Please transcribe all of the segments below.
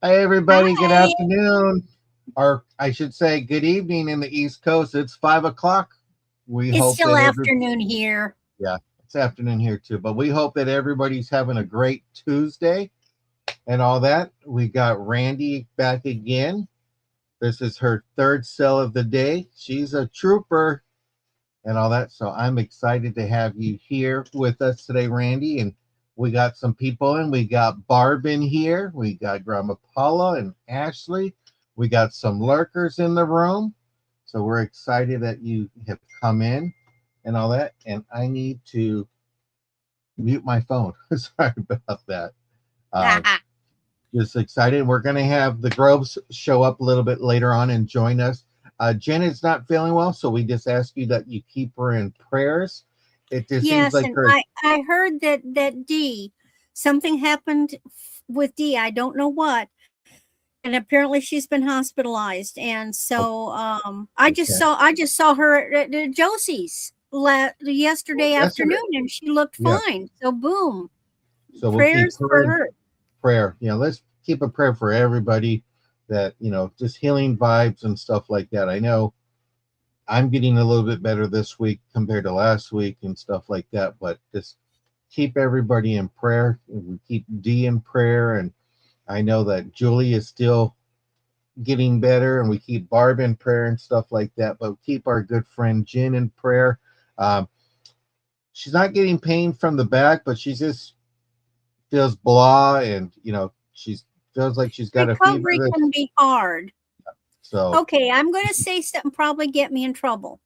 Hi, everybody. Good Hi. afternoon. Or I should say, good evening in the East Coast. It's 5 o'clock. We It's hope still that afternoon here. yeah, it's afternoon here too. But we hope that everybody's having a great Tuesday and all that. We got Randy back again. This is her third sell of the day. She's a trooper and all that. So I'm excited to have you here with us today, Randy. And we got some people in. We got Barb in here. We got Grandma Paula and Ashley. We got some lurkers in the room. So we're excited that you have come in and all that. And I need to mute my phone. Sorry about that. Uh, just excited. We're going to have the Groves show up a little bit later on and join us. Jen is not feeling well, so we just ask you that you keep her in prayers. It just seems Yes, like and her. I heard that something happened with D. I don't know what, and apparently she's been hospitalized. And Oh, so okay. I just saw her at Josie's Well, yesterday yesterday, afternoon, and she looked yeah. fine. So boom, So we'll keep prayers her for in her. prayer. Let's keep a prayer for everybody that just healing vibes and stuff like that. I know I'm getting a little bit better this week compared to last week and stuff like that, but just keep everybody in prayer. We keep D in prayer, and I know that Julie is still getting better, and we keep Barb in prayer and stuff like that. But keep our good friend Jen in prayer. Um, she's not getting pain from the back, but she just feels blah, and she's feels like she's got a fever. Recovery can be hard. So Okay, I'm going to say something probably get me in trouble.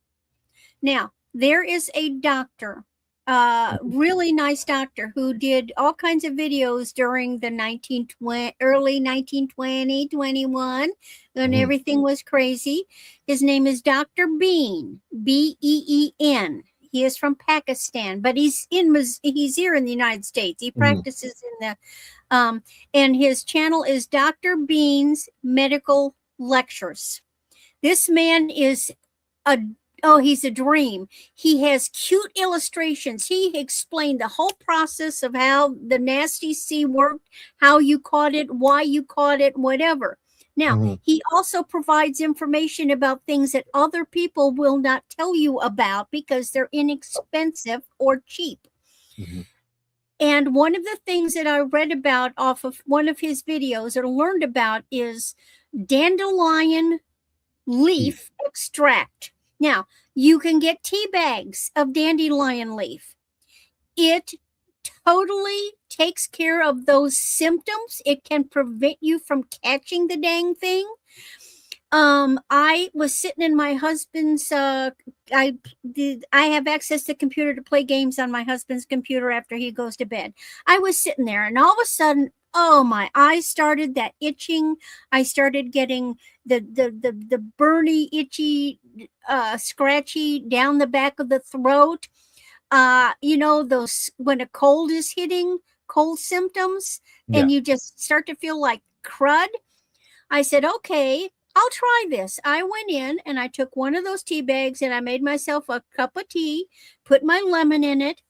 Now, there is a doctor, really nice doctor, who did all kinds of videos during the 1920, early 1920, 21, when mhm, everything was crazy. His name is Dr. Bean, Been. He is from Pakistan, but he's here in the United States. He mhm, practices in the and his channel is Dr. Bean's Medical Lectures. This man is a he's a dream. He has cute illustrations. He explained the whole process of how the nasty C worked, how you caught it, why you caught it, whatever. Now, mhm, he also provides information about things that other people will not tell you about because they're inexpensive or cheap. mhm, And one of the things that I read about off of one of his videos or learned about is dandelion tea. leaf extract. Now, you can get tea bags of dandelion leaf. It totally takes care of those symptoms. It can prevent you from catching the dang thing. I was sitting in my husband's I have access to computer to play games on my husband's computer after he goes to bed. I was sitting there, and all of a sudden, oh, my eyes started that itching. I started getting the burny, itchy, scratchy down the back of the throat. Those when a cold is hitting, cold symptoms, Yeah. and you just start to feel like crud. I said, okay, I'll try this. I went in and I took one of those tea bags and I made myself a cup of tea, put my lemon in it,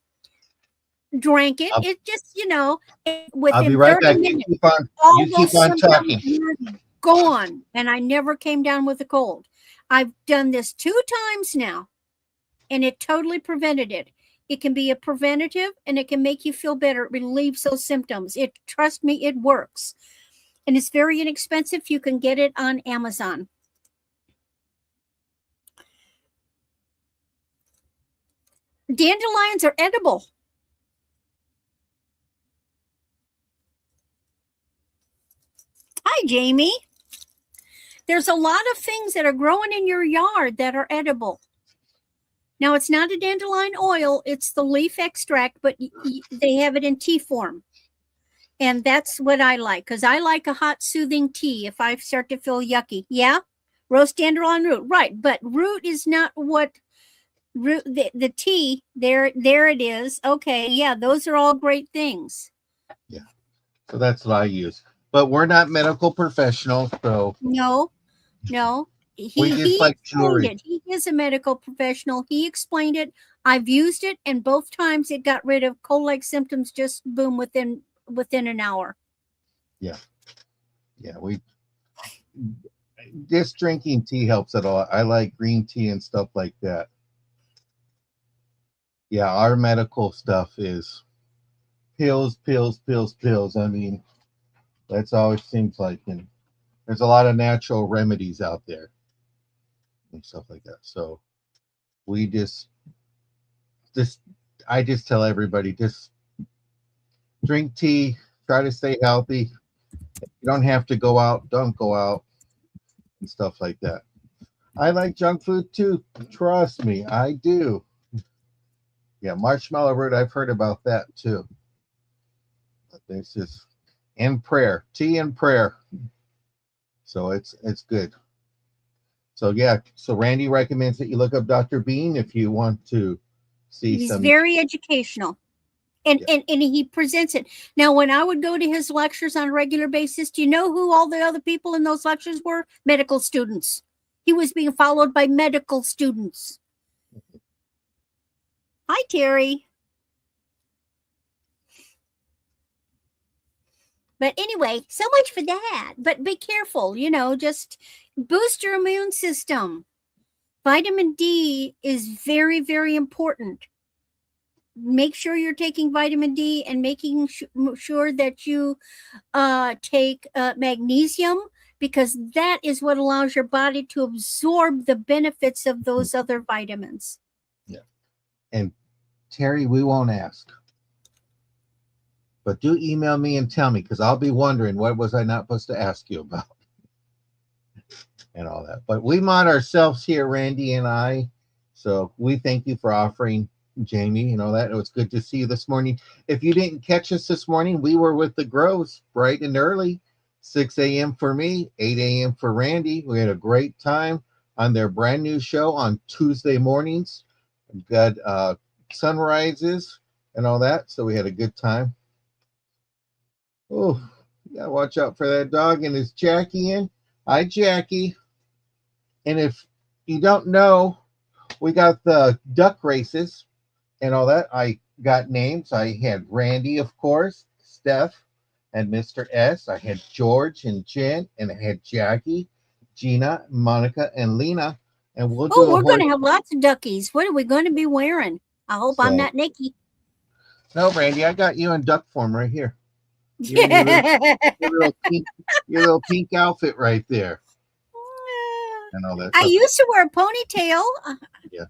drank it. I'll, It just, I'll be within right 30 back. minutes, You all keep those on symptoms talking. were gone. And I never came down with a cold. I've done this 2 times now and it totally prevented it. It can be a preventative and it can make you feel better. It relieves those symptoms. Trust me, it works. And it's very inexpensive. You can get it on Amazon. Dandelions are edible. Hi, Jamie. There's a lot of things that are growing in your yard that are edible. Now, it's not a dandelion oil, it's the leaf extract, but they have it in tea form. And that's what I like because I like a hot, soothing tea if I start to feel yucky. Yeah, roast dandelion root, right? But root is not what root. The tea there it is. Okay, yeah, those are all great things. Yeah. So that's what I use. But we're not medical professionals, so No, no. we just He like explained jewelry. it. He is a medical professional. He explained it. I've used it, and both times it got rid of cold-like symptoms. Just boom within an hour. Yeah. Yeah, we just drinking tea helps a lot. I like green tea and stuff like that. Yeah, our medical stuff is pills, pills, pills, pills. I mean, that's all it seems like. And there's a lot of natural remedies out there and stuff like that. So we just I just tell everybody just drink tea, try to stay healthy. You don't have to go out, don't go out and stuff like that. I like junk food too. Trust me, I do. Yeah, marshmallow root, I've heard about that too. But there's just and prayer, tea and prayer. So it's good. So yeah, so Randy recommends that you look up Dr. Bean if you want to see He's some. very educational. And, Yeah. and he presents it. Now, when I would go to his lectures on a regular basis, do you know who all the other people in those lectures were? Medical students. He was being followed by medical students. Hi, Terry. But anyway, so much for that. But be careful, just boost your immune system. Vitamin D is very, very important. Make sure you're taking vitamin D and making sure that you take magnesium, because that is what allows your body to absorb the benefits of those other vitamins. Yeah. And Terry, we won't ask. But do email me and tell me, because I'll be wondering what was I not supposed to ask you about and all that. But we mod ourselves here, Randy and I. So we thank you for offering Jamie and all that. It was good to see you this morning. If you didn't catch us this morning, we were with the Groves bright and early, 6 a.m. for me, 8 a.m. for Randy. We had a great time on their brand new show on Tuesday mornings. We've got sunrises and all that. So we had a good time. Oh, you gotta watch out for that dog. And is Jackie in? Hi, Jackie. And if you don't know, we got the duck races and all that. I got names. I had Randy, of course, Steph, and Mr. S. I had George and Jen, and I had Jackie, Gina, Monica, and Lena. And we'll do Oh, a we're going horse. to have lots of duckies. What are we going to be wearing? I hope I'm So, not Nikki. no, Randy, I got you in duck form right here. You in your little pink outfit right there, and all that I stuff. used to wear a ponytail. Yeah.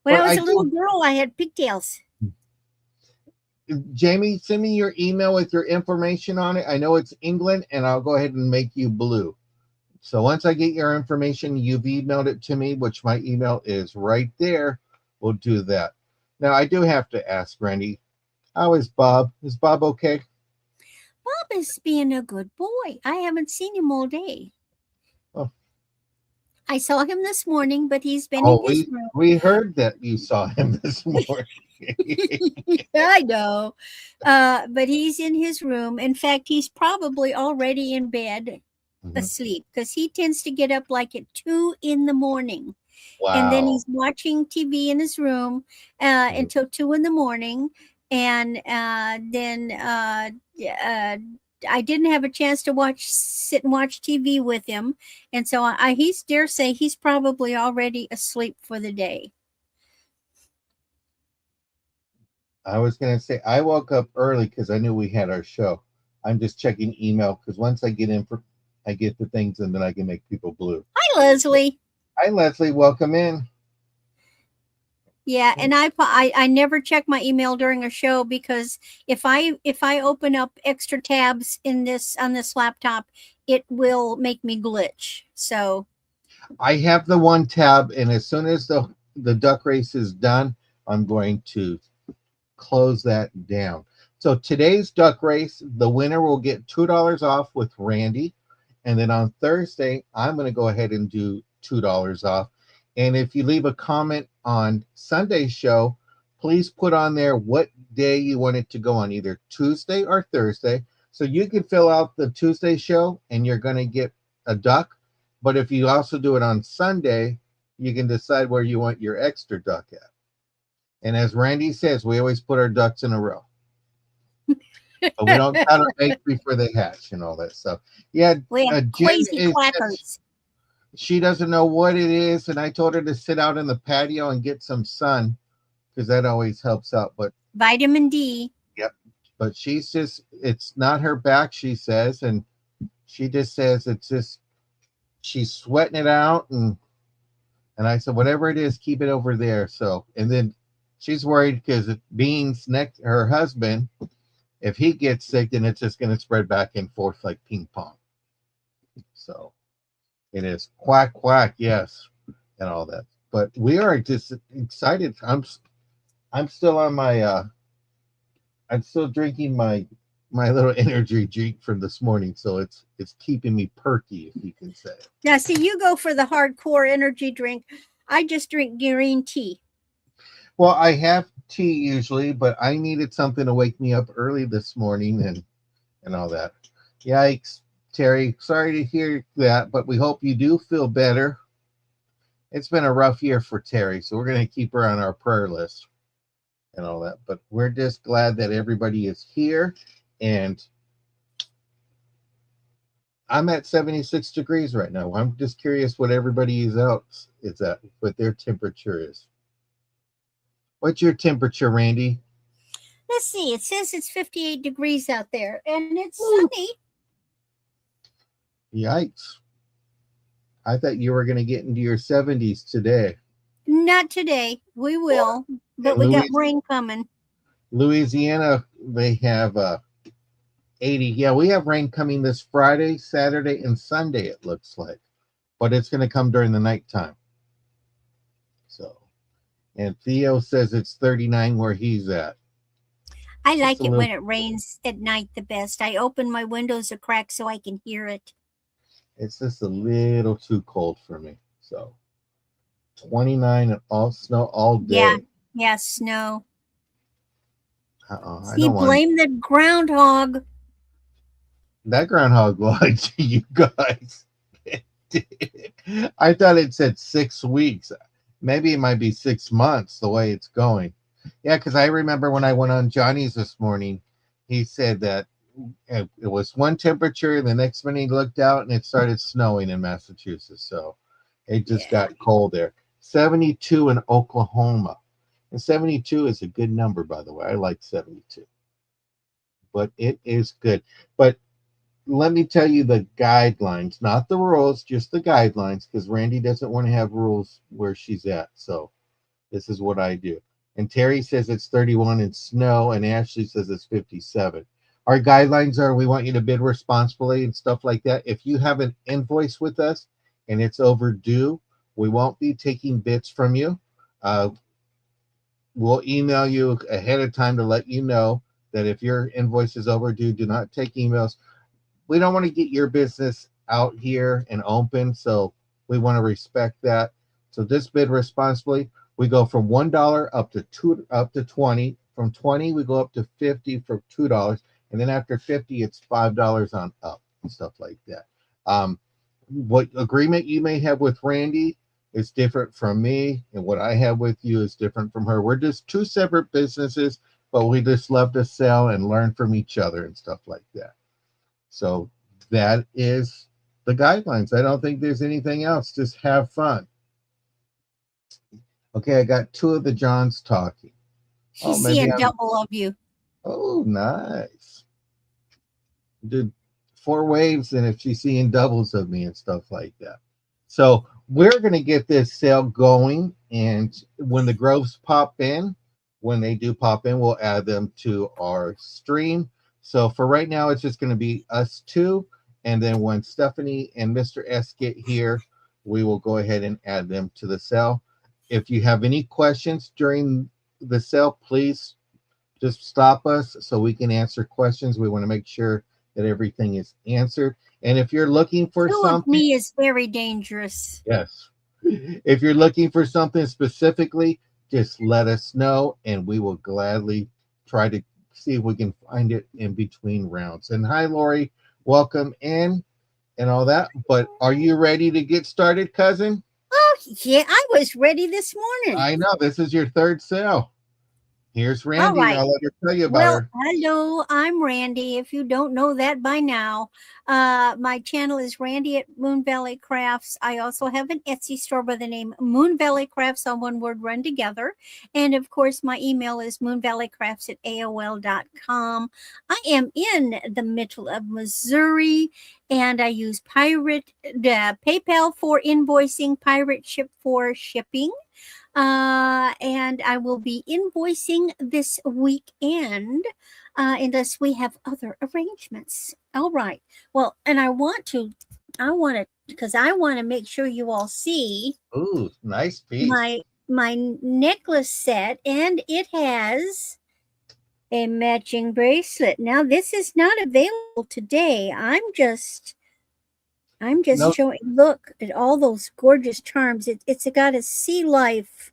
When But I was I a little do, girl, I had pigtails. Jamie, send me your email with your information on it. I know it's England, and I'll go ahead and make you blue. So once I get your information, you've emailed it to me, which my email is right there. We'll do that. Now, I do have to ask, Randy, how is Bob? Is Bob okay? Bob is being a good boy. I haven't seen him all day. Oh, I saw him this morning, but he's been in oh his room. we heard that you saw him this morning. I know. But he's in his room. In fact, he's probably already in bed Mhm. asleep, because he tends to get up like at 2 in the morning. And then Wow. he's watching TV in his room Mhm. until 2 in the morning. And then uh, I didn't have a chance to sit and watch TV with him. And so he's dare say he's probably already asleep for the day. I was going to say, I woke up early because I knew we had our show. I'm just checking email because once I get in for, I get the things and then I can make people blue. Hi, Leslie. Hi, Leslie. Welcome in. Yeah, and I never check my email during a show, because if I open up extra tabs in this on this laptop, it will make me glitch. So I have the one tab, and as soon as the duck race is done, I'm going to close that down. So today's duck race, the winner will get $2 off with Randy, and then on Thursday, I'm going to go ahead and do $2 off. And if you leave a comment on Sunday's show, please put on there what day you want it to go on, either Tuesday or Thursday. So you can fill out the Tuesday show, and you're going to get a duck. But if you also do it on Sunday, you can decide where you want your extra duck at. And as Randy says, we always put our ducks in a row. But we don't count our eggs before they hatch and all that stuff. Yeah, We have Jen crazy is just, quackers. she doesn't know what it is, and I told her to sit out in the patio and get some sun because that always helps out. But Vitamin D. yep, but she's just, it's not her back, she says, and she just says it's just she's sweating it out, and I said whatever it is, keep it over there. So and then she's worried because Beans next her husband, if he gets sick, then it's just going to spread back and forth like ping pong. So it is quack quack, yes, and all that. But we are just excited. I'm still on my I'm still drinking my little energy drink from this morning, so it's keeping me perky, if you can say. Now, see, you go for the hardcore energy drink. I just drink green tea. Well, I have tea usually, but I needed something to wake me up early this morning and all that. Yikes, Terry. Sorry to hear that, but we hope you do feel better. It's been a rough year for Terry, so we're going to keep her on our prayer list and all that. But we're just glad that everybody is here, and I'm at 76 degrees right now. I'm just curious what everybody else is at, what their temperature is. What's your temperature, Randy? Let's see. It says it's 58 degrees out there, and it's sunny. Yikes. I thought you were going to get into your 70s today. Not today. We will, but we got rain coming. Louisiana, they have 80. Yeah, we have rain coming this Friday, Saturday, and Sunday, it looks like. But it's going to come during the nighttime. So, and Theo says it's 39 where he's at. I like it when it rains at night the best. I open my windows a crack so I can hear it. It's just a little too cold for me. So 29 and all snow all day. Yeah, snow. I See, blame the groundhog. That groundhog lied to you guys. I thought it said 6 weeks. Maybe it might be 6 months the way it's going. Yeah, because I remember when I went on Johnny's this morning, he said that it was one temperature. The next minute he looked out and it started snowing in Massachusetts. So it just got cold there. 72 in Oklahoma. And 72 is a good number, by the way. I like 72. But it is good. But let me tell you the guidelines, not the rules, just the guidelines, because Randy doesn't want to have rules where she's at. So this is what I do. And Terry says it's 31 in snow, and Ashley says it's 57. Our guidelines are we want you to bid responsibly and stuff like that. If you have an invoice with us and it's overdue, we won't be taking bids from you. We'll email you ahead of time to let you know that if your invoice is overdue, do not take emails. We don't want to get your business out here and open, so we want to respect that. So this bid responsibly. We go from $1 up to 20. From 20, we go up to 50 for $2, and then after 50, it's $5 on up and stuff like that. What agreement you may have with Randy is different from me, and what I have with you is different from her. We're just two separate businesses, but we just love to sell and learn from each other and stuff like that. So that is the guidelines. I don't think there's anything else. Just have fun. Okay, I got two of the Johns talking. She's seeing double of you. Oh, nice. Did 4 waves, and if she's seeing doubles of me and stuff like that. So we're going to get this sale going, and when the groves pop in, when they do pop in, we'll add them to our stream. So for right now, it's just going to be us two, and then when Stephanie and Mr. S get here, we will go ahead and add them to the sale. If you have any questions during the sale, please just stop us so we can answer questions. We want to make sure that everything is answered. And if you're looking for something, me is very dangerous. Yes. If you're looking for something specifically, just let us know, and we will gladly try to see if we can find it in between rounds. And hi, Lori, welcome in and all that. But are you ready to get started, cousin? Oh, yeah, I was ready this morning. I know. This is your third sale. Here's All Randy. right. I'll let her tell you about Well, her. hello, I'm Randy. If you don't know that by now, my channel is Randy at Moon Valley Crafts. I also have an Etsy store by the name Moon Valley Crafts, on one word, run together. And of course, my email is moonvalleycrafts at AOL.com. I am in the middle of Missouri, and I use PayPal for invoicing, Pirate Ship for shipping. And I will be invoicing this weekend, unless we have other arrangements. All right. Well, and because I want to make sure you all see Ooh, nice piece. my necklace set, and it has a matching bracelet. Now, this is not available today. I'm just No, showing. Look at all those gorgeous charms. It's got a sea life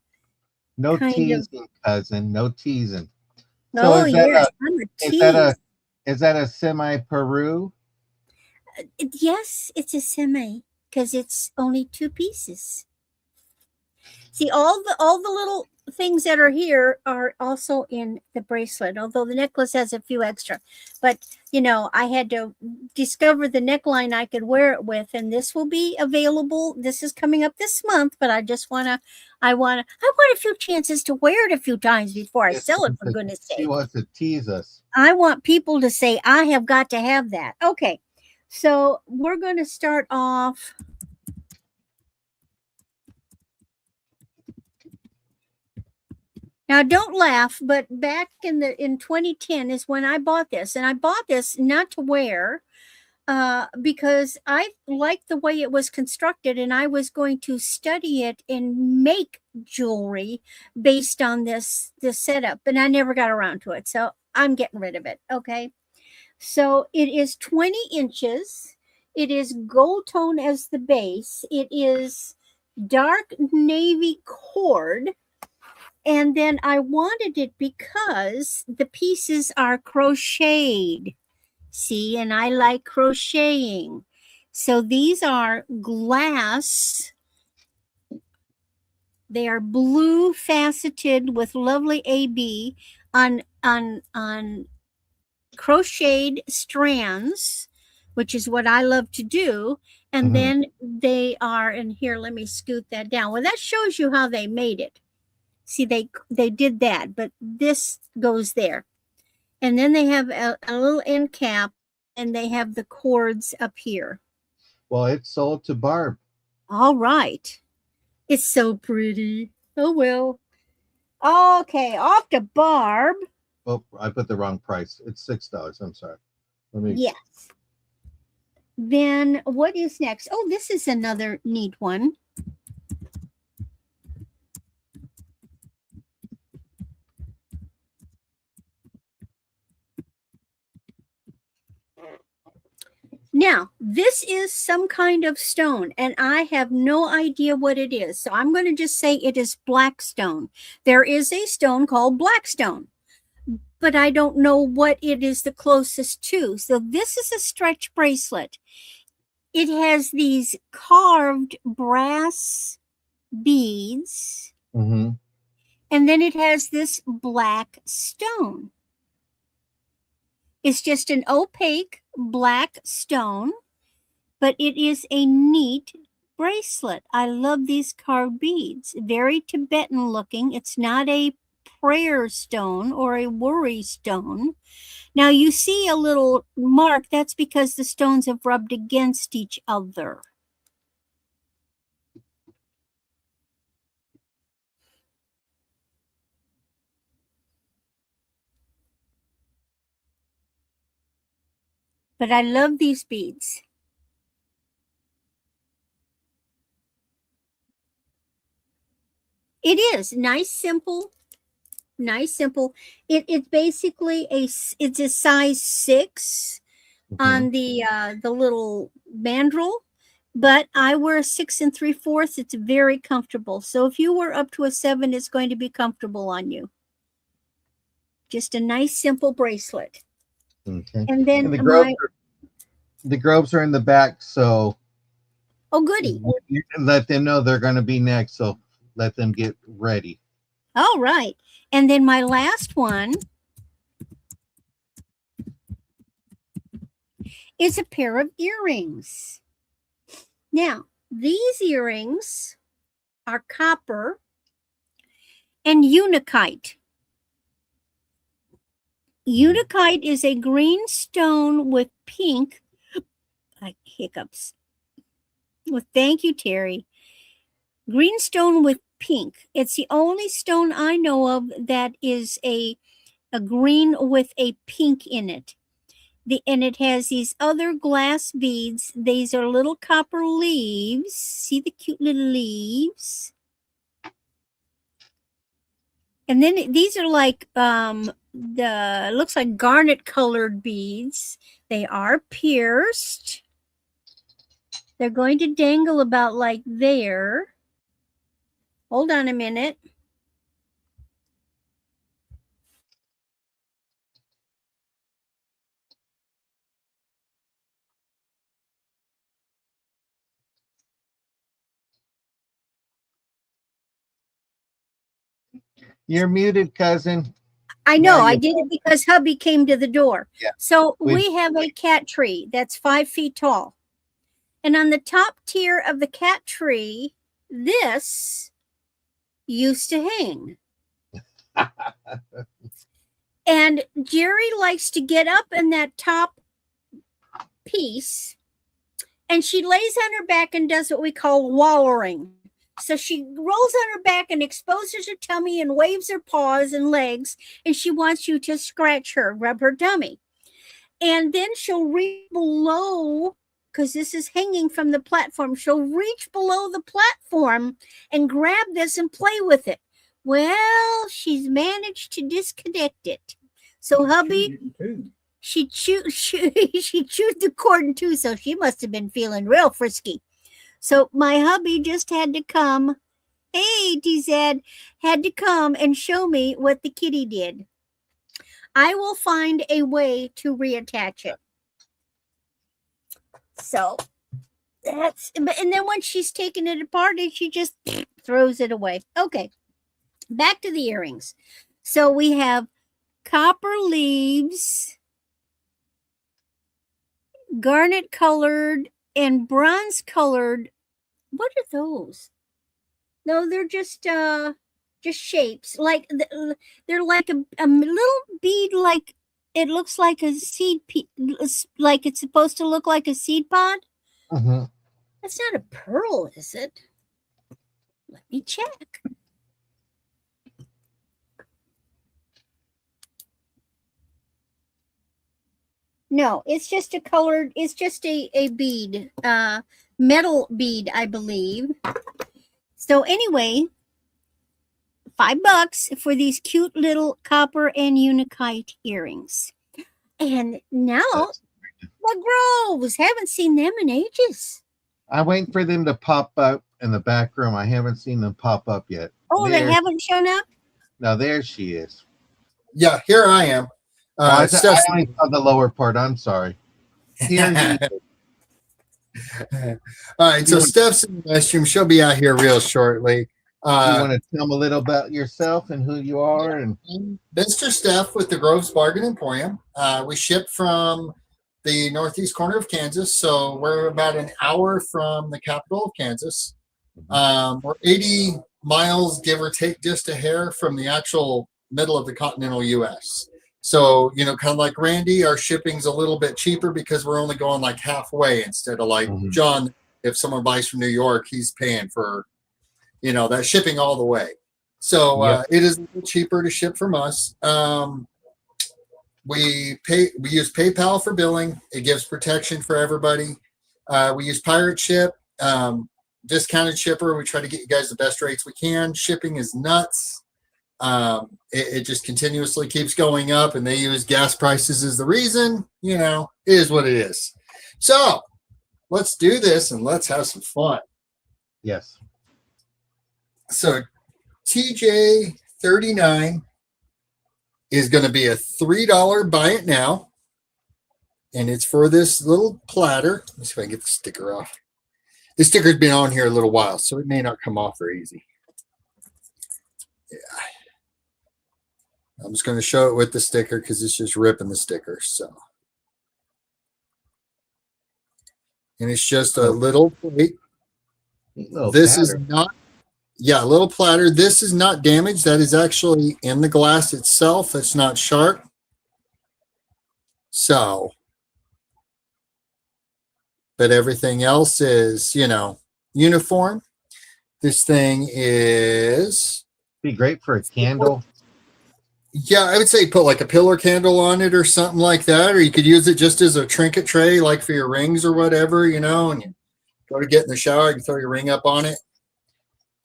no kind of. teasing, cousin. No teasing. So Oh yes, I'm a is that a tease. is that a semi Peru? Yes, it's a semi because it's only two pieces. See, all the little things that are here are also in the bracelet, although the necklace has a few extra. But I had to discover the neckline I could wear it with, and this will be available. This is coming up this month, but I want a few chances to wear it a few times before I sell it, for goodness She sake. wants to tease us. I want people to say, I have got to have that. Okay. So we're going to start off. Now, don't laugh, but back in 2010 is when I bought this, and I bought this not to wear, because I liked the way it was constructed, and I was going to study it and make jewelry based on this setup, and I never got around to it, so I'm getting rid of it. Okay, so it is 20 inches. It is gold tone as the base. It is dark navy cord. And then I wanted it because the pieces are crocheted. See, and I like crocheting. So these are glass. They are blue faceted with lovely AB on crocheted strands, which is what I love to do. And then they are, and here, let me scoot that down. Well, that shows you how they made it. See, they did that, but this goes there. And then they have a little end cap, and they have the cords up here. Well, it's sold to Barb. All right. It's so pretty. Oh, well. Okay, off to Barb. Oh, I put the wrong price. It's $6. I'm sorry. Let me. Yes. Then what is next? Oh, this is another neat one. Now, this is some kind of stone, and I have no idea what it is. So I'm going to just say it is black stone. There is a stone called blackstone, but I don't know what it is the closest to. So this is a stretch bracelet. It has these carved brass beads, Mm-hmm. and then it has this black stone. It's just an opaque black stone, but it is a neat bracelet. I love these carved beads. Very Tibetan looking. It's not a prayer stone or a worry stone. Now you see a little mark. That's because the stones have rubbed against each other. But I love these beads. It is nice, simple. Nice, simple. It's basically it's a size 6 on the little mandrel, but I wear a 6 3/4. It's very comfortable. So if you were up to a 7, it's going to be comfortable on you. Just a nice, simple bracelet. Okay. And then And the Groves are in the back, so oh, goody. you can let them know they're going to be next. So let them get ready. All right. And then my last one is a pair of earrings. Now, these earrings are copper and unakite. Unakite is a green stone with pink, like hiccups. Well, thank you, Terry. Green stone with pink. It's the only stone I know of that is a green with a pink in it. And it has these other glass beads. These are little copper leaves. See the cute little leaves? And then these are like looks like garnet colored beads. They are pierced. They're going to dangle about like there. Hold on a minute. You're muted, cousin. I Now know I you. did it because hubby came to the door. Yeah. So we have a cat tree that's 5 feet tall. And on the top tier of the cat tree, this used to hang. And Jerry likes to get up in that top piece, and she lays on her back and does what we call wallowing. So she rolls on her back and exposes her tummy and waves her paws and legs, and she wants you to scratch her, rub her tummy. And then she'll reach below, because this is hanging from the platform. She'll reach below the platform and grab this and play with it. Well, she's managed to disconnect it. So hubby, she chewed the cord in two, so she must have been feeling real frisky. So my hubby just had to come. Hey, TZ, had to come and show me what the kitty did. I will find a way to reattach it. So that's, and then when she's taking it apart, she just throws it away. Okay, back to the earrings. So we have copper leaves, garnet colored, and bronze colored. What are those? No, they're just shapes. Like they're like a little bead. Like it looks like a seed. Like it's supposed to look like a seed pod. Mm-hmm. That's not a pearl, is it? Let me check. No, it's just a colored, it's just a bead, metal bead, I believe. So anyway, $5 for these cute little copper and unakite earrings. And now the Groves, haven't seen them in ages. I'm waiting for them to pop up in the back room. I haven't seen them pop up yet. Oh, they haven't shown up? Now there she is. Yeah, here I am. I only saw the lower part. I'm sorry. All right, so Steph's in the restroom. She'll be out here real shortly. You want to tell them a little about yourself and who you are? And Mr. Steph with the Groves Bargain Emporium. We ship from the northeast corner of Kansas, so we're about an hour from the capital of Kansas. We're 80 miles, give or take, just a hair from the actual middle of the continental U.S. So, you know, kind of like Randy, our shipping's a little bit cheaper because we're only going like halfway instead of like John. If someone buys from New York, he's paying for, you know, that shipping all the way. So it is a little cheaper to ship from us. We use PayPal for billing. It gives protection for everybody. We use Pirate Ship, discounted shipper. We try to get you guys the best rates we can. Shipping is nuts. It just continuously keeps going up, and they use gas prices as the reason. You know, it is what it is. So let's do this and let's have some fun. yes. So TJ 39 is going to be a $3 buy it now. And it's for this little platter. Let me see if I can get the sticker off. The sticker's been on here a little while, so it may not come off very easy. Yeah. I'm just going to show it with the sticker because it's just ripping the sticker. So, and it's just a little plate. This is not, yeah, a little platter. This is not damaged. That is actually in the glass itself. It's not sharp. So, but everything else is, you know, uniform. This thing is be great for a candle. Yeah, I would say put like a pillar candle on it or something like that, or you could use it just as a trinket tray, like for your rings or whatever, you know, and you go to get in the shower, you can throw your ring up on it.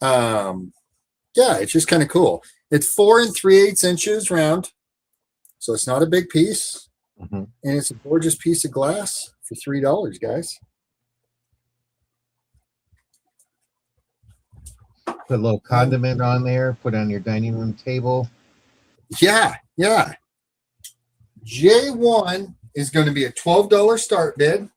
Yeah, it's just kind of cool. It's 4 3/8 inches round, so it's not a big piece, and it's a gorgeous piece of glass for $3, guys. Put a little condiment on there, put on your dining room table. Yeah, yeah. J1 is going to be a $12 start bid.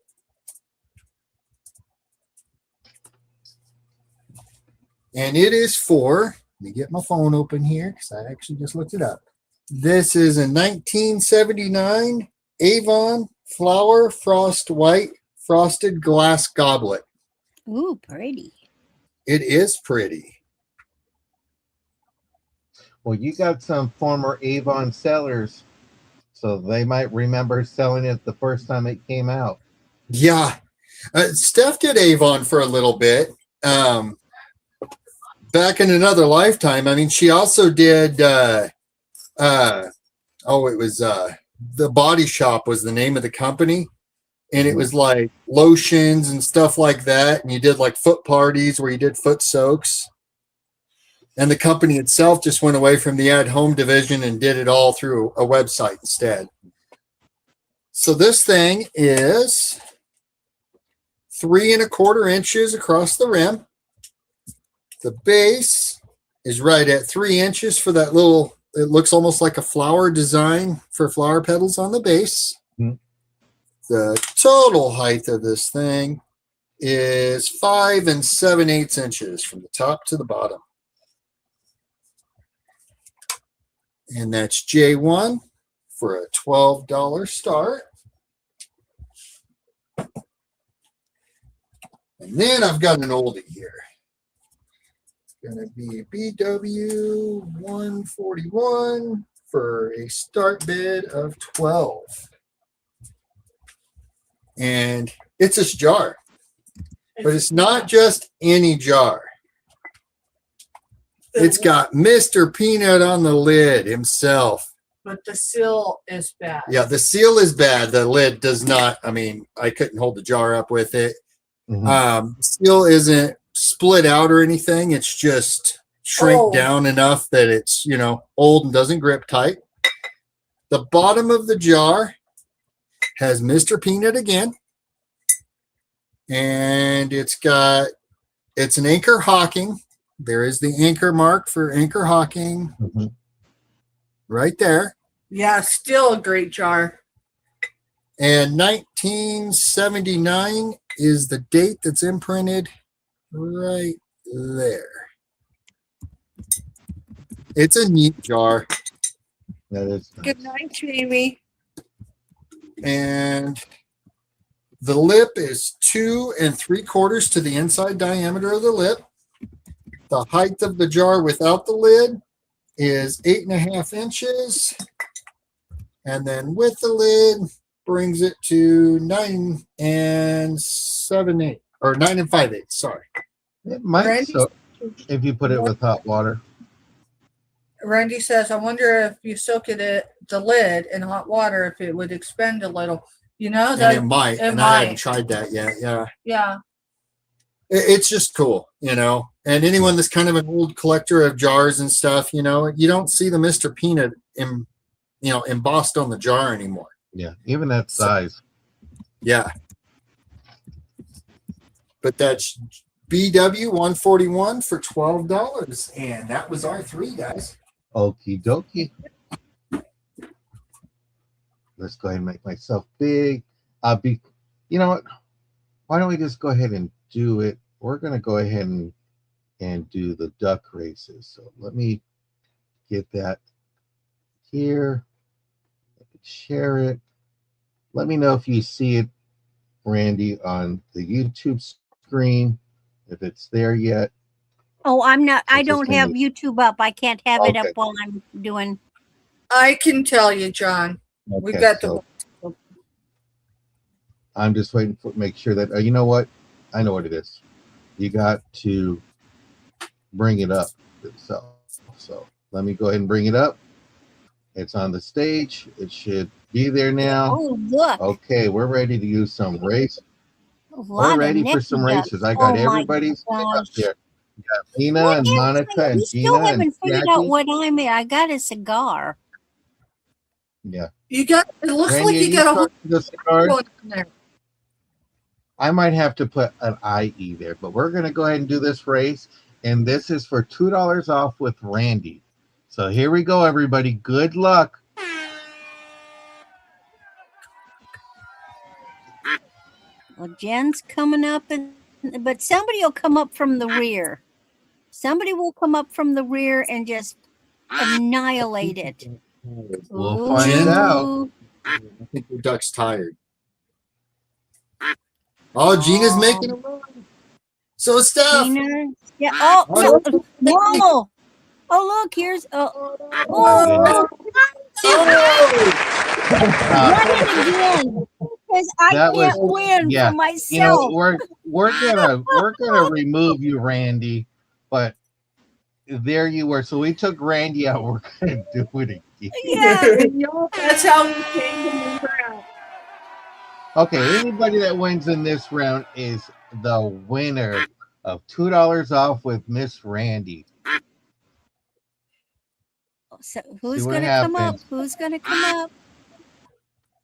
And it is for, let me get my phone open here because I actually just looked it up. This is a 1979 Avon Flower Frost White Frosted Glass Goblet. Ooh, pretty. It is pretty. Well, you got some former Avon sellers, so they might remember selling it the first time it came out. Yeah. Steph did Avon for a little bit. Back in another lifetime. I mean, she also did, it was The Body Shop was the name of the company. And it was like lotions and stuff like that. And you did like foot parties where you did foot soaks. And the company itself just went away from the at-home division and did it all through a website instead. So this thing is 3 1/4 inches across the rim. The base is right at 3 inches for that little, it looks almost like a flower design for flower petals on the base. The total height of this thing is 5 7/8 inches from the top to the bottom. And that's J1 for a $12 start. And then I've got an oldie here. It's going to be BW 141 for a start bid of 12. And it's this jar. But it's not just any jar. It's got Mr. Peanut on the lid himself. But the seal is bad. Yeah, the seal is bad. The lid does not. I mean, I couldn't hold the jar up with it. The seal isn't split out or anything. It's just shrink down enough that it's, you know, old and doesn't grip tight. The bottom of the jar has Mr. Peanut again. And it's an Anchor Hawking. There is the anchor mark for Anchor Hawking right there. Yeah, still a great jar. And 1979 is the date that's imprinted right there. It's a neat jar. That is nice. Good night, Jamie. And the lip is 2 3/4 to the inside diameter of the lip. The height of the jar without the lid is 8 1/2 inches. And then with the lid brings it to 9 7/8 or 9 5/8. Sorry. It might soak if you put it with hot water. Randy says, I wonder if you soak the lid in hot water, if it would expand a little. You know, that And it might. I haven't tried that yet. Yeah. Yeah. It's just cool, you know. And anyone that's kind of an old collector of jars and stuff, you know, you don't see the Mr. Peanut embossed on the jar anymore. Yeah, even that size. Yeah. But that's BW 141 for $12. And that was our 3, guys. Okie dokie. Let's go ahead and make myself big. You know what? Why don't we just go ahead and do it? We're going to go ahead and do the duck races. So let me get that here. I could share it. Let me know if you see it, Randy, on the YouTube screen, if it's there yet. Oh, I'm not. I Since this don't thing have is- YouTube up. I can't have it up Okay. while I'm doing. I can tell you, John. We've Okay, got so the. I'm just waiting for make sure that you know what? I know what it is. You got to bring it up itself. So let me go ahead and bring it up. It's on the stage. It should be there now. Oh, look. Okay, we're ready to use some race. A We're lot of ready for Nicky some ducks. races. I Oh got my everybody's name up gosh. there. We got Tina What and am Monica I? and We still Gina and haven't figured out Jackie. what I'm at. I got a cigar. Yeah. You got. It looks Randy, like are you got a whole starting the cigars? one in there. I might have to put an IE there, but we're going to go ahead and do this race. And this is for $2 off with Randy. So here we go, everybody. Good luck. Well, Jen's coming up, but somebody will come up from the rear. Somebody will come up from the rear and just annihilate it. We'll find out. Ooh. I think your duck's tired. Oh, Gina's making a run. So is Steph. Gina. Yeah. Oh, Oh, no. No. Oh, look, here's. Oh, Oh, run it again. Because I That can't was- win yeah. for myself. You know, we're gonna remove you, Randy, but there you were. So we took Randy out. We're gonna do it again. Yeah. That's how we came to move her out. Okay, anybody that wins in this round is the winner of $2 off with Miss Randy. So who's what going to come up? happens. Who's going to come up?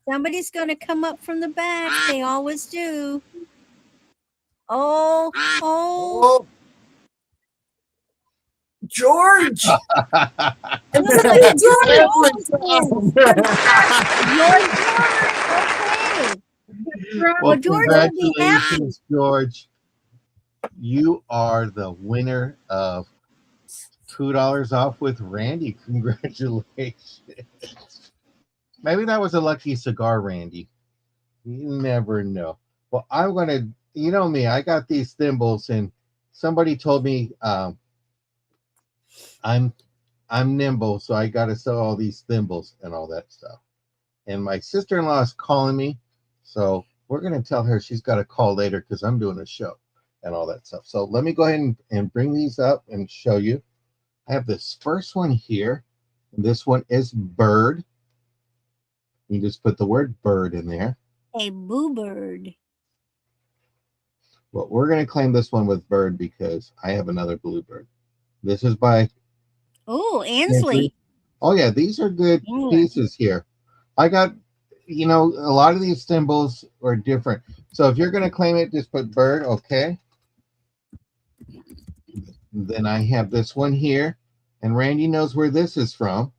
Somebody's going to come up from the back. They always do. Oh. Oh. George. Okay. Well, George will be happy. congratulations, George. You are the winner of $2 off with Randy. Congratulations. Maybe that was a lucky cigar, Randy. You never know. Well, I'm going to, you know me, I got these thimbles, and somebody told me I'm nimble, so I got to sell all these thimbles and all that stuff. And my sister-in-law is calling me, so we're going to tell her she's got to call later because I'm doing a show and all that stuff. So let me go ahead and bring these up and show you. I have this first one here. This one is bird. You just put the word bird in there. A boo bird. Well, we're going to claim this one with bird because I have another bluebird. This is by Oh, Ansley. Oh, yeah, these are good Yeah. pieces here. I got, you know, a lot of these symbols are different. So if you're going to claim it, just put bird, okay? Then I have this one here, and Randy knows where this is from.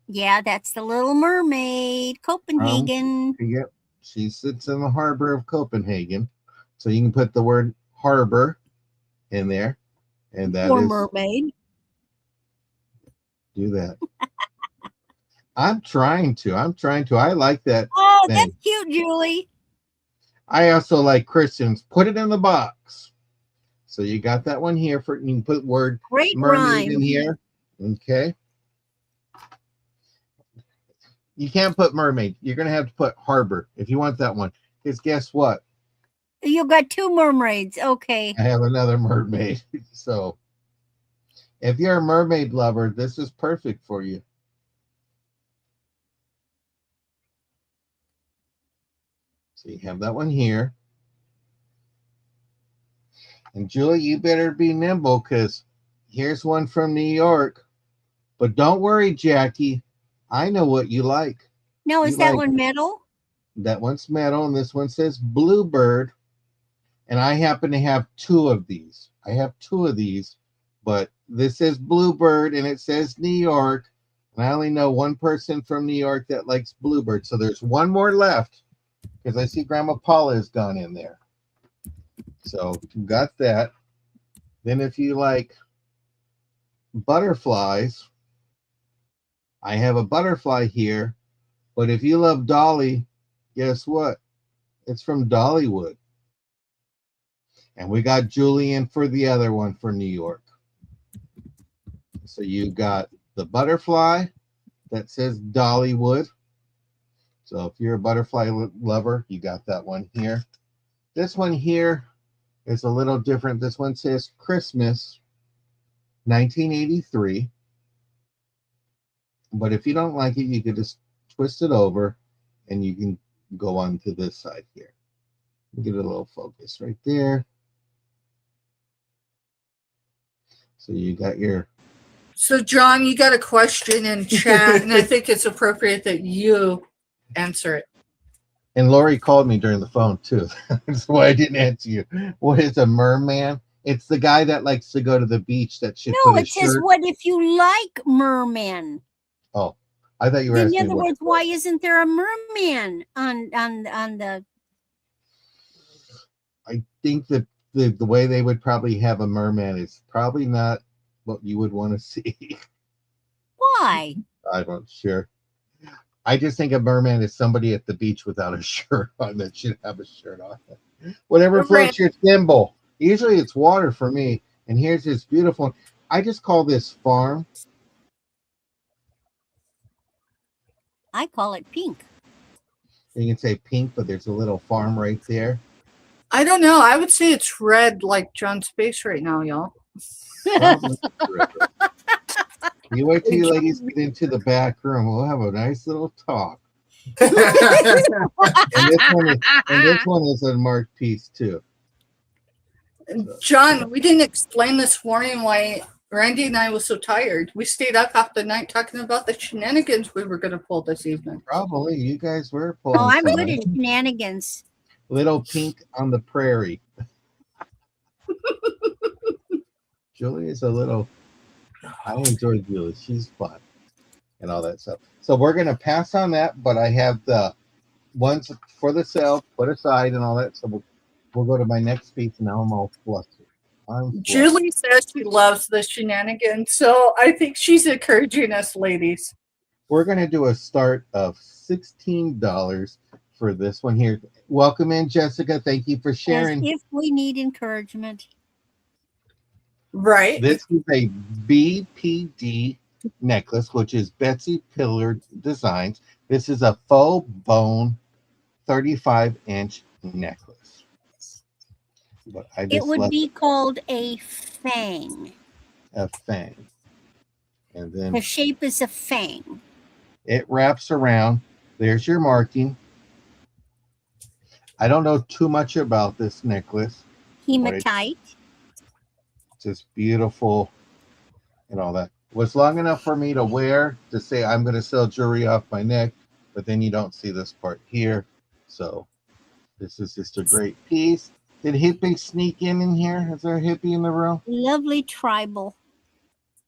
Yeah, that's the Little Mermaid, Copenhagen. Yep, she sits in the harbor of Copenhagen. So you can put the word harbor in there, and that Poor is mermaid. do that. I'm trying to. I like that. Oh, thing. that's cute, Julie. I also like Christians. Put it in the box. So you got that one here for you can put word Great mermaid rhyme. in here. Okay. You can't put mermaid. You're gonna have to put harbor if you want that one. Because guess what? You got two mermaids. Okay. I have another mermaid. So if you're a mermaid lover, this is perfect for you. So you have that one here. And Julie, you better be nimble because here's one from New York. But don't worry, Jackie. I know what you like. Now, is You that like- one metal? That one's metal, and this one says Bluebird. And I happen to have two of these. I have two of these, but this says Bluebird, and it says New York. And I only know one person from New York that likes Bluebird. So there's one more left because I see Grandma Paula has gone in there. So you got that. Then if you like butterflies, I have a butterfly here, but if you love Dolly, guess what? It's from Dollywood. And we got Julian for the other one for New York. So you got the butterfly that says Dollywood. So if you're a butterfly lover, you got that one here. This one here is a little different. This one says Christmas 1983. But if you don't like it, you can just twist it over and you can go on to this side here. Get a little focus right there. So you got your... So, John, you got a question in chat, and I think it's appropriate that you answer it. And Lori called me during the phone too. That's why I didn't answer you. What is a merman? It's the guy that likes to go to the beach that should No, put it his says, shirt. what if you like mermen? Oh, I thought you were In asking other what. words, why isn't there a merman on the? I think that the way they would probably have a merman is probably not what you would want to see. Why? I'm not sure. I just think a merman is somebody at the beach without a shirt on that should have a shirt on. Whatever floats your thimble. Usually it's water for me. And here's this beautiful. I just call this farm. I call it pink. You can say pink, but there's a little farm right there. I don't know. I would say it's red like John's face right now, y'all. You wait till you ladies get into the back room. We'll have a nice little talk. That's And this one is a marked piece too. John, we didn't explain this morning why Randy and I was so tired. We stayed up half the night talking about the shenanigans we were going to pull this evening. Probably you guys were pulling. Oh, I'm some good at shenanigans. Little pink on the prairie. Julie is a little. I enjoy Julie. She's fun and all that stuff. So we're going to pass on that, but I have the ones for the sale put aside and all that. So we'll go to my next piece, and now I'm all flustered. Julie says she loves the shenanigans, so I think she's encouraging us, ladies. We're going to do a start of $16 for this one here. Welcome in, Jessica. Thank you for sharing. As if we need encouragement. Right. This is a BPD necklace, which is Betsy Pillard Designs. This is a faux bone 35-inch necklace. But It would be called a fang. A fang. And then the shape is a fang. It wraps around. There's your marking. I don't know too much about this necklace. Hematite. It's just beautiful and all that. It was long enough for me to wear to say I'm going to sell jewelry off my neck, but then you don't see this part here. So this is just a great piece. Did hippie sneak in here? Is there a hippie in the room? Lovely tribal.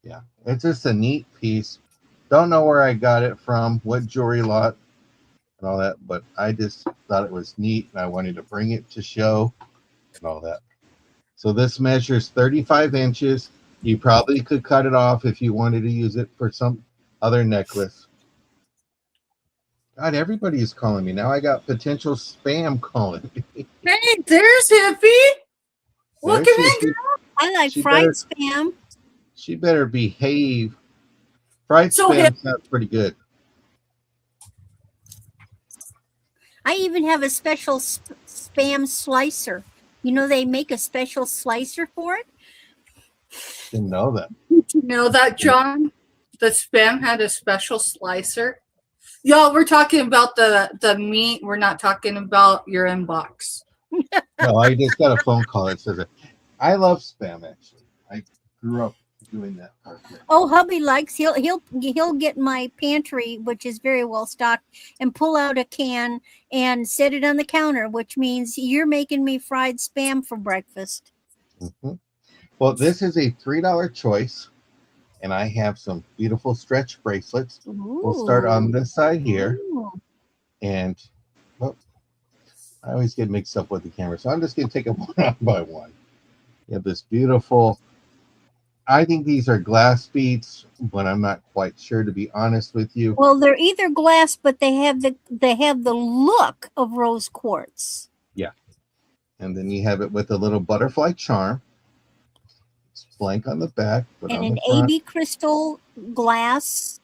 Yeah, it's just a neat piece. Don't know where I got it from, what jewelry lot and all that, but I just thought it was neat and I wanted to bring it to show and all that. So this measures 35 inches. You probably could cut it off if you wanted to use it for some other necklace. God, everybody is calling me. Now I got potential spam calling me. Hey, there's Hippie. Look at me, girl. I like fried spam. She better behave. Fried spam sounds pretty good. I even have a special spam slicer. You know, they make a special slicer for it. Didn't know that. Did you know that, John? The spam had a special slicer. Y'all, we're talking about the meat. We're not talking about your inbox. No, I just got a phone call that says it. I love spam, actually. I grew up doing that part. Oh, hubby likes he'll get my pantry, which is very well stocked, and pull out a can and set it on the counter, which means you're making me fried spam for breakfast. Mm-hmm. Well, this is a $3 choice, and I have some beautiful stretch bracelets. Ooh. We'll start on this side here. Ooh. And well, I always get mixed up with the camera, so I'm just going to take them one by one. You have this beautiful, I think these are glass beads, but I'm not quite sure, to be honest with you. Well, they're either glass, but they have the look of rose quartz. Yeah. And then you have it with a little butterfly charm. It's blank on the back, but And on an the front. AB crystal glass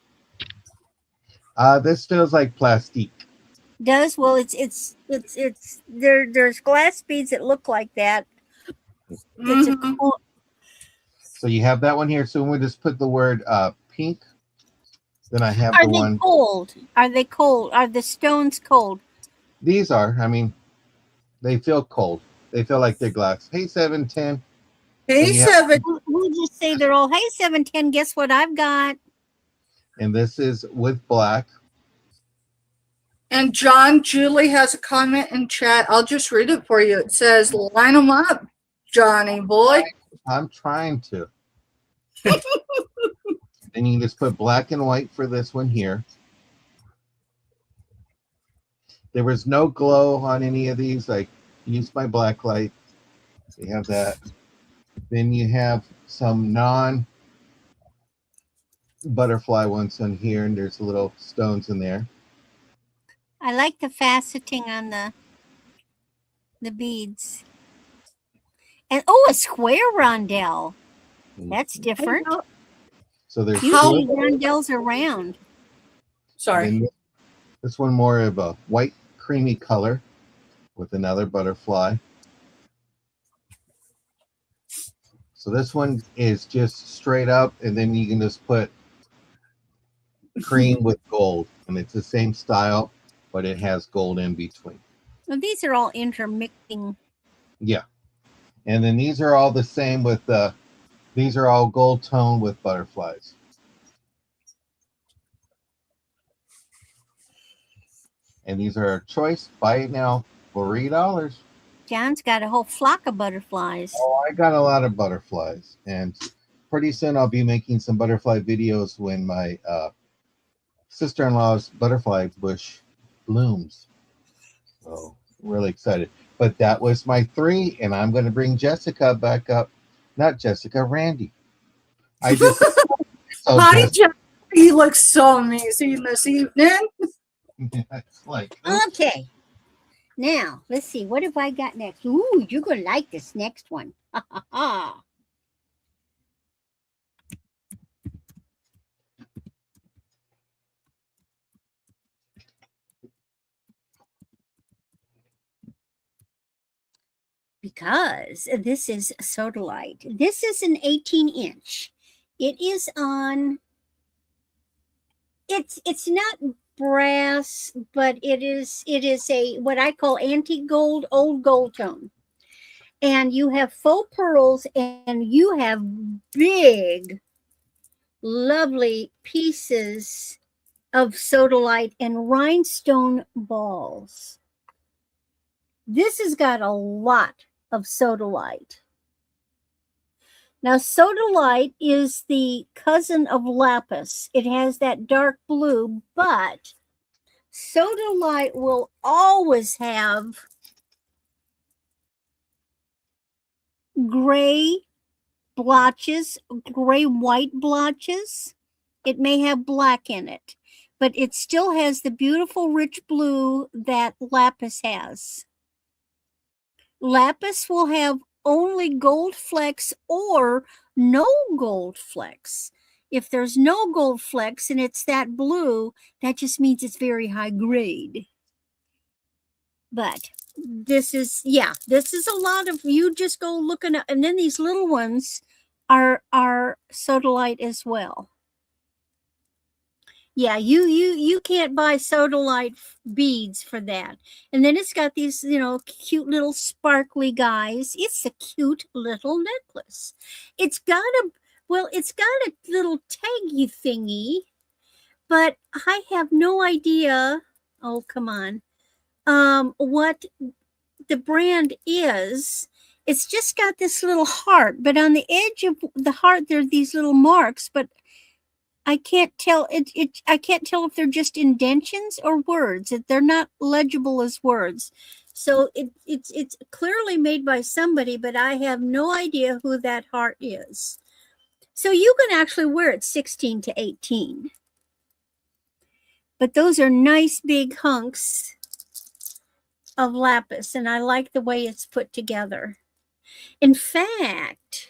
This feels like plastique. does well. It's there's glass beads that look like that. It's a Mhm. So you have that one here. So when we just put the word pink, then I have Are the they one. cold? Are they cold? Are the stones cold? These are, I mean, they feel cold. They feel like they're glass. Hey, 710. Hey, you have- 7. We'll just say they're all. Hey, 710. Guess what I've got? And this is with black. And John, Julie has a comment in chat. I'll just read it for you. It says, line them up, Johnny boy. I'm trying to. Then you can just put black and white for this one here. There was no glow on any of these. I used my black light. You have that. Then you have some non-butterfly ones on here, and there's little stones in there. I like the faceting on the beads. And a square rondelle. That's different. So there's Usually two. rondelles are round. Sorry. And this one more of a white creamy color with another butterfly. So this one is just straight up, and then you can just put cream with gold, and it's the same style, but it has gold in between. Well, these are all intermixing. Yeah. And then these are all the same with these are all gold tone with butterflies. And these are a choice. Buy it now for $3. John's got a whole flock of butterflies. Oh, I got a lot of butterflies. And pretty soon I'll be making some butterfly videos when my sister-in-law's butterfly bush blooms. So really excited. But that was my 3, and I'm going to bring Jessica back up. Not Jessica, Randy. I just so Hi, John. You look so amazing this evening. it's like Okay. Now, let's see. What have I got next? Ooh, you're going to like this next one. Ha, ha, ha. Because this is sodalite. This is an 18-inch. It is on. It's not brass, but it is a what I call antique gold, old gold tone. And you have faux pearls, and you have big, lovely pieces of sodalite and rhinestone balls. This has got a lot of sodalite. Now, sodalite is the cousin of lapis. It has that dark blue, but sodalite will always have gray blotches, gray-white blotches. It may have black in it, but it still has the beautiful rich blue that lapis has. Lapis will have only gold flecks or no gold flecks. If there's no gold flecks and it's that blue, that just means it's very high grade. But this is a lot of, you just go looking at, and then these little ones are sodalite as well. Yeah, you can't buy sodalite beads for that. And then it's got these, cute little sparkly guys. It's a cute little necklace. It's got a little taggy thingy, but I have no idea. Oh, come on. What the brand is. It's just got this little heart, but on the edge of the heart there are these little marks, but I can't tell I can't tell if they're just indentions or words. They're not legible as words. So it's clearly made by somebody, but I have no idea who that heart is. So you can actually wear it 16 to 18. But those are nice big hunks of lapis, and I like the way it's put together. In fact,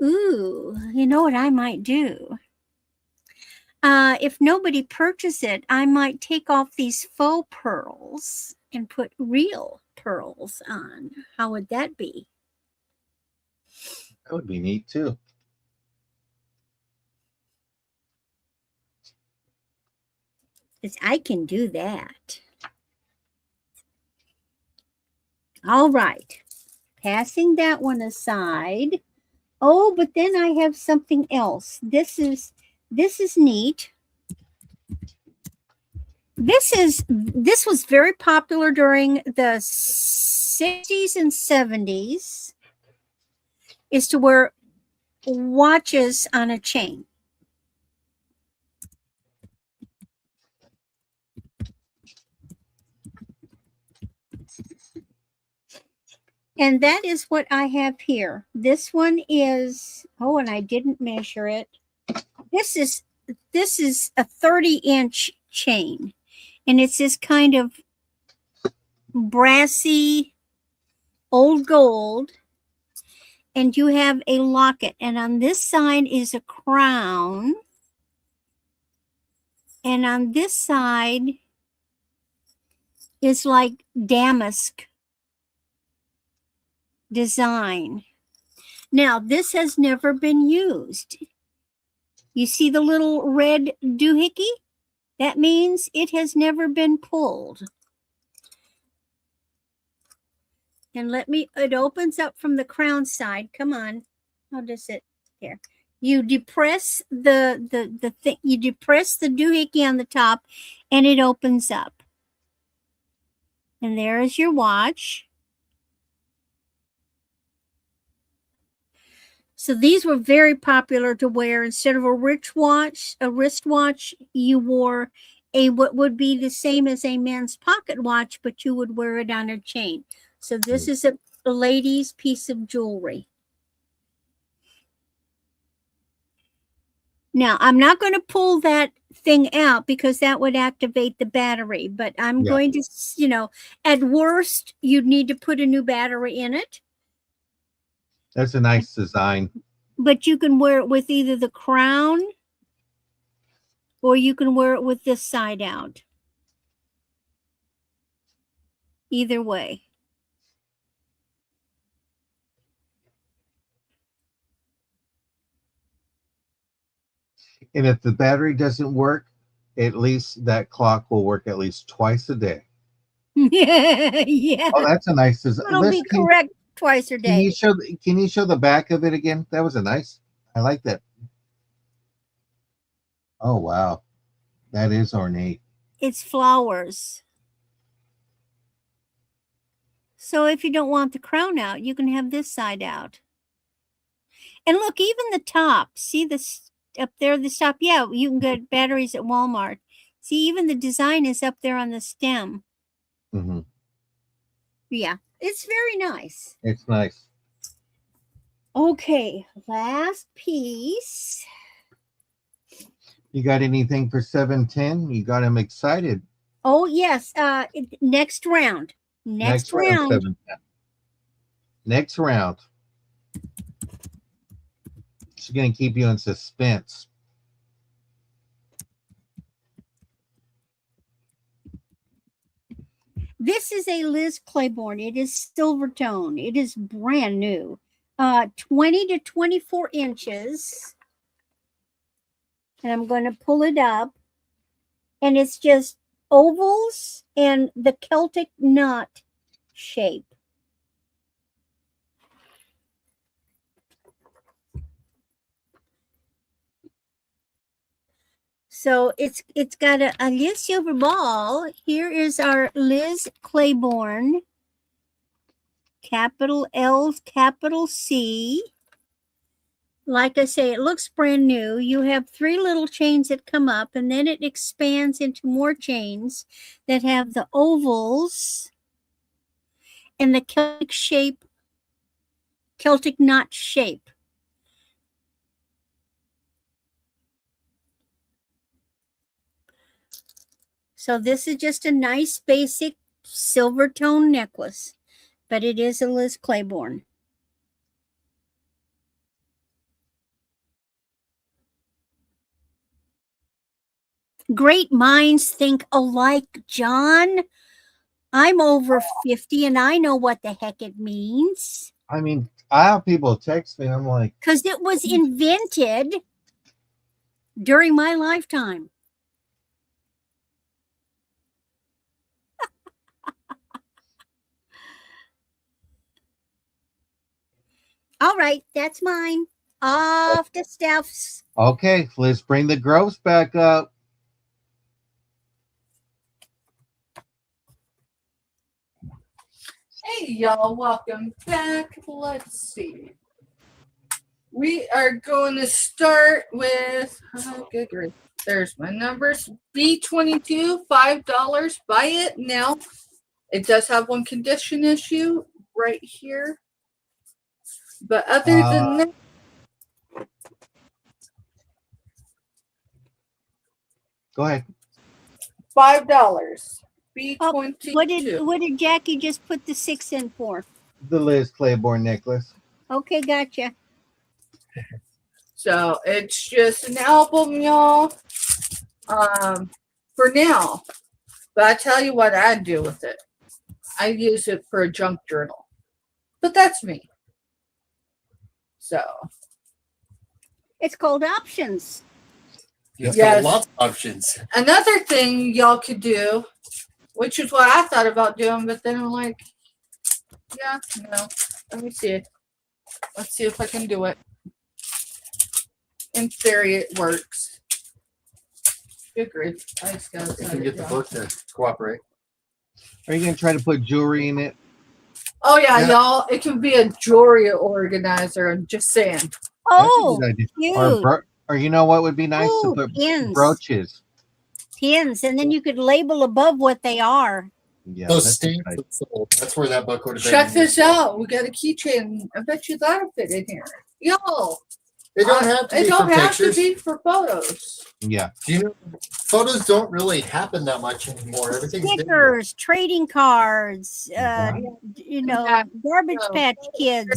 ooh, you know what I might do? If nobody purchases it, I might take off these faux pearls and put real pearls on. How would that be? That would be neat too. Because I can do that. All right. Passing that one aside. Oh, but then I have something else. This is neat. This was very popular during the 60s and 70s, is to wear watches on a chain. And that is what I have here. This one is, oh, and I didn't measure it. This is a 30-inch chain. And it's this kind of brassy old gold. And you have a locket. And on this side is a crown. And on this side is like damask design. Now, this has never been used. You see the little red doohickey? That means it has never been pulled. And it opens up from the crown side. Come on. How does it, there. You depress the thing, you depress the doohickey on the top and it opens up. And there is your watch. So these were very popular to wear. Instead of a wristwatch, you wore what would be the same as a men's pocket watch, but you would wear it on a chain. So this is a lady's piece of jewelry. Now, I'm not going to pull that thing out because that would activate the battery, but I'm going to, at worst, you'd need to put a new battery in it. That's a nice design. But you can wear it with either the crown or you can wear it with this side out. Either way. And if the battery doesn't work, at least that clock will work at least twice a day. Yeah. Oh, that's a nice design. It'll be correct twice a day. Can you show the back of it again? That was I like that. Oh, wow. That is ornate. It's flowers. So if you don't want the crown out, you can have this side out. And look, even the top, see this up there, the top? Yeah, you can get batteries at Walmart. See, even the design is up there on the stem. Mm-hmm. Yeah, it's very nice. It's nice. Okay, last piece. You got anything for 710? You got him excited. Oh, yes. Next round. Next round. 710. Next round. She's going to keep you in suspense. This is a Liz Claiborne. It is silver tone. It is brand new. 20 to 24 inches. And I'm going to pull it up. And it's just ovals and the Celtic knot shape. So it's got a Liz silver ball. Here is our Liz Claiborne. Capital L, capital C. Like I say, it looks brand new. You have 3 little chains that come up, and then it expands into more chains that have the ovals and the Celtic knot shape. So this is just a nice basic silver tone necklace, but it is a Liz Claiborne. Great minds think alike, John. I'm over 50 and I know what the heck it means. I mean, I have people text me. I'm like, Because it was invented during my lifetime. All right, that's mine. Off to Steph's. okay, let's bring the gross back up. Hey, y'all, welcome back. Let's see. We are going to start with, oh, good grief. There's my numbers. B22, $5. Buy it now. It does have one condition issue right here. But other than that, go ahead. $5. B22. Oh, what did Jackie just put the 6 in for? The Liz Claiborne necklace. Okay, gotcha. So it's just an album, y'all. For now. But I tell you what I do with it. I use it for a junk journal. But that's me. So It's called options. It's Yes. got lots of options. another thing y'all could do, which is what I thought about doing, but then I'm like, yeah, no. Let me see. Let's see if I can do it. In theory, it works. Good grief. I just gotta You set can it get the down. book to cooperate. Are you gonna try to put jewelry in it? Oh yeah, Yeah. y'all. It can be a jewelry organizer. I'm just saying. Oh, That's a good idea. cute. Or you know what would be nice Ooh, to put pins. brooches. Pins, and then you could label above what they are. Yeah, Those that's a good stamps idea. are sold. That's where that book would have been. Check this out. We got a keychain. I bet you that'll fit in here. Yo, They don't have to it be don't for have pictures. to be for photos. Yeah. Do you know, photos don't really happen that much anymore. Everything's digital. Stickers, trading cards, Wow. Yeah. Garbage So- Patch Kids,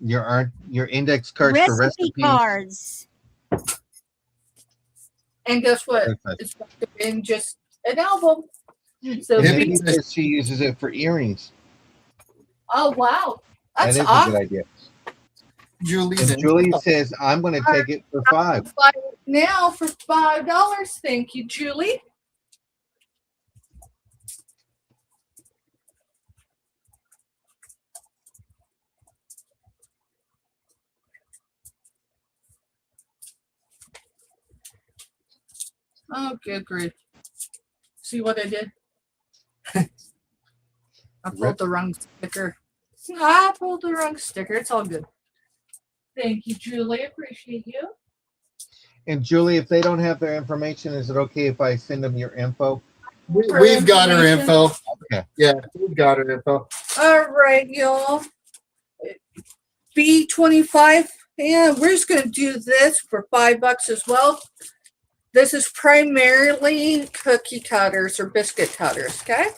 Your index cards for recipe recipes. cards. And guess what? That's nice. It's in just an album. So And Yeah. Nikki be- says she uses it for earrings. oh wow, That that's is a awesome. good idea. Julie's And in. Julie says, I'm going to take it for $5. Buy it now for $5. Thank you, Julie. Oh, good grief. See what I did? I pulled the wrong sticker. I pulled the wrong sticker. It's all good. Thank you, Julie. Appreciate you. And Julie, if they don't have their information, is it okay if I send them your info? We've got her info. Okay. Yeah, we've got her info. All right, y'all. B25. Yeah, we're just going to do this for $5 as well. This is primarily cookie cutters or biscuit cutters, okay?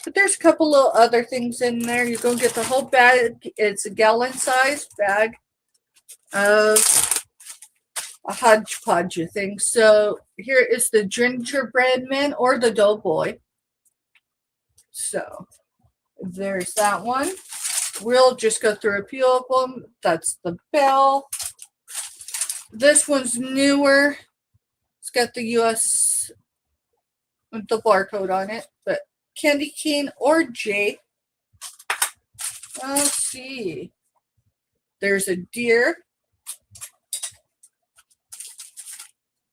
But there's a couple little other things in there. You're going to get the whole bag. It's a gallon size bag of a hodgepodge of things. So here is the gingerbread man or the doughboy. So there's that one. We'll just go through a few of them. That's the bell. This one's newer. It's got the US, the barcode on it, but candy cane or J. Let's see. There's a deer.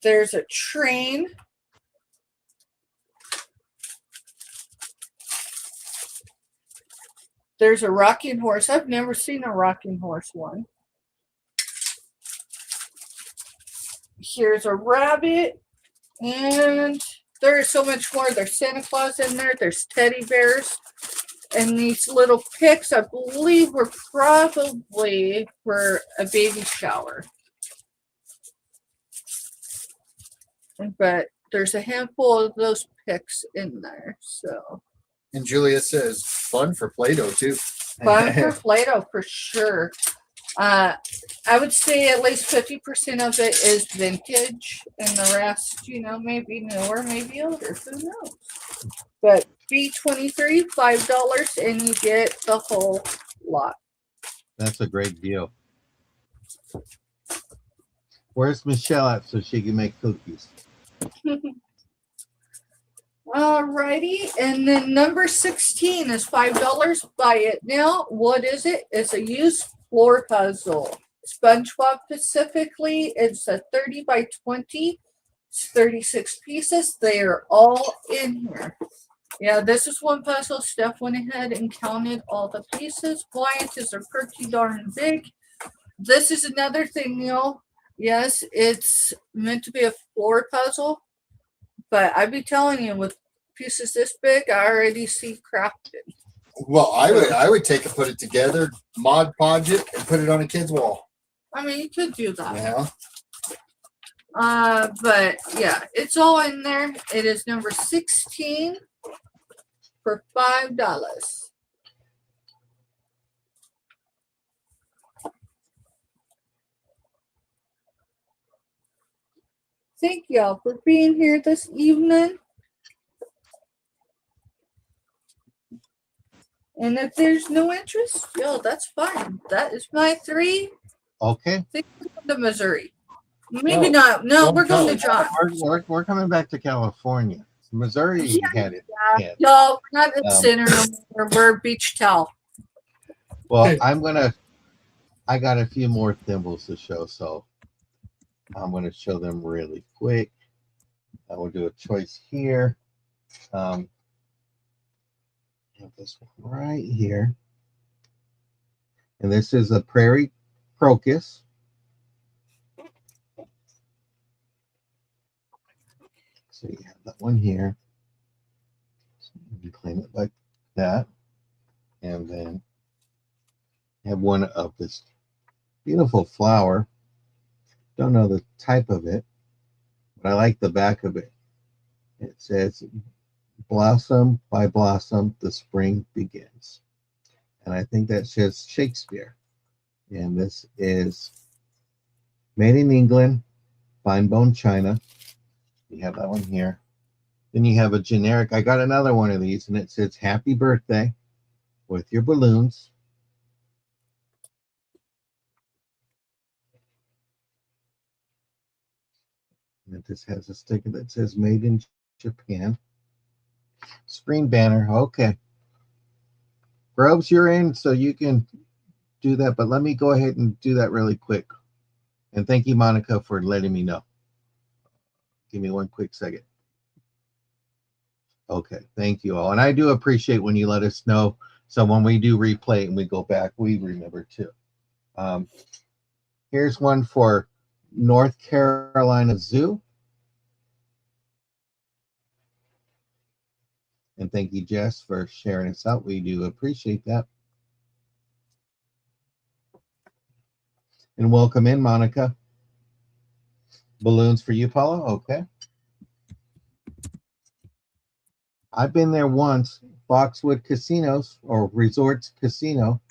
There's a train. There's a rocking horse. I've never seen a rocking horse one. Here's a rabbit. And there is so much more. There's Santa Claus in there. There's teddy bears. And these little picks, I believe, were probably for a baby shower. But there's a handful of those picks in there. So And Julia says, fun for Play-Doh too. fun for Play-Doh for sure. I would say at least 50% of it is vintage, and the rest, maybe newer, maybe older. Who knows? But B23, $5, and you get the whole lot. That's a great deal. Where's Michelle at so she can make cookies? Alrighty, and then number 16 is $5. Buy it now. What is it? It's a used floor puzzle. SpongeBob specifically, it's a 30 by 20. It's 36 pieces. They are all in here. Yeah, this is one puzzle. Steph went ahead and counted all the pieces. Why? Because they're pretty darn big. This is another thing, Yes, it's meant to be a floor puzzle, but I'd be telling you, with pieces this big, I already see crafted. Well, I would take it, put it together, Mod Podge it, and put it on a kid's wall. I mean, you could do that. Yeah. But yeah, it's all in there. It is number 16 for $5. Thank y'all for being here this evening. And if there's no interest, that's fine. That is my 3. Okay. To Missouri. Maybe not. No, we're going to John. We're coming back to California. Missouri had it. Yeah. Y'all, we're not at center no more. We're beach towel. Well, I got a few more thimbles to show, so I'm going to show them really quick. I will do a choice here. Have this one right here. And this is a prairie crocus. So you have that one here. So you claim it like that. And then you have one of this beautiful flower. Don't know the type of it, but I like the back of it. It says, blossom by blossom, the spring begins. And I think that says Shakespeare. And this is made in England, fine bone china. You have that one here. Then you have a generic. I got another one of these, and it says happy birthday with your balloons. And it just has a sticker that says made in Japan. Screen banner. Okay. Groves, you're in, so you can do that. But let me go ahead and do that really quick. And thank you, Monica, for letting me know. Give me one quick second. Okay, thank you all. And I do appreciate when you let us know. So when we do replay and we go back, we remember too. Here's one for North Carolina Zoo. And thank you, Jess, for sharing us out. We do appreciate that. And welcome in, Monica. Balloons for you, Paula? Okay. I've been there once, Foxwood Casinos or Resorts Casino.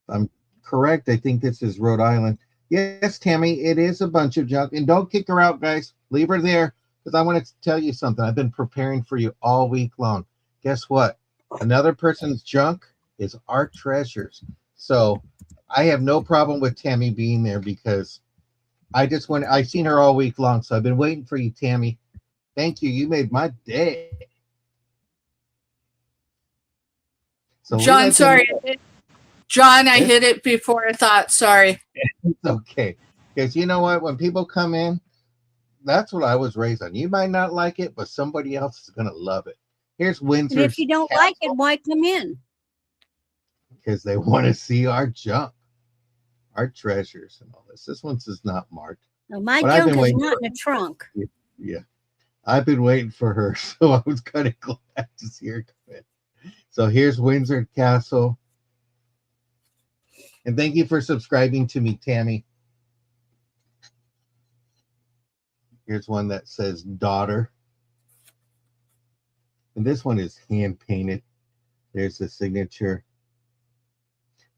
I'm correct. I think this is Rhode Island. Yes, Tammy, it is a bunch of junk. And don't kick her out, guys. Leave her there because I want to tell you something. I've been preparing for you all week long. Guess what? Another person's junk is our treasures. So I have no problem with Tammy being there because I've seen her all week long. So I've been waiting for you, Tammy. Thank you. You made my day. So John, sorry. John, I hit it before I thought. Sorry. It's okay. Because you know what? When people come in, that's what I was raised on. You might not like it, but somebody else is going to love it. Here's Windsor. And if you don't like it, why come in? Because they want to see our junk, our treasures and all this. This one's is not marked. No, my junk is not in the trunk. Yeah. I've been waiting for her, so I was kind of glad to see her come in. So here's Windsor Castle. And thank you for subscribing to me, Tammy. Here's one that says daughter. And this one is hand painted. There's the signature.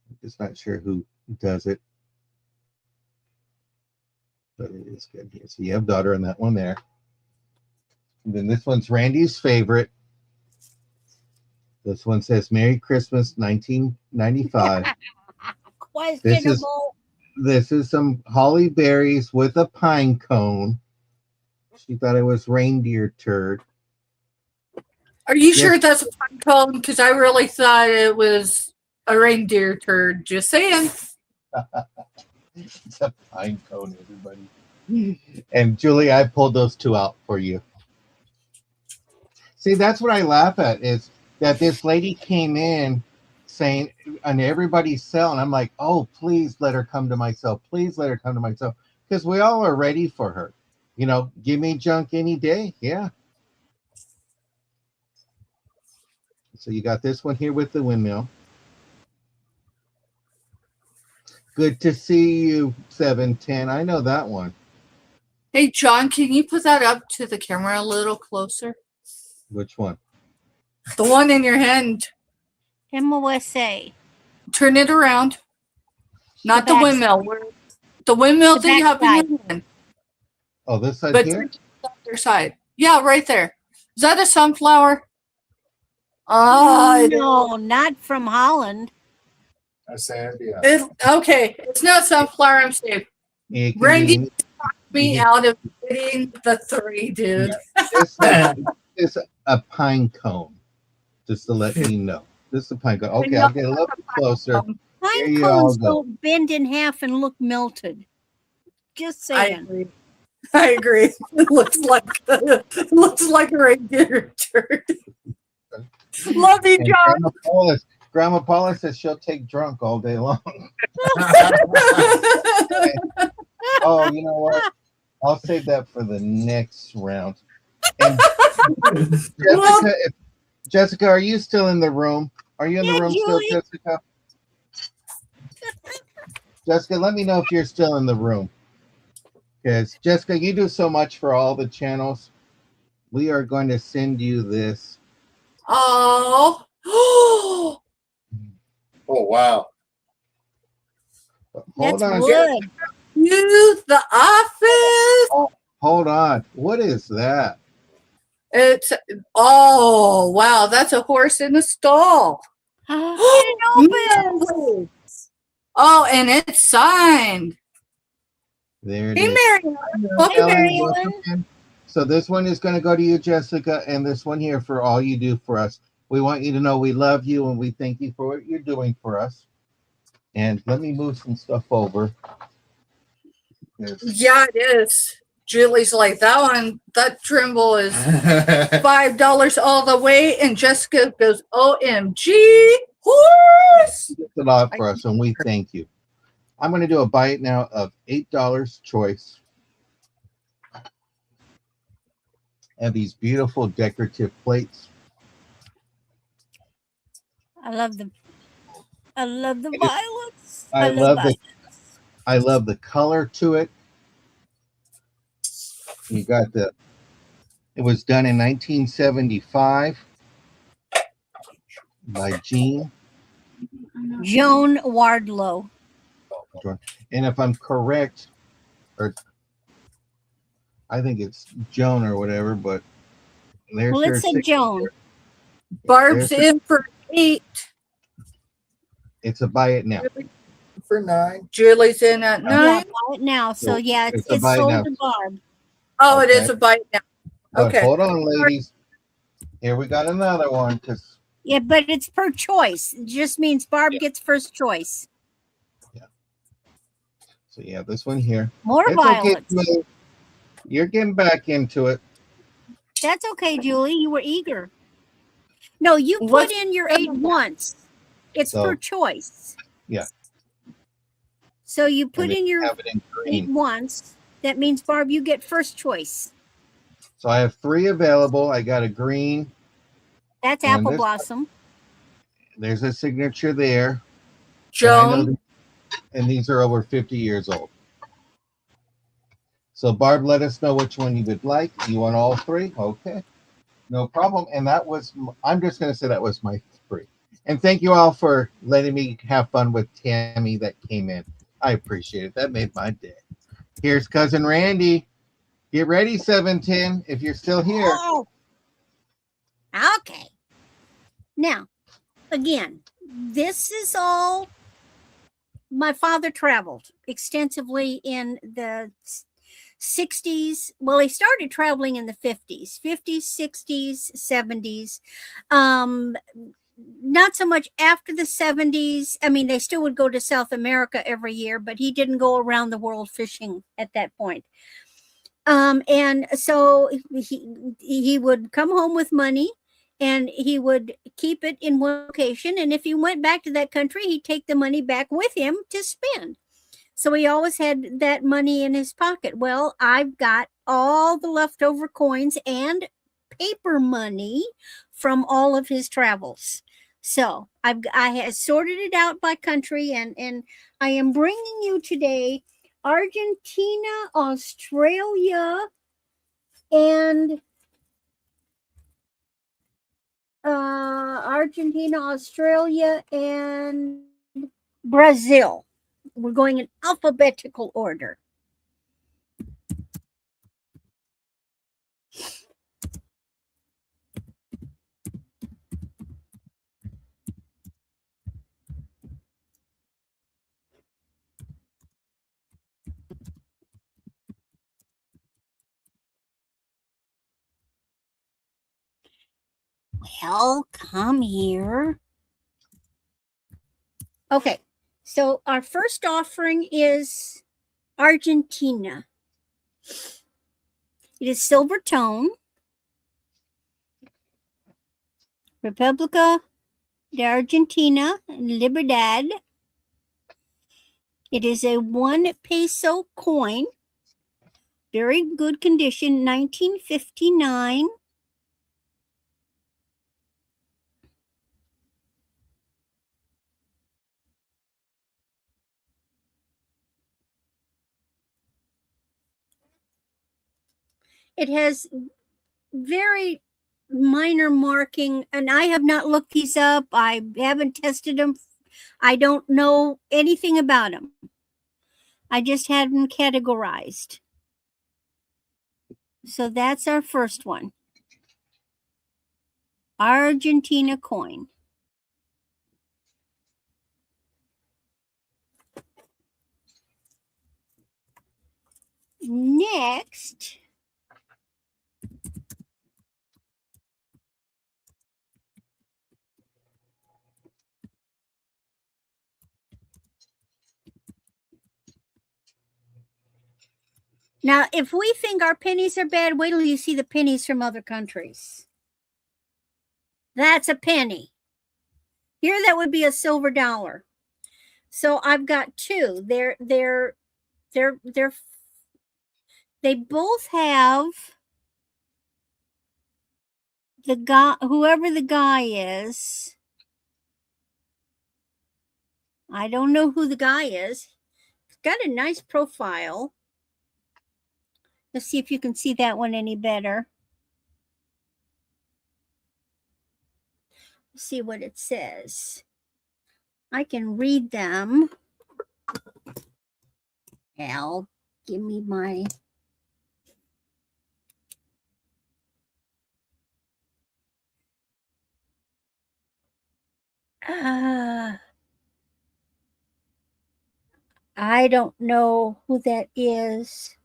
I'm just not sure who does it. But it is good here. So you have daughter on that one there. And then this one's Randy's favorite. This one says Merry Christmas 1995. Questionable. This is some holly berries with a pine cone. She thought it was reindeer turd. Are you Yes. sure that's a pine cone? Because I really thought it was a reindeer turd. Just saying. It's a pine cone, everybody. And Julie, I pulled those two out for you. See, that's what I laugh at, is that this lady came in saying, and everybody's selling. I'm like, oh, please let her come to my sale. Please let her come to my sale. Because we all are ready for her. You know, give me junk any day. Yeah. So you got this one here with the windmill. Good to see you, 710. I know that one. Hey, John, can you put that up to the camera a little closer? Which one? The one in your hand. MOSA. Turn it around. Not the back windmill. The windmill The that you have in back your hand. Oh, this side But here? turn to the other side. Yeah, right there. Is that a sunflower? Oh, No, not from Holland. I said, yeah. Okay, it's not sunflower. I'm safe. It can Randy be- Me out of getting the 3, dude. This is a pine cone, just to let you know. This is a pine cone. Okay, I'll get a little bit closer. Here Pine you all cones go. don't bend in half and look melted. Just I saying. agree. I agree. It looks like a reindeer turd. Love you, And John. Grandma Paula says she'll take drunk all day long. Oh, you know what? I'll save that for the next round. And Jessica, are you still in the room? Are you in the room Julie. still, Jessica? Jessica, let me know if you're still in the room. Because Jessica, you do so much for all the channels. We are going to send you this. Oh. Oh, wow. Hold That's on. wood. You, the office. Hold on. What is that? It's oh wow, that's a horse in a stall. It opens. Oh, and it's signed. There it Hey, is. Mary. Welcome, Hey, Mary. Mary. Welcome in. So this one is going to go to you, Jessica, and this one here for all you do for us. We want you to know we love you and we thank you for what you're doing for us. And let me move some stuff over. Yeah, it is. Julie's like that one. That Trimble is $5 all the way, and Jessica goes, "OMG, horse!" It's a lot for us, and we thank you. I'm going to do a buy it now of $8 choice. And these beautiful decorative plates. I love the It is- violets. I love the violets. I love the color to it. You got it was done in 1975 by Jean. Joan Wardlow. And if I'm correct, or I think it's Joan or whatever, but there's Well, her let's say signature. Joan. Barb's There's in for 8. It's a buy it now. For 9. Julie's in at 9. Yeah, buy it now. So So yeah, it's a it's buy it sold now. to Barb. Oh, it Okay. is a bite now. But Okay. hold on, ladies. Here we got another one because Yeah, but it's per choice. It just means Barb gets first choice. so yeah, this one here. More It's okay, violets. Julie. You're getting back into it. That's okay, Julie. You were eager. No, you put What's- in your 8 once. It's So- per choice. Yeah. So you put And then in your have it in 8 green. once. That means, Barb, you get first choice. So I have 3 available. I got a green. That's And Apple this- Blossom. There's a signature there. And I know Joan. and these are over 50 years old. So Barb, let us know which one you would like. You want all three? Okay, no problem. And that was, I'm just going to say that was my three. And thank you all for letting me have fun with Tammy that came in. I appreciate it. That made my day. Here's cousin Randy. Get ready, 710, if you're still here. Oh, okay. Now, again, this is all. My father traveled extensively in the 60s. Well, he started traveling in the 50s, 60s, 70s. Not so much after the 70s. I mean, they still would go to South America every year, but he didn't go around the world fishing at that point. And so he would come home with money and he would keep it in one location. And if he went back to that country, he'd take the money back with him to spend. So he always had that money in his pocket. Well, I've got all the leftover coins and paper money from all of his travels. So I have sorted it out by country, and I am bringing you today Argentina, Australia, and Brazil. We're going in alphabetical order. Well, come here. Okay, so our first offering is Argentina. It is silver tone. República de Argentina, Libertad. It is a 1 peso coin. Very good condition, 1959. It has very minor marking, and I have not looked these up. I haven't tested them. I don't know anything about them. I just had them categorized. So that's our first one. Argentina coin. Next, now if we think our pennies are bad, wait till you see the pennies from other countries. That's a penny. Here that would be a silver dollar. So I've got two. They both have the guy, whoever the guy is. I don't know who the guy is. He's got a nice profile. Let's see if you can see that one any better. Let's see what it says. I can read them. Al, give me my... I don't know who that is.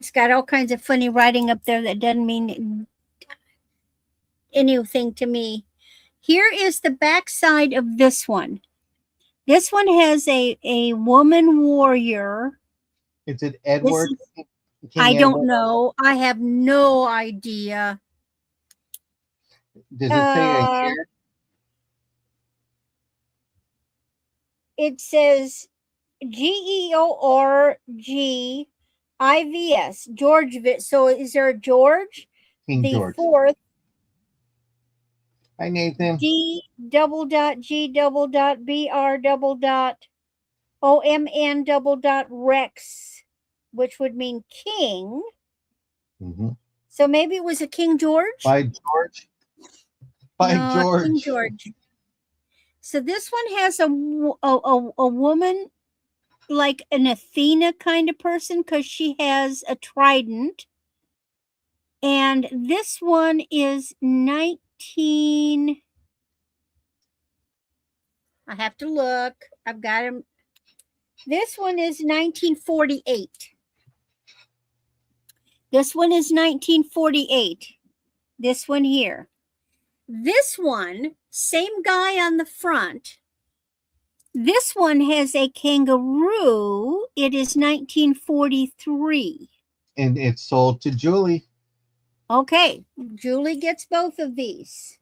It's got all kinds of funny writing up there that doesn't mean anything to me. Here is the back side of this one. This one has a woman warrior. Is it Edward? I don't know. I have no idea. Does it say a year? It says Georgivs, Georgevich. So is there a George? King the George. Fourth. Hi, Nathan. G double dot G double dot BR double dot OMN double dot Rex, which would mean king. Mm-hmm. So maybe it was a King George? By George. By No, George. King George. So this one has a woman like an Athena kind of person because she has a trident. And this one is 19. I have to look. I've got him. This one is 1948. This one is 1948. This one here. This one, same guy on the front. This one has a kangaroo. It is 1943. And it's sold to Julie. Okay, Julie gets both of these.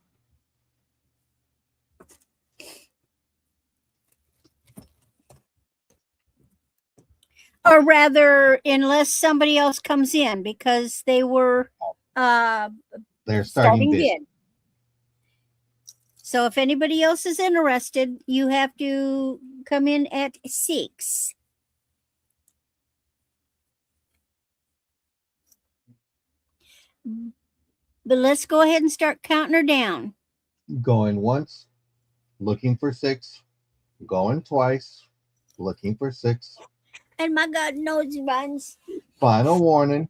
Or rather, unless somebody else comes in, because they were They're starting bid. So if anybody else is interested, you have to come in at 6. But let's go ahead and start counting her down. Going once, looking for 6. Going twice, looking for 6. And my God knows runs. Final warning.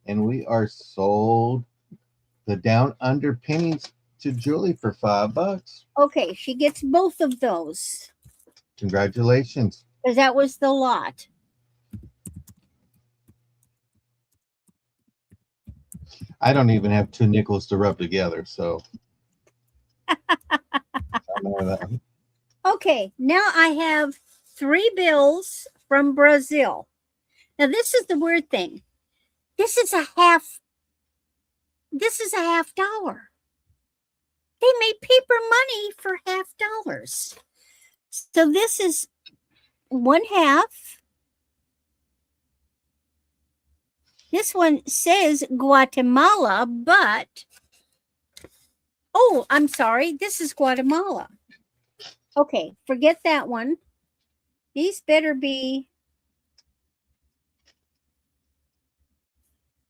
And we are sold the down under pennies to Julie for $5. Okay, she gets both of those. Congratulations. Because that was the lot. I don't even have 2 nickels to rub together, so. Okay, now I have 3 bills from Brazil. Now this is the weird thing. This is a half dollar. They made paper money for $50. So this is 1/2. This one says Guatemala, but oh, I'm sorry. This is Guatemala. Okay, forget that one. These better be.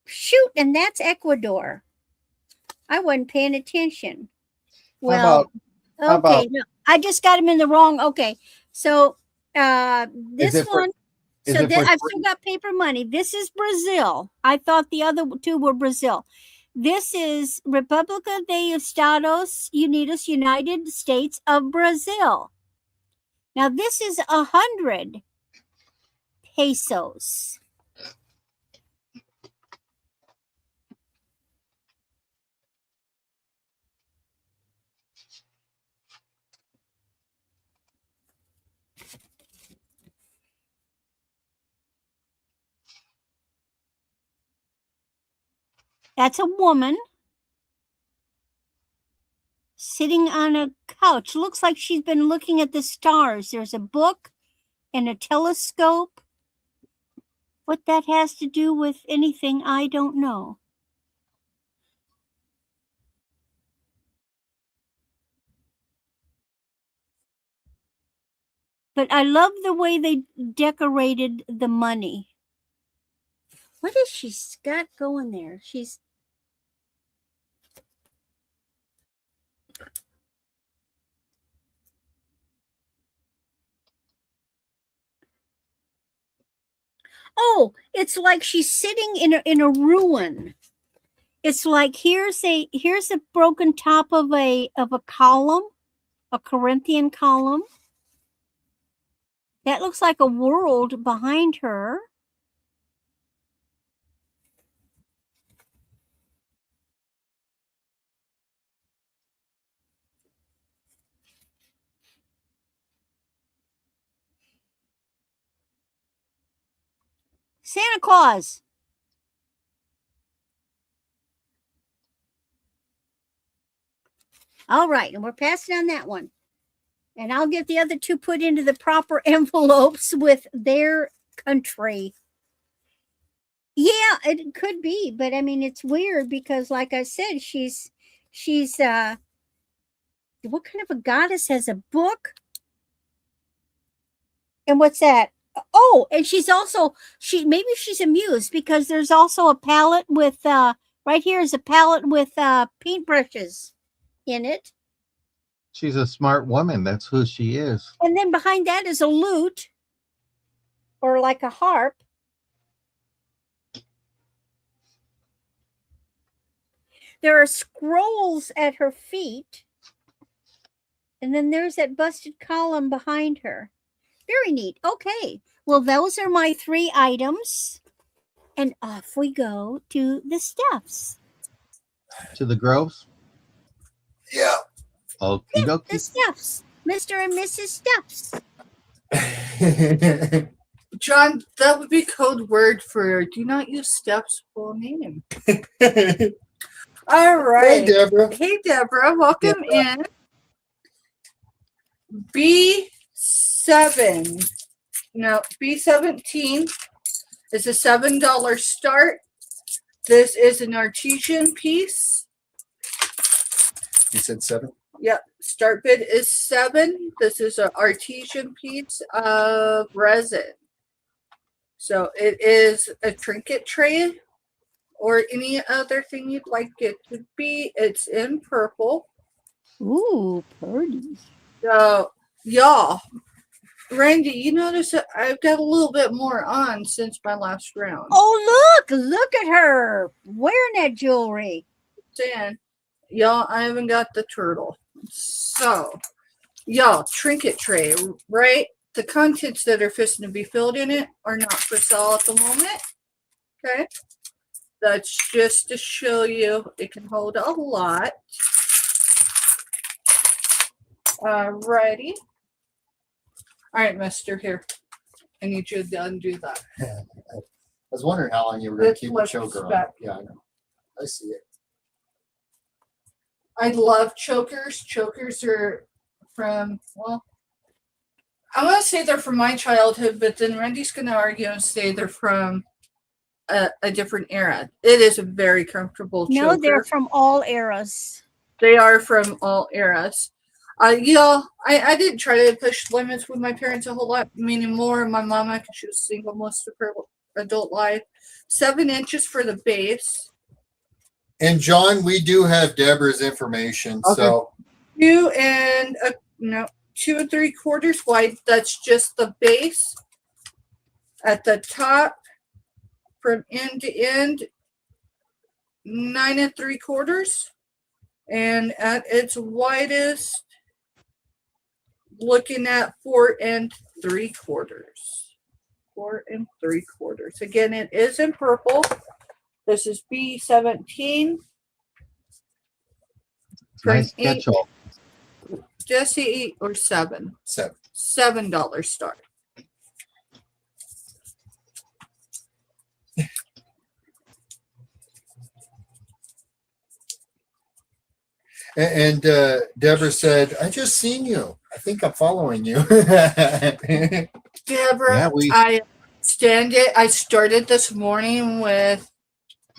Shoot, and that's Ecuador. I wasn't paying attention. Well, okay, no, I just got them in the wrong. Okay, so this one. So I've still got paper money. This is Brazil. I thought the other 2 were Brazil. This is República de Estados Unidos, United States of Brazil. Now this is 100 pesos. That's a woman sitting on a couch. Looks like she's been looking at the stars. There's a book and a telescope. What that has to do with anything, I don't know. But I love the way they decorated the money. What has she got going there? She's... Oh, it's like she's sitting in a ruin. It's like here's a broken top of a column, a Corinthian column. That looks like a world behind her. Santa Claus. All right, and we're passing on that one. And I'll get the other 2 put into the proper envelopes with their country. Yeah, it could be, but I mean, it's weird because, like I said, she's what kind of a goddess has a book? And what's that? Oh, and she's also maybe she's amused because there's also a palette with right here is a palette with paintbrushes in it. She's a smart woman. That's who she is. And then behind that is a lute or like a harp. There are scrolls at her feet. And then there's that busted column behind her. Very neat. Okay. Well, those are my 3 items. And off we go to the Stephs. To the Groves? Yeah. Okie The dokie. Stephs. Mr. and Mrs. Stephs. John, that would be code word for do not use Steph's full name. All right. Hey, Deborah. Hey, Deborah. Welcome in. B7. No, B17 is a $7 start. This is an artesian piece. You said 7? Yep. Start bid is 7. This is an artesian piece of resin. So it is a trinket tray or any other thing you'd like it to be. It's in purple. Ooh, pretty. So, y'all, Randy, you notice that I've got a little bit more on since my last round. Oh, look at her wearing that jewelry. Saying, y'all, I haven't got the turtle. So, y'all, trinket tray, right? The contents that are fixing to be filled in it are not for sale at the moment. Okay. That's just to show you it can hold a lot. Alrighty. All right, mister, here. I need you to undo that. I was wondering how long you were going to It's keep the what's choker on. back. Yeah, I know. I see it. I love chokers. Chokers are from, well, I want to say they're from my childhood, but then Randy's going to argue and say they're from a different era. It is a very comfortable choker. No, they're from all eras. They are from all eras. Y'all, I didn't try to push limits with my parents a whole lot, meaning more. My mama, because she was single most of her adult life. 7 inches for the base. And John, we do have Deborah's information. Okay. So 2 3/4 wide. That's just the base. At the top, from end to end, 9 3/4, and at its widest, looking at 4 3/4. 4 3/4. Again, it is in purple. This is B17. Nice catch-all. Just 8 or 7. 7. $7 start. And Deborah said, I just seen you. I think I'm following you. Deborah, Yeah, I stand it. I started this morning with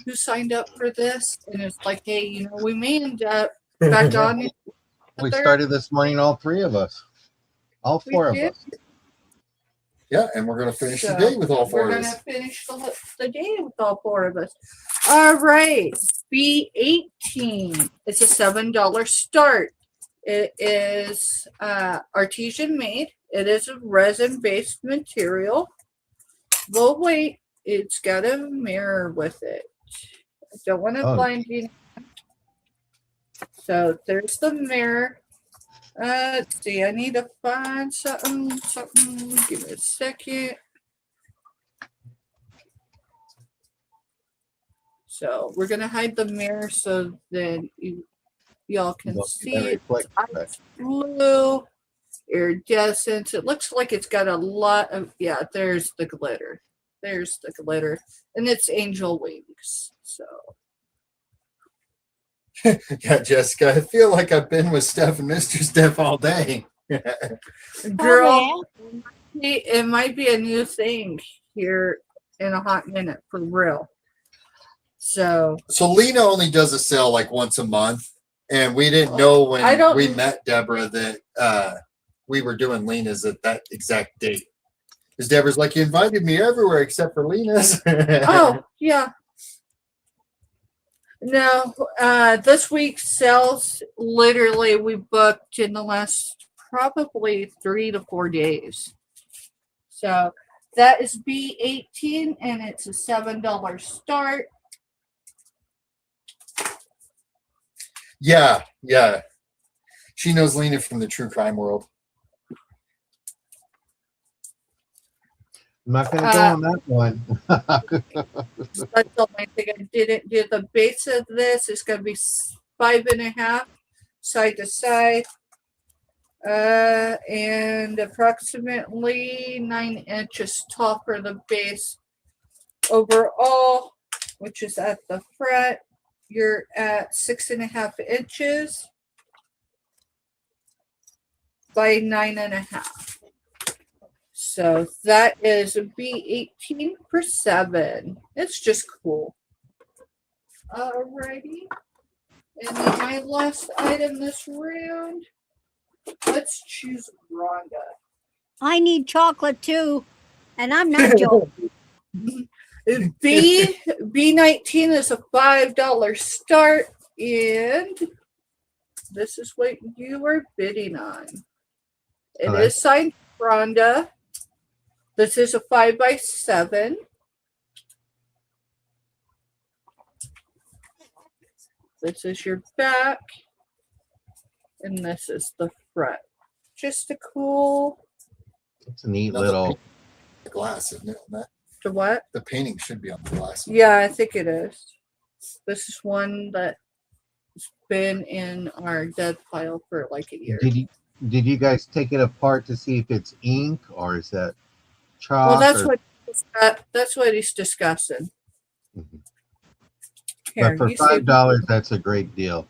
who signed up for this, and it's like, hey, you know, we may end up back on. We started this morning, all 3 of us. All 4 of did. us. Yeah, and we're going to finish the So, day with all 4 We're of going us. to finish the day with all 4 of us. All right. B18. It's a $7 start. It is artesian made. It is a resin-based material. Low weight. It's got a mirror with it. I don't want to blind you. So there's the mirror. Let's see. I need to find something. Give me a second. So we're gonna hide the mirror so then y'all can see it. It's blue, iridescent. It looks like it's got a lot of there's the glitter. There's the glitter. And it's angel wings. So Yeah, Jessica, I feel like I've been with Steph and Mr. Steph all day. girl, it might be a new thing here in a hot minute for real. So Lena only does a sale like once a month, and we didn't know when we met Deborah that we were doing Lena's at that exact date. Because Deborah's like, you invited me everywhere except for Lena's. Oh, yeah. No, this week's sales, literally, we booked in the last probably 3 to 4 days. So that is B18, and it's a $7 start. Yeah. She knows Lena from the true crime world. I'm not going to go on that one. That's the only thing I didn't do. The base of this is going to be 5.5 side to side, and approximately 9 inches tall for the base. Overall, which is at the front, you're at 6.5 inches by 9.5. So that is a B18 for 7. It's just cool. Alrighty. And then my last item this round. Let's choose Rhonda. I need chocolate too, and I'm not joking. B19 is a $5 start, and this is what you are bidding on. It Okay. is signed Rhonda. This is a 5x7. This is your back, and this is the front. Just a cool. It's a neat No, little. The glass, isn't it? The what? The painting should be on the glass. Yeah, I think it is. This is one that's been in our dead pile for like a year. Did you guys take it apart to see if it's ink or is that chalk? Well, that's or, that's what he's discussing. Mhm. Here, But for you see- $5, that's a great deal.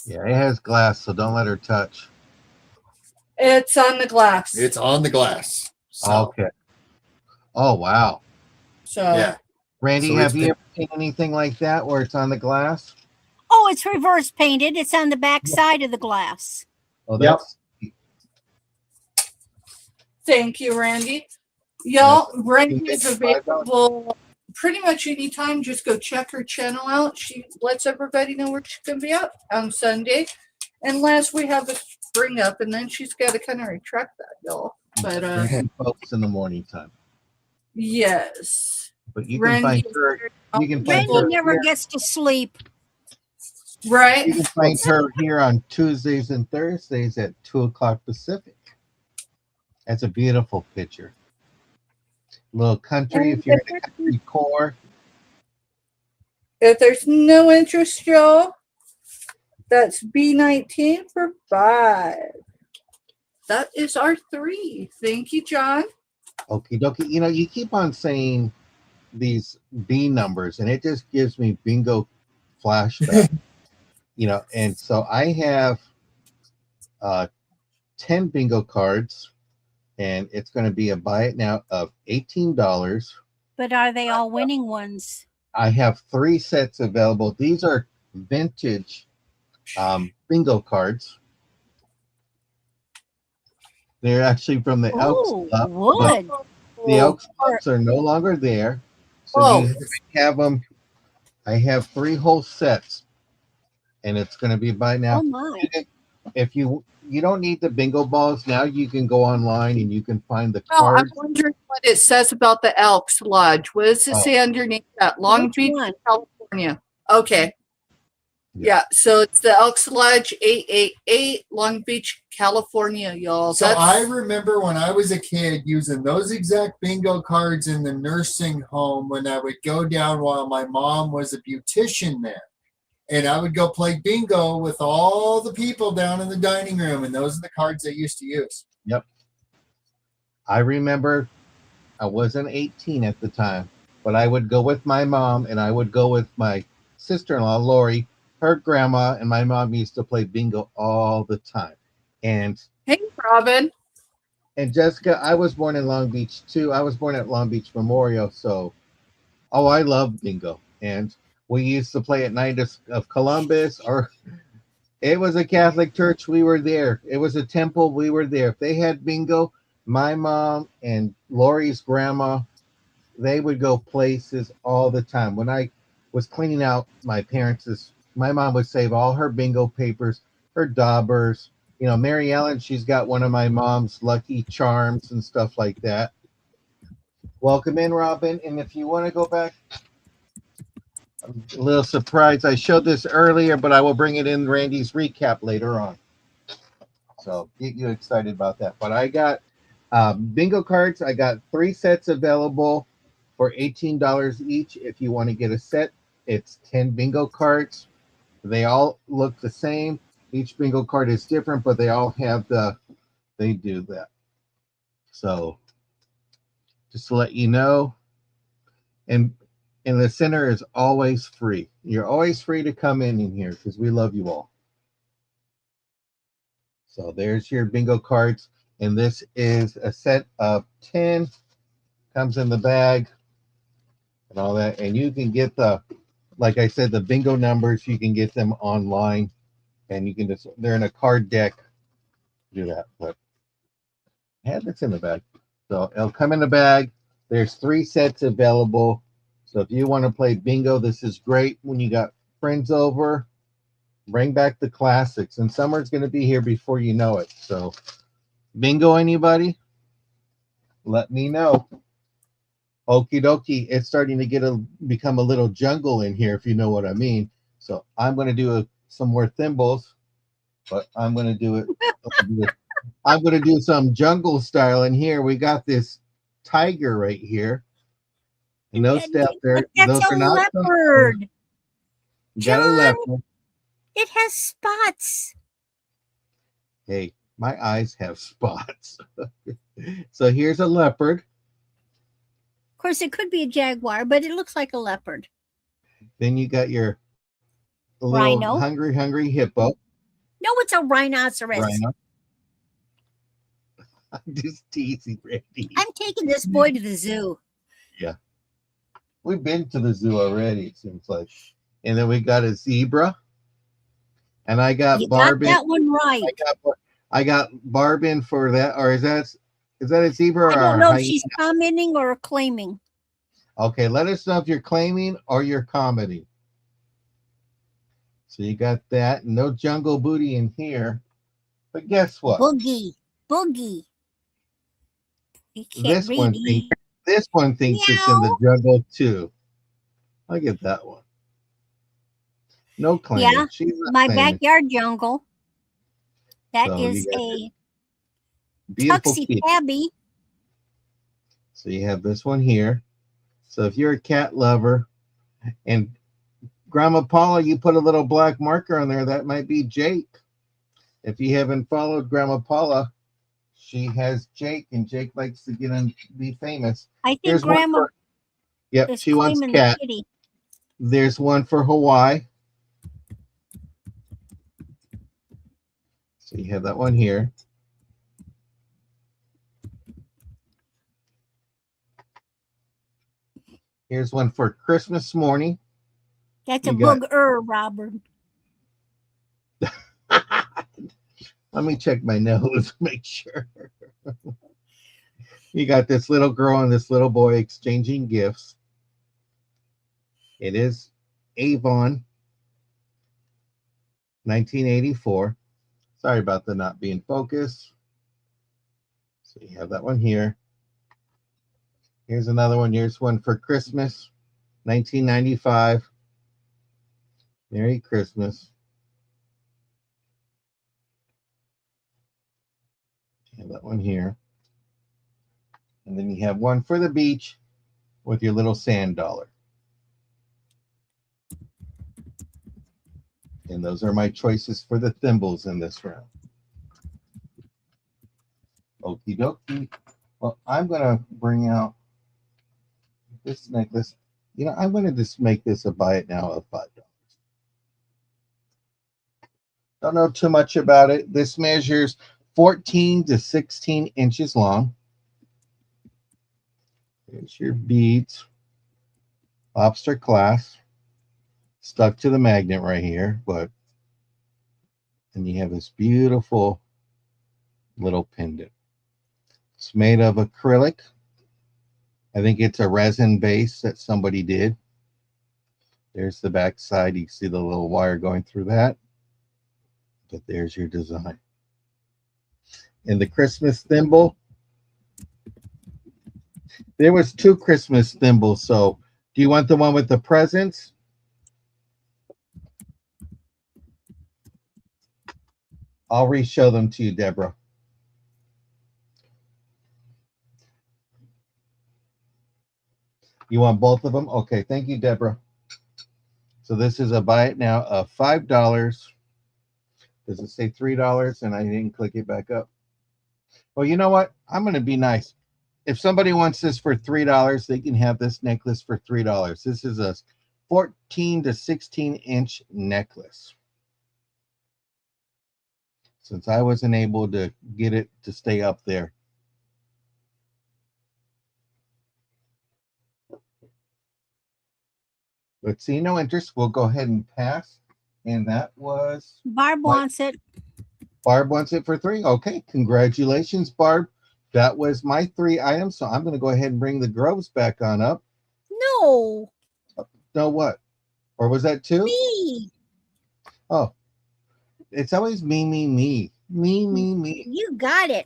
Yeah, it has glass, so don't let her touch. It's on the glass. It's on the glass. So, Okay. Oh wow, So yeah. Randy, So have it's you ever seen anything like that where it's on the glass? Oh, it's reverse painted. It's on the back side of the glass. Oh, Yep. that's thank you, Randy. Y'all, Randy is It's $5. available pretty much anytime. Just go check her channel out. She lets everybody know where she's going to be out on Sunday. Unless we have a spring up, and then she's got to kind of retract that, y'all. But folks in the morning time. yes. But you can Randy find her. You can find Randy her. never Here. gets to sleep. Right. You can find her here on Tuesdays and Thursdays at 2:00 Pacific. That's a beautiful picture. Little country. If you're in the country core, If there's no interest, y'all, that's B19 for 5. That is our 3. Thank you, John. okie dokie. You know, you keep on saying these B numbers, and it just gives me bingo flashback. You know, and so I have 10 bingo cards, and it's going to be a buy it now of $18. But are they all winning ones? I have 3 sets available. These are vintage bingo cards. They're actually from the Elks Oh, Club. wood. but The Elks Clubs are no longer there. So Oh. you have them. I have 3 whole sets, and it's going to be by now. Oh my. If you don't need the bingo balls now, you can go online and you can find the Oh, I'm cards. wondering what it says about the Elks Lodge. What does it say underneath that? Long Which Beach, one? California. Okay. Yeah. Yeah, so it's the Elks Lodge 888, Long Beach, California, y'all. So I remember when I was a kid using those exact bingo cards in the nursing home when I would go down while my mom was a beautician there. And I would go play bingo with all the people down in the dining room. And those are the cards they used to use. Yep. I remember I wasn't 18 at the time, but I would go with my mom and I would go with my sister-in-law, Lori, her grandma, and my mom used to play bingo all the time. And Hey, Robin. Jessica, I was born in Long Beach too. I was born at Long Beach Memorial. So, I love bingo. And We used to play at Night of Columbus, or it was a Catholic church. We were there. It was a temple. We were there. If they had bingo, my mom and Lori's grandma, they would go places all the time. When I was cleaning out my parents', my mom would save all her bingo papers, her daubers. You know, Mary Ellen, she's got one of my mom's Lucky Charms and stuff like that. Welcome in, Robin. And if you want to go back, I'm a little surprised. I showed this earlier, but I will bring it in Randy's recap later on. So get you excited about that. But I got bingo cards. I got 3 sets available for $18 each. If you want to get a set, it's 10 bingo cards. They all look the same. Each bingo card is different, but they all have they do that. So just to let you know, and the center is always free. You're always free to come in here because we love you all. So there's your bingo cards. And this is a set of 10. Comes in the bag and all that. And you can get like I said, the bingo numbers, you can get them online. And you can just, they're in a card deck. Do that. But yeah, that's in the bag. So it'll come in the bag. There's 3 sets available. So if you want to play bingo, this is great when you got friends over. Bring back the classics. And summer's going to be here before you know it. So bingo, anybody? Let me know. Okie dokie. It's starting to become a little jungle in here, if you know what I mean. So I'm going to do some more thimbles, but I'm going to do it. I'm going to do some jungle style in here. We got this tiger right here. And those Steph, those are not leopard. Got a leopard. It has spots. Hey, my eyes have spots. So here's a leopard. Of course, it could be a jaguar, but it looks like a leopard. Then you got your little rhino. Hungry hippo. No, it's a rhinoceros. Rhino. I'm just teasing, Randy. I'm taking this boy to the zoo. Yeah. We've been to the zoo already, it seems like. And then we got a zebra. And I got Barbin. Got that one right. I got Barbin for that. Or is that a zebra? I don't know if she's commenting or claiming. Okay, let us know if you're claiming or you're commenting. So you got that. No jungle booty in here. But guess what? Boogie. This one thinks it's in the jungle too. Look at that one. No claiming. Yeah, my backyard jungle. That is a Tuxie Tabby. So you have this one here. So if you're a cat lover, and Grandma Paula, you put a little black marker on there, that might be Jake. If you haven't followed Grandma Paula, she has Jake, and Jake likes to get and be famous. I think Grandma. Yep, she wants cat. There's one for Hawaii. So you have that one here. Here's one for Christmas morning. That's a booger, Robert. Let me check my nose, make sure. You got this little girl and this little boy exchanging gifts. It is Avon, 1984. Sorry about the not being focused. So you have that one here. Here's another one. Here's one for Christmas, 1995. Merry Christmas. You have that one here. And then you have one for the beach with your little sand dollar. And those are my choices for the thimbles in this round. Okie dokie. Well, I'm going to bring out this necklace. You know, I'm going to just make this a buy it now of $5. Don't know too much about it. This measures 14 to 16 inches long. There's your beads. Lobster clasp. stuck to the magnet right here, and you have this beautiful little pendant. It's made of acrylic. I think it's a resin base that somebody did. There's the back side. You can see the little wire going through that. But there's your design. And the Christmas thimble, there was 2 Christmas thimbles. So do you want the one with the presents? I'll re-show them to you, Deborah. You want both of them? Okay, thank you, Deborah. So this is a buy it now of $5. Does it say $3? And I didn't click it back up. Well, you know what? I'm going to be nice. If somebody wants this for $3, they can have this necklace for $3. This is a 14 to 16 inch necklace. Since I wasn't able to get it to stay up there. Let's see, no interest. We'll go ahead and pass. And that was Barb wants it. Barb wants it for $3. Okay, congratulations, Barb. That was my 3 items. So I'm going to go ahead and bring the Groves back on up. No. No, what? Or was that 2? Me. Oh, it's always me, me, me. Me, me, me. You got it.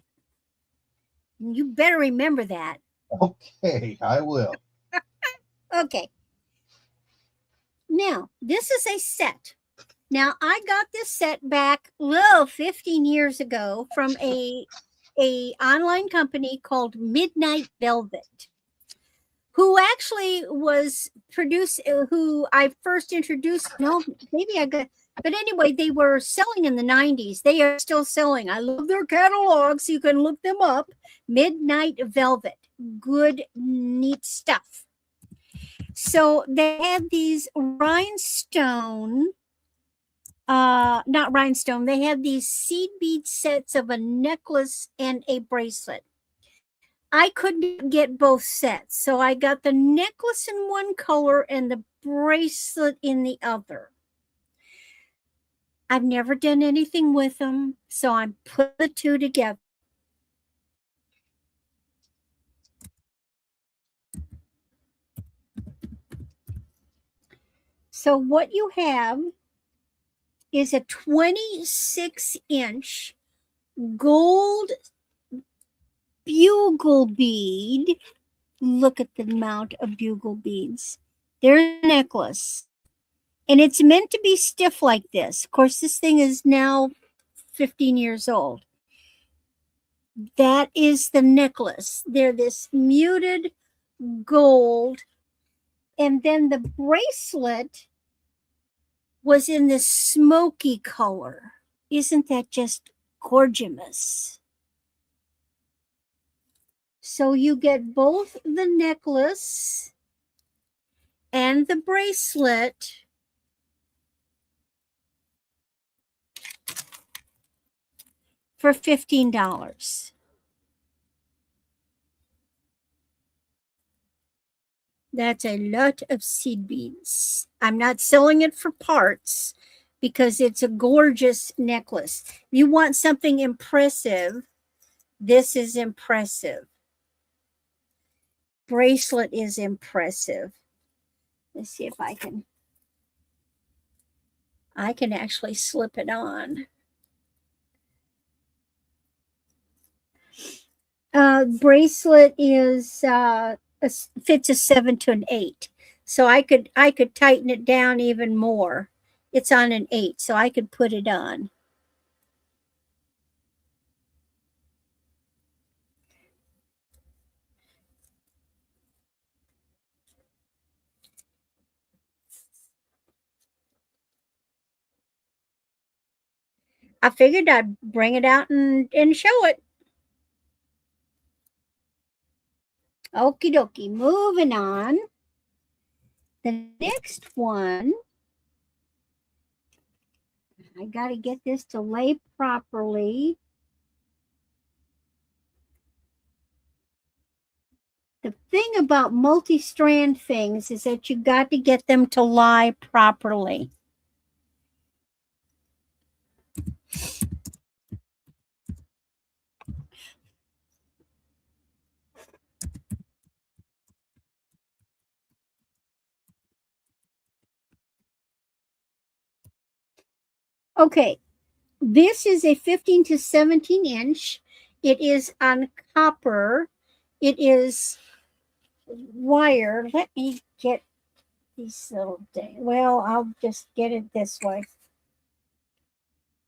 You better remember that. Okay, I will. Okay. Now, this is a set. Now, I got this set back 15 years ago from a online company called Midnight Velvet, who actually was who I first introduced. No, maybe I got, but anyway, they were selling in the 90s. They are still selling. I love their catalogs. You can look them up. Midnight Velvet. Good, neat stuff. So they had these rhinestone, not rhinestone, they had these seed bead sets of a necklace and a bracelet. I couldn't get both sets, so I got the necklace in one color and the bracelet in the other. I've never done anything with them, so I put the 2 together. So what you have is a 26-inch gold bugle bead. Look at the amount of bugle beads. There's a necklace. And it's meant to be stiff like this. Of course, this thing is now 15 years old. That is the necklace. They're this muted gold. And then the bracelet was in this smoky color. Isn't that just gorgeous? So you get both the necklace and the bracelet for $15. That's a lot of seed beads. I'm not selling it for parts because it's a gorgeous necklace. You want something impressive, this is impressive. Bracelet is impressive. Let's see if I can actually slip it on. Bracelet is fits a 7 to an 8, so I could tighten it down even more. It's on an 8, so I could put it on. I figured I'd bring it out and show it. Okie dokie, moving on. The next one, I got to get this to lay properly. The thing about multi-strand things is that you got to get them to lie properly. Okay, this is a 15 to 17 inch. It is on copper. It is wire. Let me get these little things. Well, I'll just get it this way.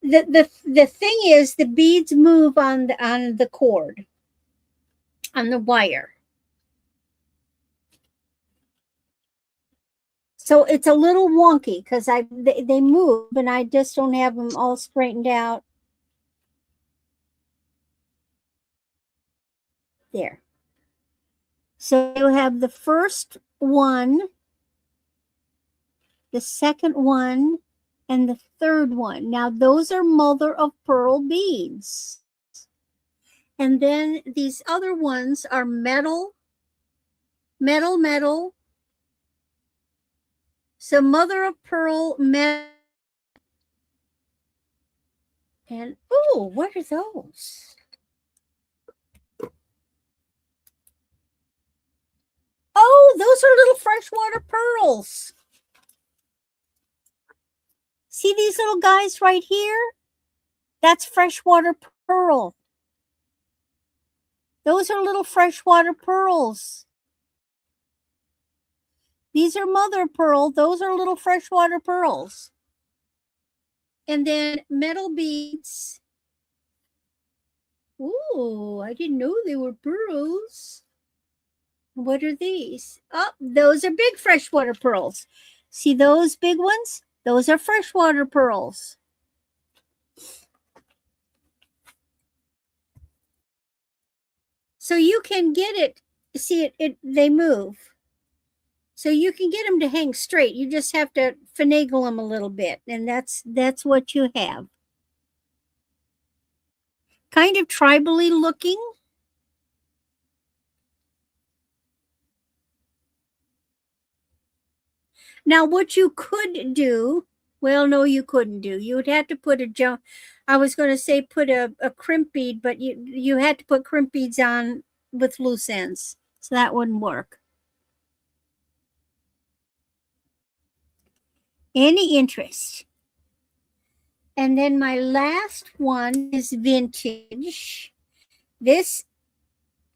The thing is, the beads move on the cord, on the wire. So it's a little wonky because they move and I just don't have them all straightened out. There. So you have the first one, the second one, and the third one. Now those are mother of pearl beads. And then these other ones are metal. So mother of pearl, metal. And, oh, what are those? Oh, those are little freshwater pearls. See these little guys right here? That's freshwater pearl. Those are little freshwater pearls. These are mother of pearl. Those are little freshwater pearls. And then metal beads. Ooh, I didn't know they were pearls. What are these? Oh, those are big freshwater pearls. See those big ones? Those are freshwater pearls. So you can get it, see they move. So you can get them to hang straight. You just have to finagle them a little bit, and that's what you have. Kind of tribally looking. Now, what you could do, well, no, you couldn't do. You would have to put I was going to say put a crimp bead, but you had to put crimp beads on with loose ends. So that wouldn't work. Any interest? And then my last one is vintage. This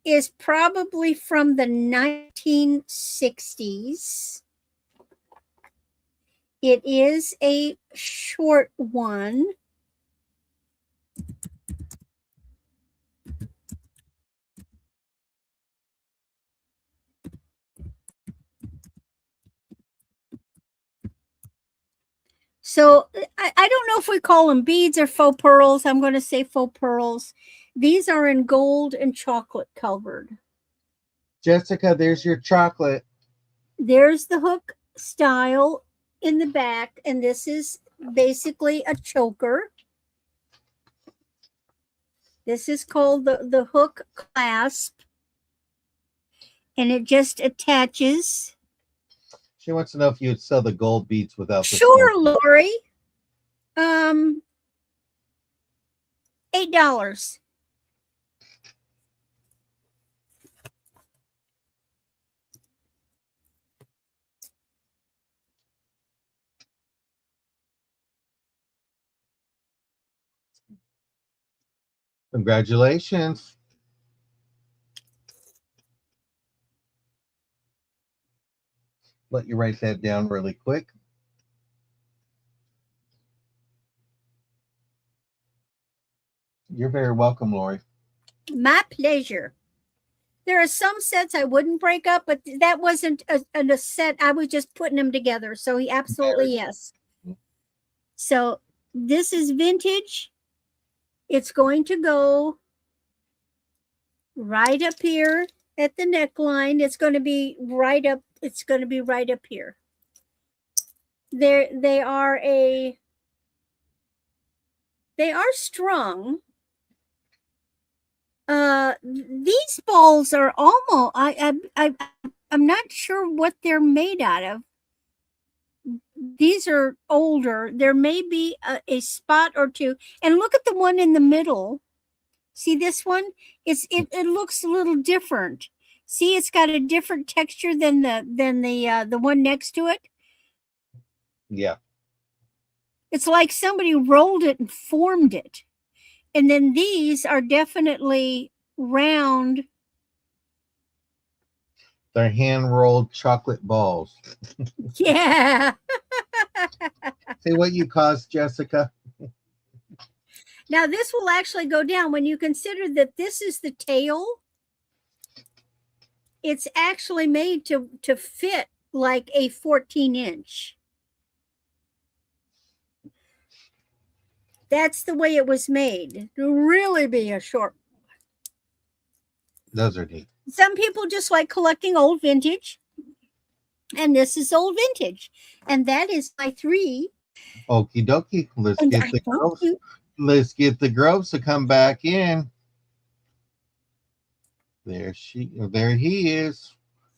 is probably from the 1960s. It is a short one. So I don't know if we call them beads or faux pearls. I'm going to say faux pearls. These are in gold and chocolate covered. Jessica, there's your chocolate. There's the hook style in the back, and this is basically a choker. This is called the hook clasp, and it just attaches. She wants to know if you would sell the gold beads without the Sure, smoke. Lori. $8. Congratulations. Let you write that down really quick. You're very welcome, Lori. My pleasure. There are some sets I wouldn't break up, but that wasn't a set. I was just putting them together. So he absolutely yes. So this is vintage. It's going to go right up here at the neckline. It's going to be right up. It's going to be right up here. They are strung. These balls are almost. I'm not sure what they're made out of. These are older. There may be a spot or two. And look at the one in the middle. See this one? It looks a little different. See, it's got a different texture than the one next to it. Yeah. It's like somebody rolled it and formed it. And then these are definitely round. They're hand rolled chocolate balls. Yeah. See what you caused, Jessica? Now this will actually go down when you consider that this is the tail. It's actually made to fit like a 14-inch. That's the way it was made to really be a short. Those are neat. Some people just like collecting old vintage, and this is old vintage, and that is my 3. Okie dokie. Let's And get I the told girls. you. Let's get the groves to come back in. There he is.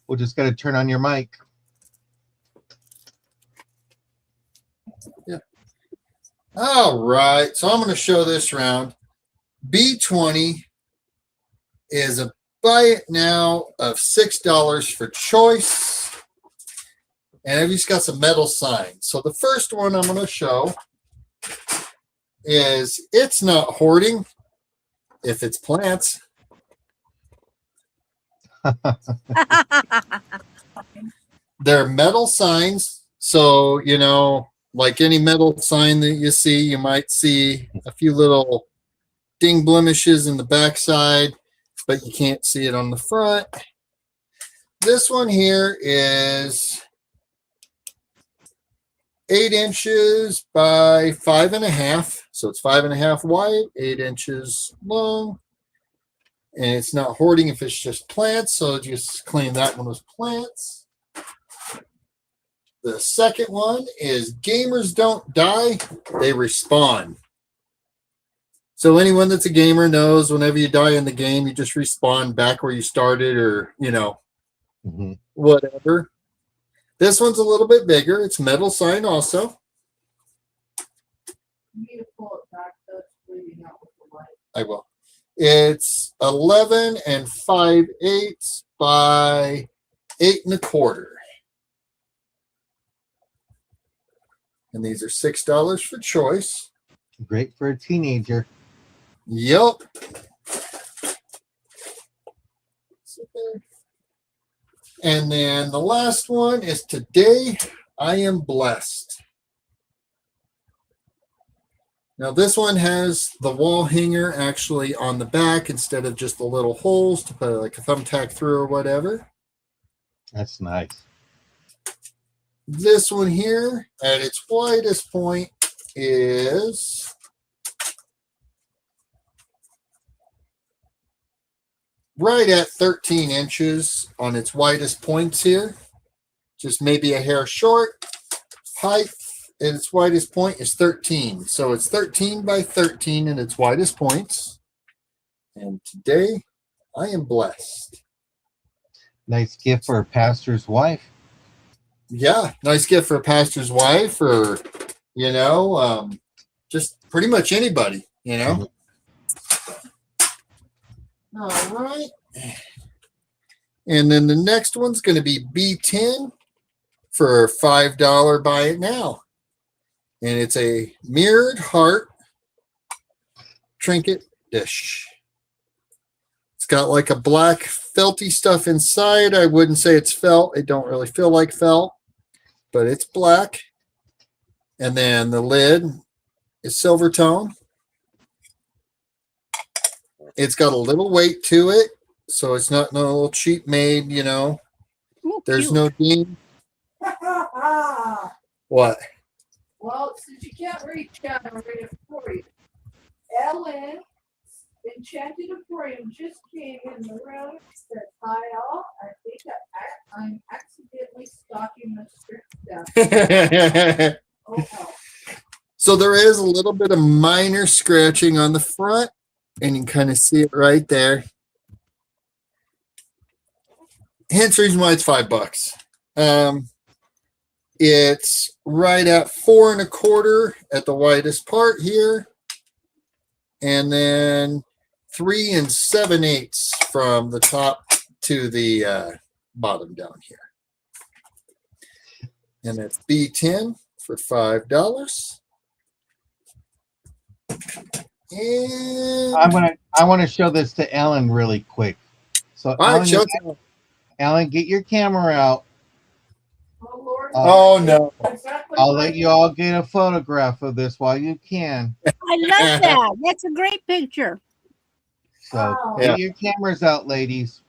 We'll just got to turn on your mic. Yeah. All right. So I'm going to show this round. B20 is a buy it now of $6 for choice. And he's got some metal signs. So the first one I'm going to show is it's not hoarding if it's plants. They're metal signs. So, you know, like any metal sign that you see, you might see a few little ding blemishes in the backside, but you can't see it on the front. This one here is 8 inches by 5.5. So it's 5.5 wide, 8 inches long. And it's not hoarding if it's just plants. So just claim that one was plants. The second one is gamers don't die, they respawn. So anyone that's a gamer knows whenever you die in the game, you just respawn back where you started, or, you know, whatever. This one's a little bit bigger. It's metal sign also. You need to pull it back. That's bleeding out with the light. I will. It's 11 5/8 by 8 1/4. And these are $6 for choice. Great for a teenager. Yep. And then the last one is today I am blessed. Now this one has the wall hanger actually on the back instead of just the little holes to put like a thumbtack through or whatever. That's nice. This one here at its widest point is right at 13 inches on its widest points here. Just maybe a hair short. Height at its widest point is 13. So it's 13 by 13 in its widest points. And today I am blessed. Nice gift for a pastor's wife. Yeah, nice gift for a pastor's wife, or, you know, just pretty much anybody, you know. All right. And then the next one's going to be B10 for $5 buy it now. And it's a mirrored heart trinket dish. It's got like a black felty stuff inside. I wouldn't say it's felt. It don't really feel like felt, but it's black. And then the lid is silver tone. It's got a little weight to it, so it's not no little cheap made, you know. Oh, There's cute. no ding. What? Well, since you can't reach down, I'll read it for you. Ellen Enchanted Aquarium just came in the room. Said, hi all. I think I'm accidentally stalking the script stuff. Oh, no. So there is a little bit of minor scratching on the front, And you can kind of see it right there. Hence the reason why it's $5. It's right at 4 1/4 at the widest part here. And then 3 7/8 from the top to the bottom down here. And that's B10 for $5. And I want to show this to Ellen really quick. So all right, Ellen, show it to- Ellen, get your camera out. Oh, Lord. Oh no. Exactly I'll right. let you all get a photograph of this while you can. I love that. That's a great picture. So Oh. get your cameras out, ladies.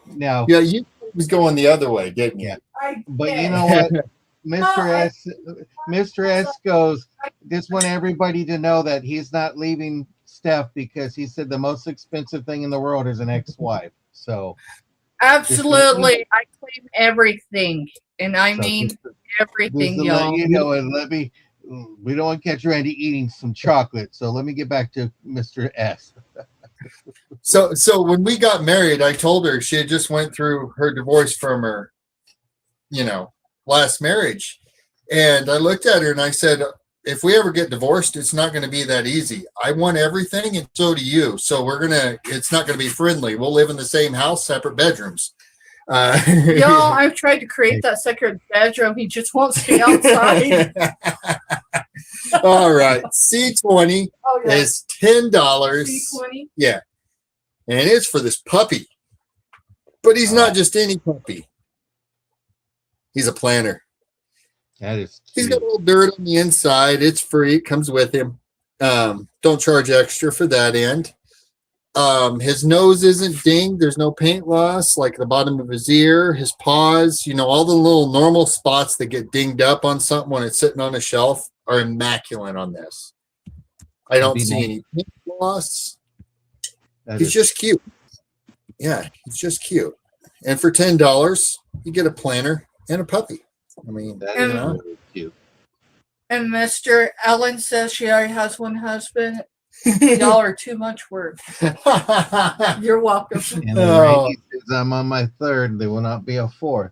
Now, Yeah, you was going the other way, didn't you? but you know what? Mr. S goes, just want everybody to know that he's not leaving Steph because he said the most expensive thing in the world is an ex-wife. So Absolutely. I claim everything. And I so mean just everything, to y'all. let you know, and we don't want to catch Randy eating some chocolate. So let me get back to Mr. S. So when we got married, I told her she had just went through her divorce from her, last marriage. And I looked at her and I said, if we ever get divorced, it's not going to be that easy. I want everything and so do you. So it's not going to be friendly. We'll live in the same house, separate bedrooms. Y'all, I've tried to create that second bedroom. He just won't stay outside. All right. C20 Oh, yeah. is $10. C20. Yeah. And it's for this puppy. But he's not just any puppy. He's a planner. That is cute. He's got a little dirt on the inside. It's free. It comes with him. Don't charge extra for that end. His nose isn't dinged. There's no paint loss, like the bottom of his ear, his paws, all the little normal spots that get dinged up on something when it's sitting on a shelf are immaculate on this. I don't see any paint loss. He's just cute. Yeah, he's just cute. And for $10, you get a planner and a puppy. I mean, that is really cute. And Mr. Ellen says she already has one husband. Y'all are too much work. You're welcome. And then Randy says, I'm on my third. There will not be a fourth.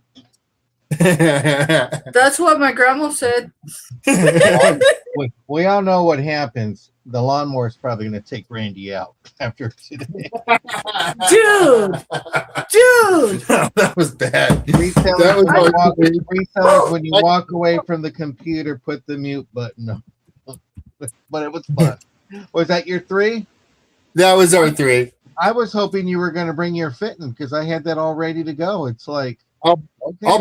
That's what my grandma said. We all know what happens. The lawnmower is probably going to take Randy out after today. Dude. That was bad. Resellers, when you walk away from the computer, put the mute button on. But it was fun. Was that your 3? That was our 3. I was hoping you were going to bring your fitting because I had that all ready to go. It's like, I'll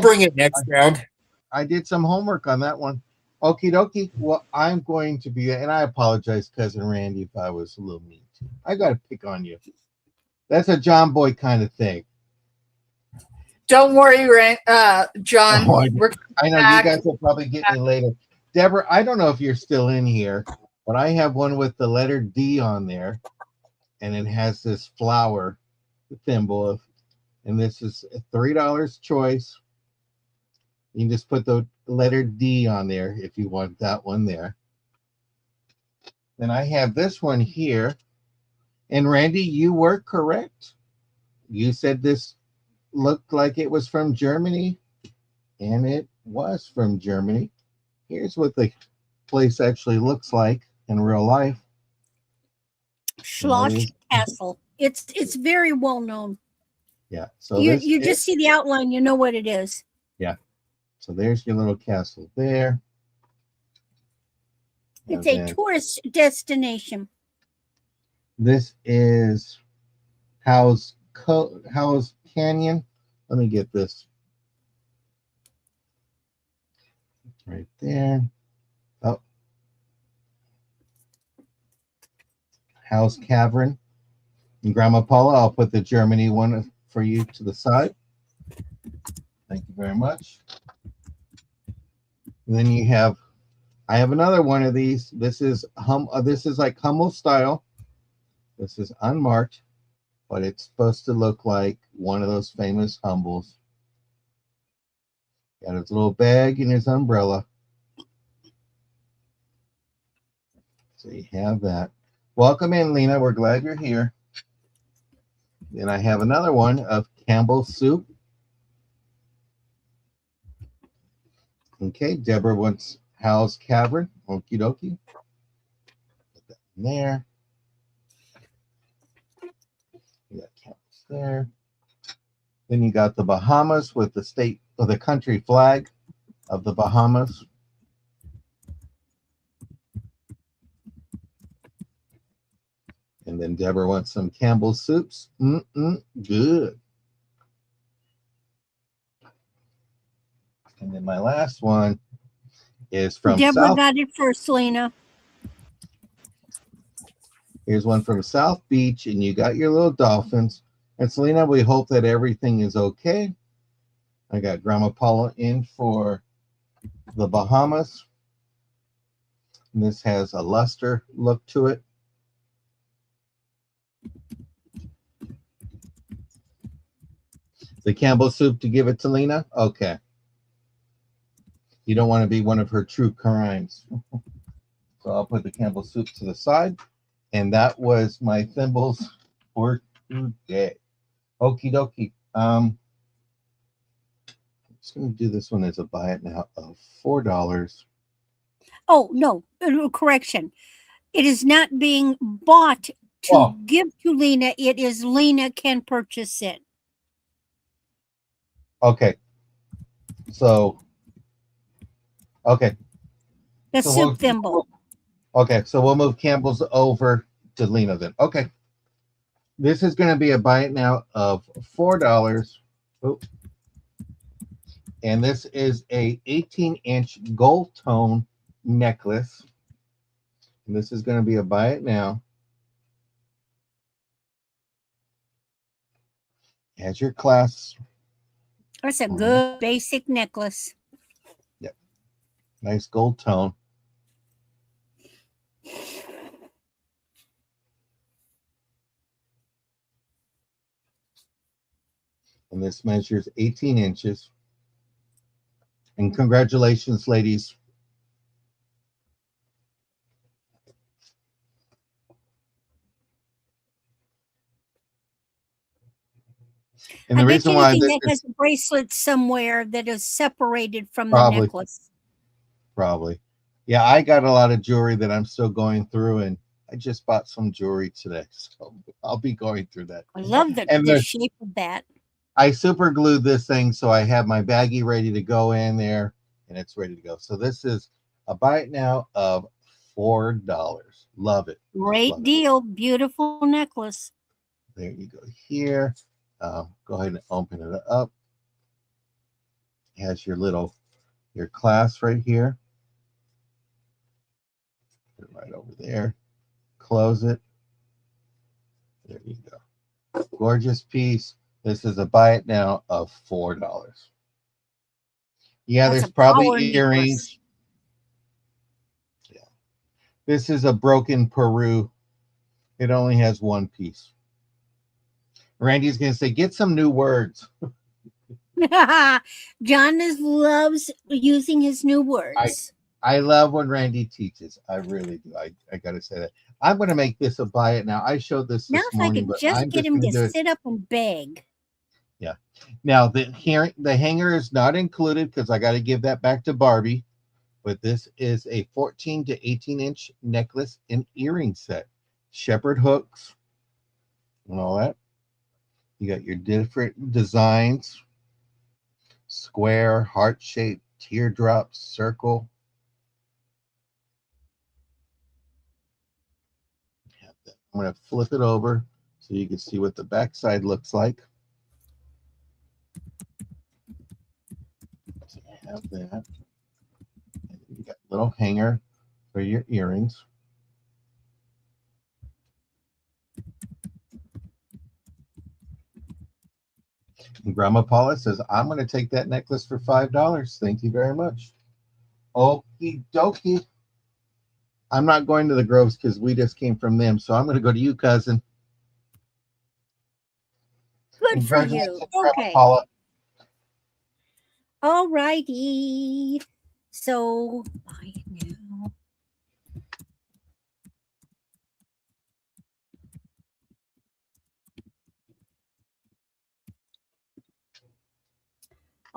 bring it next round. I did some homework on that one. Okie dokie. Well, I'm going to be, and I apologize, Cousin Randy, if I was a little mean to you. I got to pick on you. That's a John Boy kind of thing. Don't worry, John. I know you guys will probably get me later. Deborah, I don't know if you're still in here, but I have one with the letter D on there, and it has this flower thimble, and this is a $3 choice. You can just put the letter D on there if you want that one there. Then I have this one here, and Randy, you were correct. You said this looked like it was from Germany, and it was from Germany. Here's what the place actually looks like in real life. Schloss Castle. It's very well known. Yeah. So you just see the outline, you know what it is. Yeah. So there's your little castle there. It's a tourist destination. This is Howes Canyon. Let me get this right there. Oh, Howes Cavern. And Grandma Paula, I'll put the Germany one for you to the side. Thank you very much. And then I have another one of these. This is like Hummel style. This is unmarked, but it's supposed to look like one of those famous Humbles. Got his little bag and his umbrella. So you have that. Welcome in, Lena. We're glad you're here. Then I have another one of Campbell's soup. Okay, Deborah wants Hal's Cavern. Okie dokie. Put that in there. You got Campbell's there. Then you got the Bahamas with the state or the country flag of the Bahamas. And then Deborah wants some Campbell's soups. Good. And then my last one is from Deborah South. got it first, Lena. Here's one from South Beach, and you got your little dolphins. And Selena, we hope that everything is okay. I got Grandma Paula in for the Bahamas. And this has a luster look to it. The Campbell soup to give it to Lena? Okay. You don't want to be one of her true crimes. So I'll put the Campbell soup to the side. And that was my thimbles for today. Okie dokie. I'm just going to do this one as a buy it now of $4. Oh, no, correction. It is not being bought to give to Lena. It is Lena can purchase it. Okay. So, okay. The So soup thimble. Okay, so we'll move Campbell's over to Lena then. Okay. This is going to be a buy it now of $4. Oh. And this is a 18-inch gold tone necklace. And this is going to be a buy it now. Has your clasp. That's a good basic necklace. Yep. Nice gold tone. And this measures 18 inches. And congratulations, ladies. And the reason why that has a bracelet somewhere that is separated from the necklace. Probably. Yeah, I got a lot of jewelry that I'm still going through, and I just bought some jewelry today. So I'll be going through that. I love the shape of that. I super glued this thing, so I have my baggie ready to go in there, and it's ready to go. So this is a buy it now of $4. Love it. Great deal. Beautiful necklace. There you go here. Go ahead and open it up. It has your clasp right here. Put it right over there. Close it. There you go. Gorgeous piece. This is a buy it now of $4. Yeah, there's probably earrings. Yeah. This is a broken Peru. It only has one piece. Randy's going to say, get some new words. John loves using his new words. I love when Randy teaches. I really do. I got to say that. I'm going to make this a buy it now. I showed this morning. Now if I could just get him to sit up and beg. Yeah. Now, the hanger is not included because I got to give that back to Barbie. But this is a 14 to 18-inch necklace and earring set. Shepherd hooks and all that. You got your different designs. Square, heart-shaped, teardrop, circle. I'm going to flip it over so you can see what the backside looks like. So you have that. And you got a little hanger for your earrings. And Grandma Paula says, I'm going to take that necklace for $5. Thank you very much. Okie dokie. I'm not going to the Groves because we just came from them. So I'm going to go to you, cousin. Good for you. Okay. All righty. So, buy it now.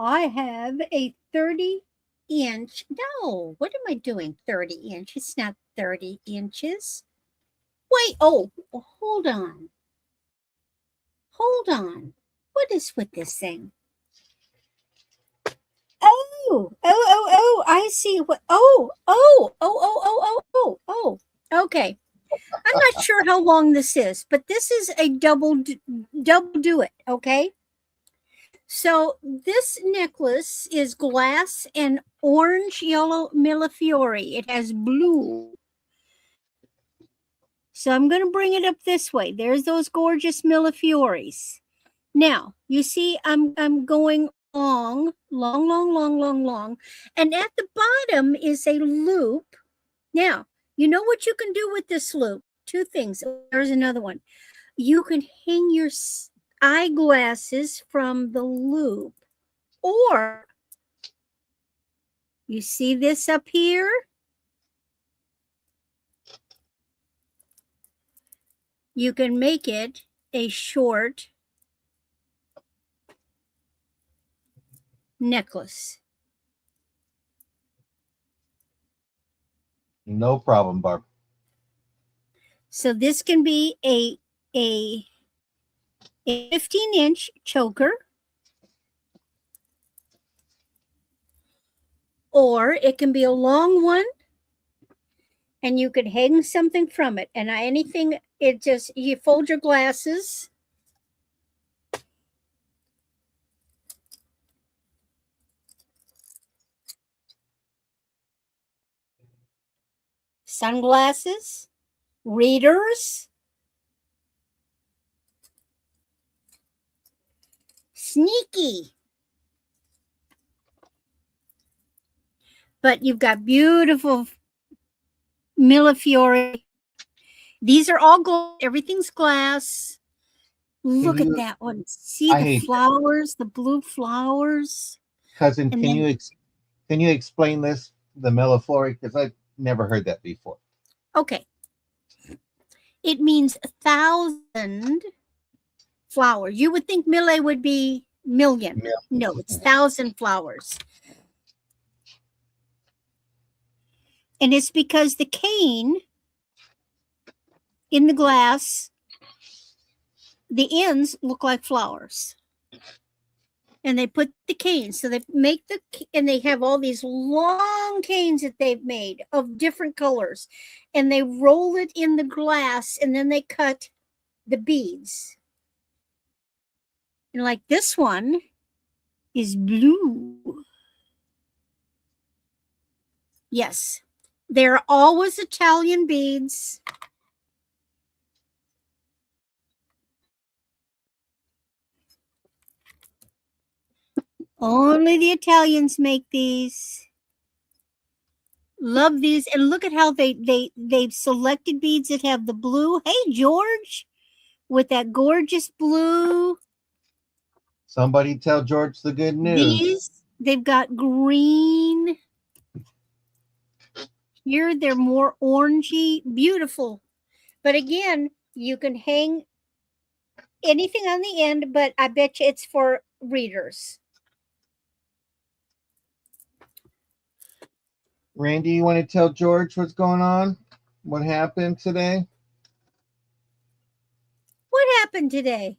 I have a 30-inch. No, what am I doing? 30 inch. It's not 30 inches. Wait, oh, hold on. Hold on. What is with this thing? Oh, I see what. Oh. Okay. I'm not sure how long this is, but this is a double do it, okay? So this necklace is glass and orange yellow millefiori. It has blue. So I'm going to bring it up this way. There's those gorgeous millefioris. Now, you see I'm going long, and at the bottom is a loop. Now, you know what you can do with this loop? Two things. There's another one. You can hang your eyeglasses from the loop, or you see this up here? You can make it a short necklace. No problem, Barb. So this can be a 15-inch choker, or it can be a long one, and you could hang something from it. And anything, it just, you fold your glasses. Sunglasses, readers, sneaky. But you've got beautiful millefiori. These are all gold. Everything's glass. Look at that one. See the flowers, the blue flowers. Cousin, can you explain this, the millefiori? Because I've never heard that before. Okay. It means 1,000 flowers. You would think mille would be million. No, it's 1,000 flowers. And it's because the cane in the glass, the ends look like flowers. And they put the canes, so they make and they have all these long canes that they've made of different colors, and they roll it in the glass, and then they cut the beads. And like this one is blue. Yes, they're always Italian beads. Only the Italians make these. Love these. And look at how they've selected beads that have the blue. Hey, George, with that gorgeous blue. Somebody tell George the good news. These, they've got green. Here, they're more orangey. Beautiful. But again, you can hang anything on the end, but I bet you it's for readers. Randy, you want to tell George what's going on? What happened today? What happened today?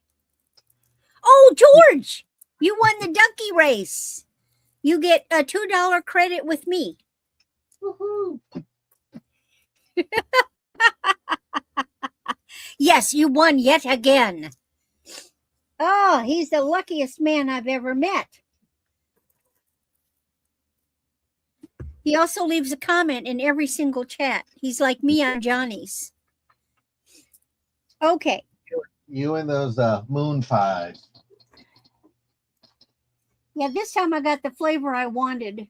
Oh, George, you won the donkey race. You get a $2 credit with me. Woohoo. Yes, you won yet again. Oh, he's the luckiest man I've ever met. He also leaves a comment in every single chat. He's like me on Johnny's. Okay. You and those moon pies. Yeah, this time I got the flavor I wanted,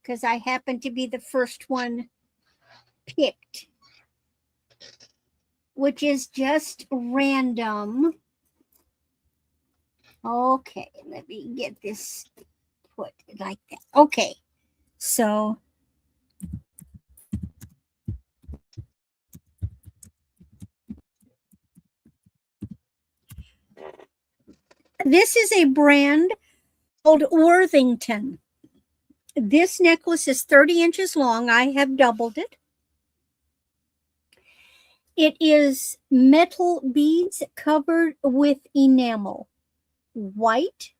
because I happened to be the first one picked, which is just random. Okay, let me get this put like that. Okay, so This is a brand called Worthington. This necklace is 30 inches long. I have doubled it. It is metal beads covered with enamel, white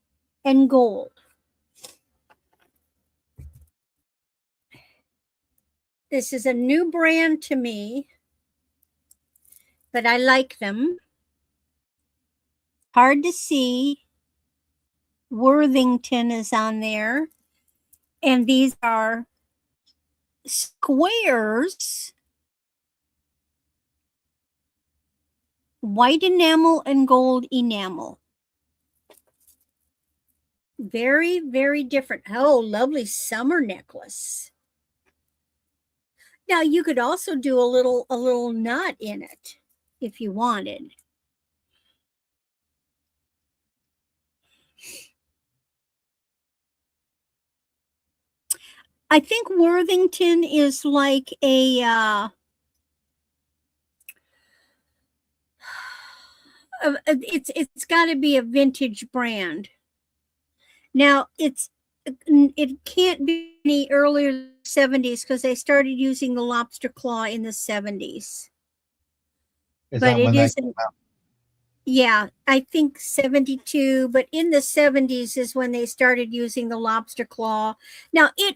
and gold. This is a new brand to me, but I like them. Hard to see. Worthington is on there. And these are squares, white enamel and gold enamel. Very, very different. Oh, lovely summer necklace. Now you could also do a little knot in it if you wanted. I think Worthington is like a it's got to be a vintage brand. Now it can't be any earlier than the 70s because they started using the lobster claw in the 70s. But it isn't. Yeah, I think 72, but in the 70s is when they started using the lobster claw. Now it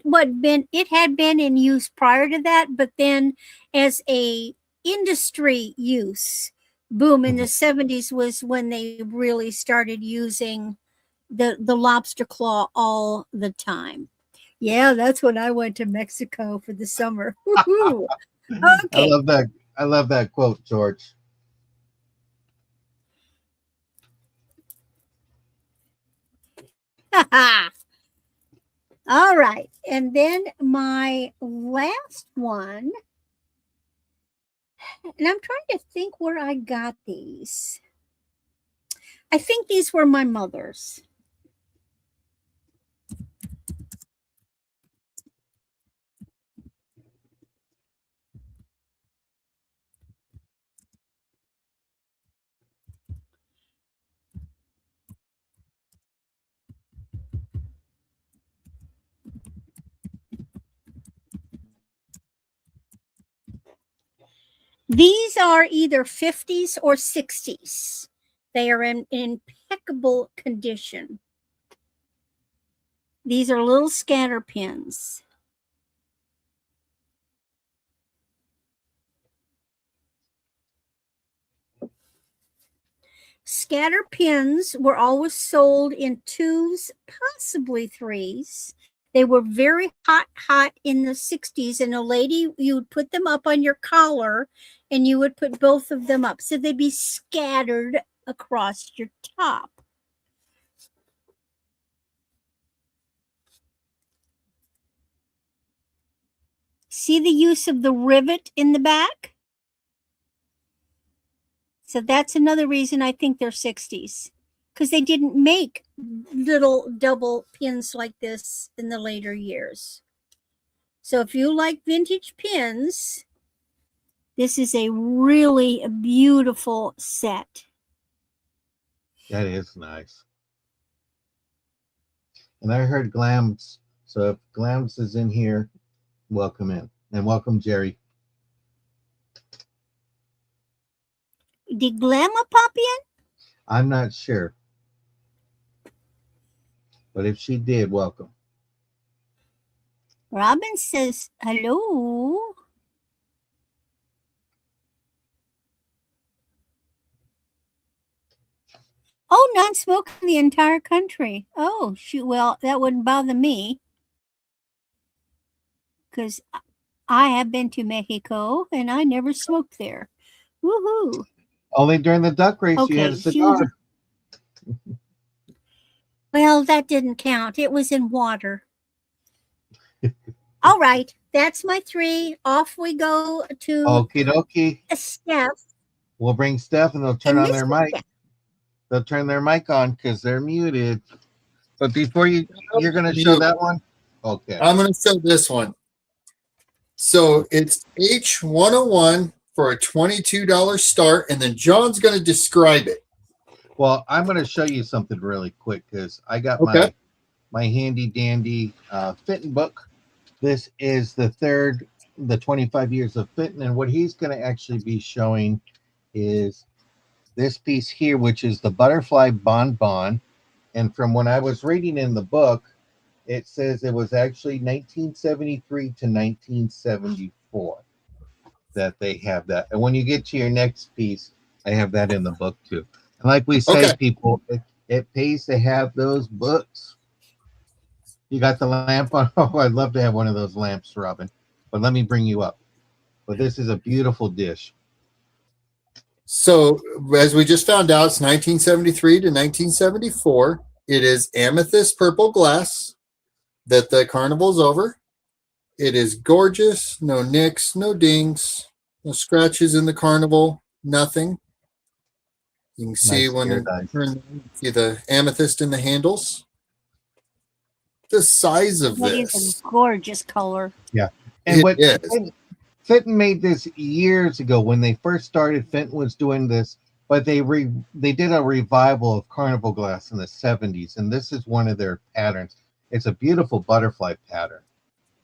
had been in use prior to that, but then as a industry use, boom, in the 70s was when they really started using the lobster claw all the time. Yeah, that's when I went to Mexico for the summer. Okay. I love that quote, George. All right. And then my last one, and I'm trying to think where I got these. I think these were my mother's. These are either 50s or 60s. They are in impeccable condition. These are little scatter pins. Scatter pins were always sold in 2s, possibly 3s. They were very hot in the 60s. And a lady, you would put them up on your collar and you would put both of them up. So they'd be scattered across your top. See the use of the rivet in the back? So that's another reason I think they're 60s. Because they didn't make little double pins like this in the later years. So if you like vintage pins, this is a really beautiful set. That is nice. And I heard Glams. So if Glams is in here, welcome in. And welcome, Jerry. Did Glamma pop in? I'm not sure. But if she did, welcome. Robin says hello. Oh, non-smoking in the entire country. Oh, shoot. Well, that wouldn't bother me. Because I have been to Mexico and I never smoked there. Woohoo. Only during the duck race you had a cigar. Well, that didn't count. It was in water. All right. That's my 3. Off we go to Okie dokie. Steph. We'll bring Steph and they'll turn on their mic. They'll turn their mic on because they're muted. But before you're going to show that one? Okay. I'm going to show this one. So it's H101 for a $22 start, and then John's going to describe it. Well, I'm going to show you something really quick because I got Okay. my handy dandy fitting book. This is the 25 years of fitting, and what he's going to actually be showing is this piece here, which is the butterfly bonbon. And from when I was reading in the book, it says it was actually 1973 to 1974 that they have that. And when you get to your next piece, I have that in the book too. And like we say, Okay. people, it pays to have those books. You got the lamp on? Oh, I'd love to have one of those lamps, Robin. But let me bring you up. But this is a beautiful dish. So, as we just found out, it's 1973 to 1974. It is amethyst purple glass that the carnival's over. It is gorgeous. No nicks, no dings, no scratches in the carnival, nothing. You can see Nice when here, you guys. turn, see the amethyst in the handles. The size of That is this. a gorgeous color. Yeah. And It what is. Fenton made this years ago when they first started. Fenton was doing this, but they did a revival of carnival glass in the 70s, and this is one of their patterns. It's a beautiful butterfly pattern.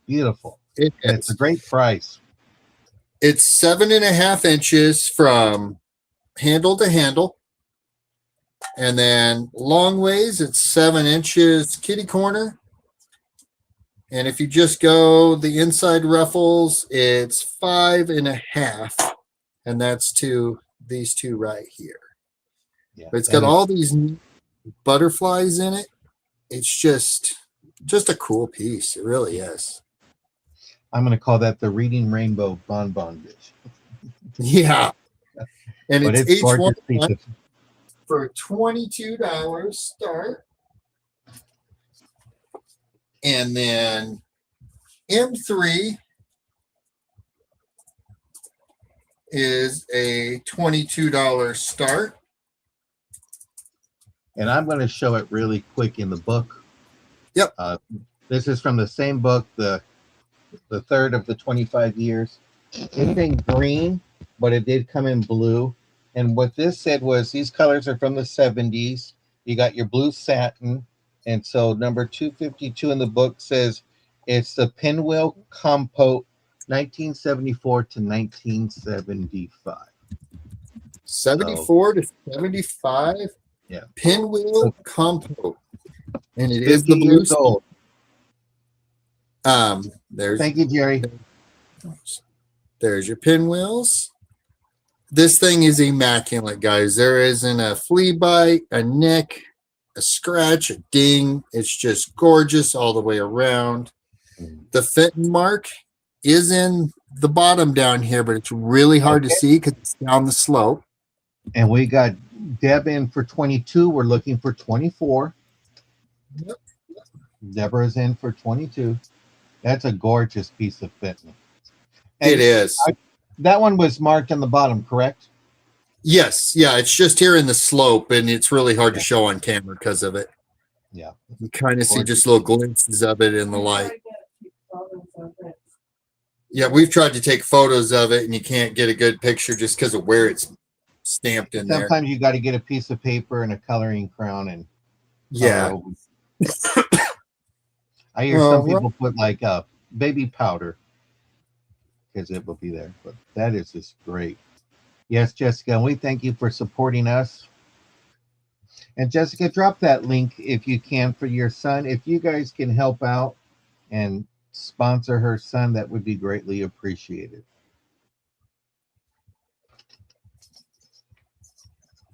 Beautiful. It And it's a is. great price. It's 7.5 inches from handle to handle. And then long ways, it's 7 inches kitty corner. And if you just go the inside ruffles, it's 5.5. And that's to these two right here. Yeah. But it's got all these butterflies in it. It's just a cool piece. It really is. I'm going to call that the Reading Rainbow bonbon dish. Yeah. And But it's it's each gorgeous one piece of, for $22 start. And then M3 is a $22 start. and I'm going to show it really quick in the book. Yep. This is from the same book, the third of the 25 years. It's in green, but it did come in blue. And what this said was these colors are from the 70s. You got your blue satin. And so number 252 in the book says it's the Pinwheel Compote 1974 to 1975. 74 to 75. Yeah. Pinwheel Compote. And it 50 is the blue years old. There's Thank you, Jerry. There's your pinwheels. This thing is immaculate, guys. There isn't a flea bite, a nick, a scratch, a ding. It's just gorgeous all the way around. The Fenton mark is in the bottom down here, but it's really hard to see because it's down the slope. And we got Deb in for 22. We're looking for 24. Yep. Deborah's in for 22. That's a gorgeous piece of fitness. It is. That one was marked on the bottom, correct? Yes. Yeah. It's just here in the slope, and it's really hard to show on camera because of it. Yeah. You kind of see just little glimpses of it in the light. Yeah, we've tried to take photos of it, and you can't get a good picture just because of where it's stamped in there. Sometimes you got to get a piece of paper and a coloring crown and Yeah. I hear some people put like baby powder because it will be there, but that is just great. Yes, Jessica, and we thank you for supporting us. And Jessica, drop that link if you can for your son. If you guys can help out and sponsor her son, that would be greatly appreciated.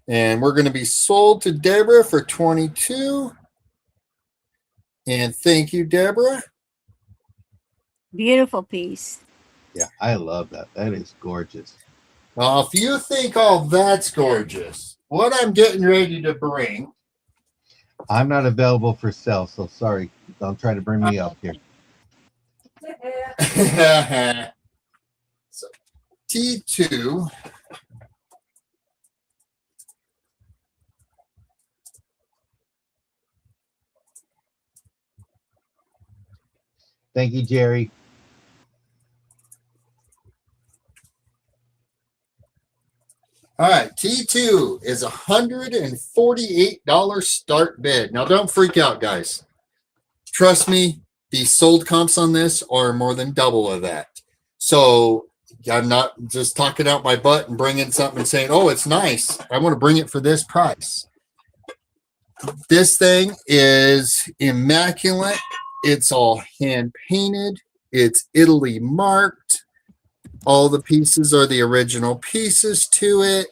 And we're going to be sold to Deborah for 22. And thank you, Deborah. Beautiful piece. Yeah, I love that. That is gorgeous. Well, if you think all that's gorgeous, what I'm getting ready to bring. I'm not available for sale, so sorry. Don't try to bring me up here. So, T2. Thank you, Jerry. All right, T2 is $148 start bid. Now, don't freak out, guys. Trust me, the sold comps on this are more than double of that. So I'm not just talking out my butt and bringing something and saying, oh, it's nice. I want to bring it for this price. This thing is immaculate. It's all hand painted. It's Italy marked. All the pieces are the original pieces to it.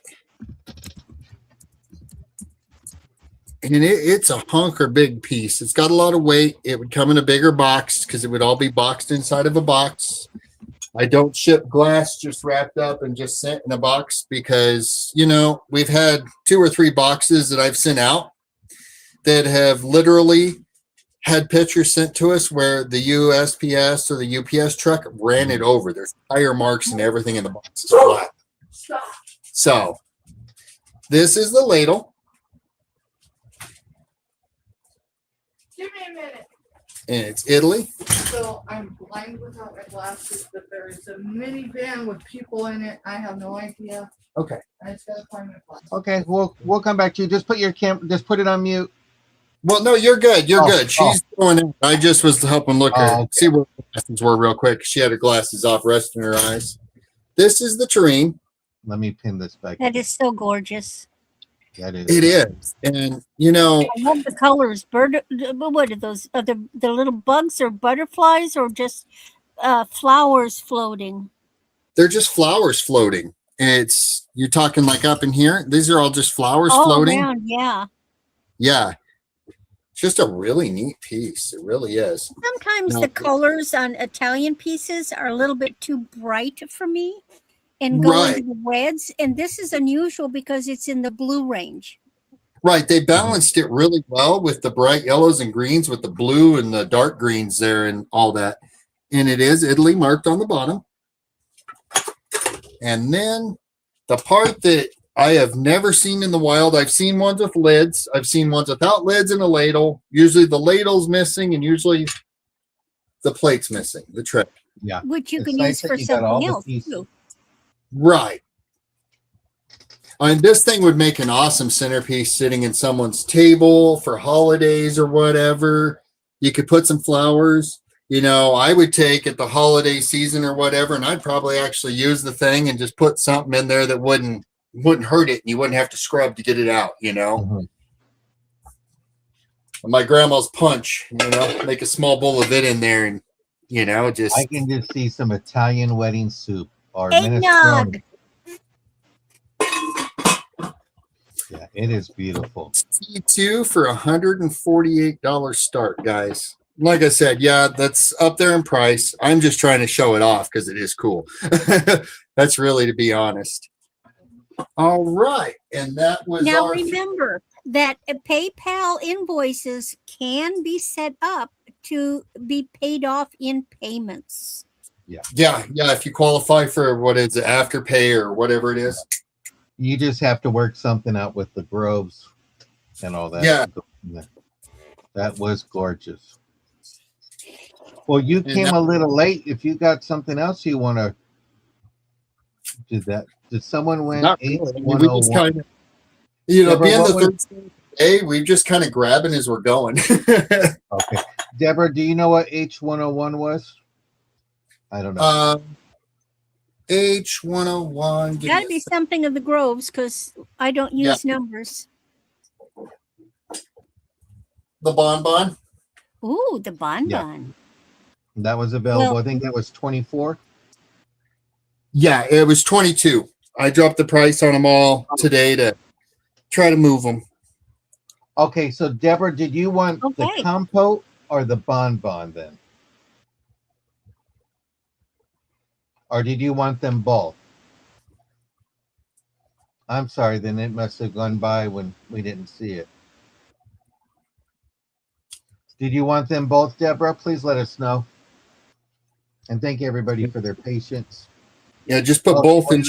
And it's a hunker big piece. It's got a lot of weight. It would come in a bigger box because it would all be boxed inside of a box. I don't ship glass just wrapped up and just sent in a box because, you know, we've had 2 or 3 boxes that I've sent out that have literally had pictures sent to us where the USPS or the UPS truck ran it over. There's tire marks and everything in the box is flat. So this is the ladle. Give me a minute. And it's Italy. So I'm blind without my glasses, but there is a minivan with people in it. I have no idea. Okay. I just gotta find my glasses. Okay, we'll come back to you. Just put your just put it on mute. Well, no, you're good. You're good. She's going in. I just was helping look her, okay. see where her glasses were real quick. She had her glasses off, resting her eyes. This is the terrain. Let me pin this back. That is so gorgeous. That is. It is. And, you know, I love the colors. What are those? Are the little bugs or butterflies or just flowers floating? they're just flowers floating. You're talking like up in here. These are all just flowers floating. Around, yeah. Yeah. It's just a really neat piece. It really is. Sometimes the colors on Italian pieces are a little bit too bright for me and go into the reds. And this is unusual because it's in the blue range. Right. They balanced it really well with the bright yellows and greens with the blue and the dark greens there and all that. And it is Italy marked on the bottom. And then the part that I have never seen in the wild, I've seen ones with lids. I've seen ones without lids and a ladle. Usually the ladle's missing and usually the plate's missing, the tray. Yeah. Which you can use for something else too. Right. And this thing would make an awesome centerpiece sitting in someone's table for holidays or whatever. You could put some flowers. You know, I would take at the holiday season or whatever, and I'd probably actually use the thing and just put something in there that wouldn't hurt it, and you wouldn't have to scrub to get it out, you know. Mm-hmm. My grandma's punch, you know, make a small bowl of it in there, and you know, just I can just see some Italian wedding soup or eggnog. Yeah, it is beautiful. C2 for $148 start, guys. Like I said, yeah, that's up there in price. I'm just trying to show it off because it is cool. That's really, to be honest. All right. And that was now remember that PayPal invoices can be set up to be paid off in payments. Yeah. If you qualify for what is it, Afterpay or whatever it is. You just have to work something out with the Groves and all that. Yeah. That was gorgeous. Well, you came a little late. If you got something else you want to do that. Did someone win? Not really. We just kind of, you know, being the third day, we're just kind of grabbing as we're going. Okay. Deborah, do you know what H101 was? I don't know. H101. Got to be something of the Groves because I don't use numbers. The bonbon. Ooh, the bonbon. Yeah. That was available. I think that was 24. Yeah, it was 22. I dropped the price on them all today to try to move them. Okay, so Deborah, did you want the compote or the bonbon then? Or did you want them both? I'm sorry, then it must have gone by when we didn't see it. Did you want them both, Deborah? Please let us know. And thank everybody for their patience. Yeah, just put both in.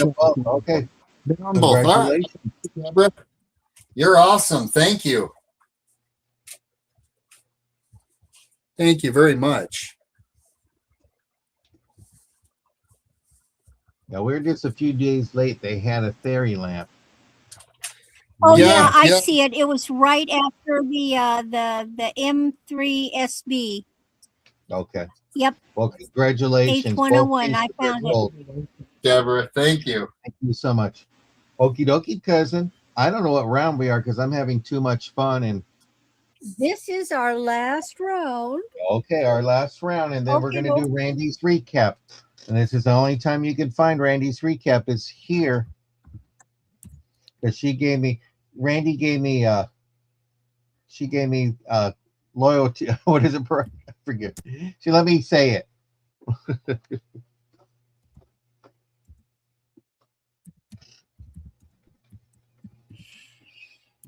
Okay. Congratulations, Deborah. You're awesome. Thank you. Thank you very much. Now we're just a few days late. They had a fairy lamp. Oh Yeah, yeah, I yeah. see it. It was right after the M3SB. Okay. Yep, Well, congratulations. Both H101. pieces I are found it. sold. Deborah, thank you. Thank you so much. Okie dokie, cousin. I don't know what round we are because I'm having too much fun. And This is our last round. okay, our last round, and then we're Okay, going to do Randy's recap. And this is the only time you can find Randy's recap is here, because Randy gave me she gave me loyalty. What is it? I forget. She let me say it.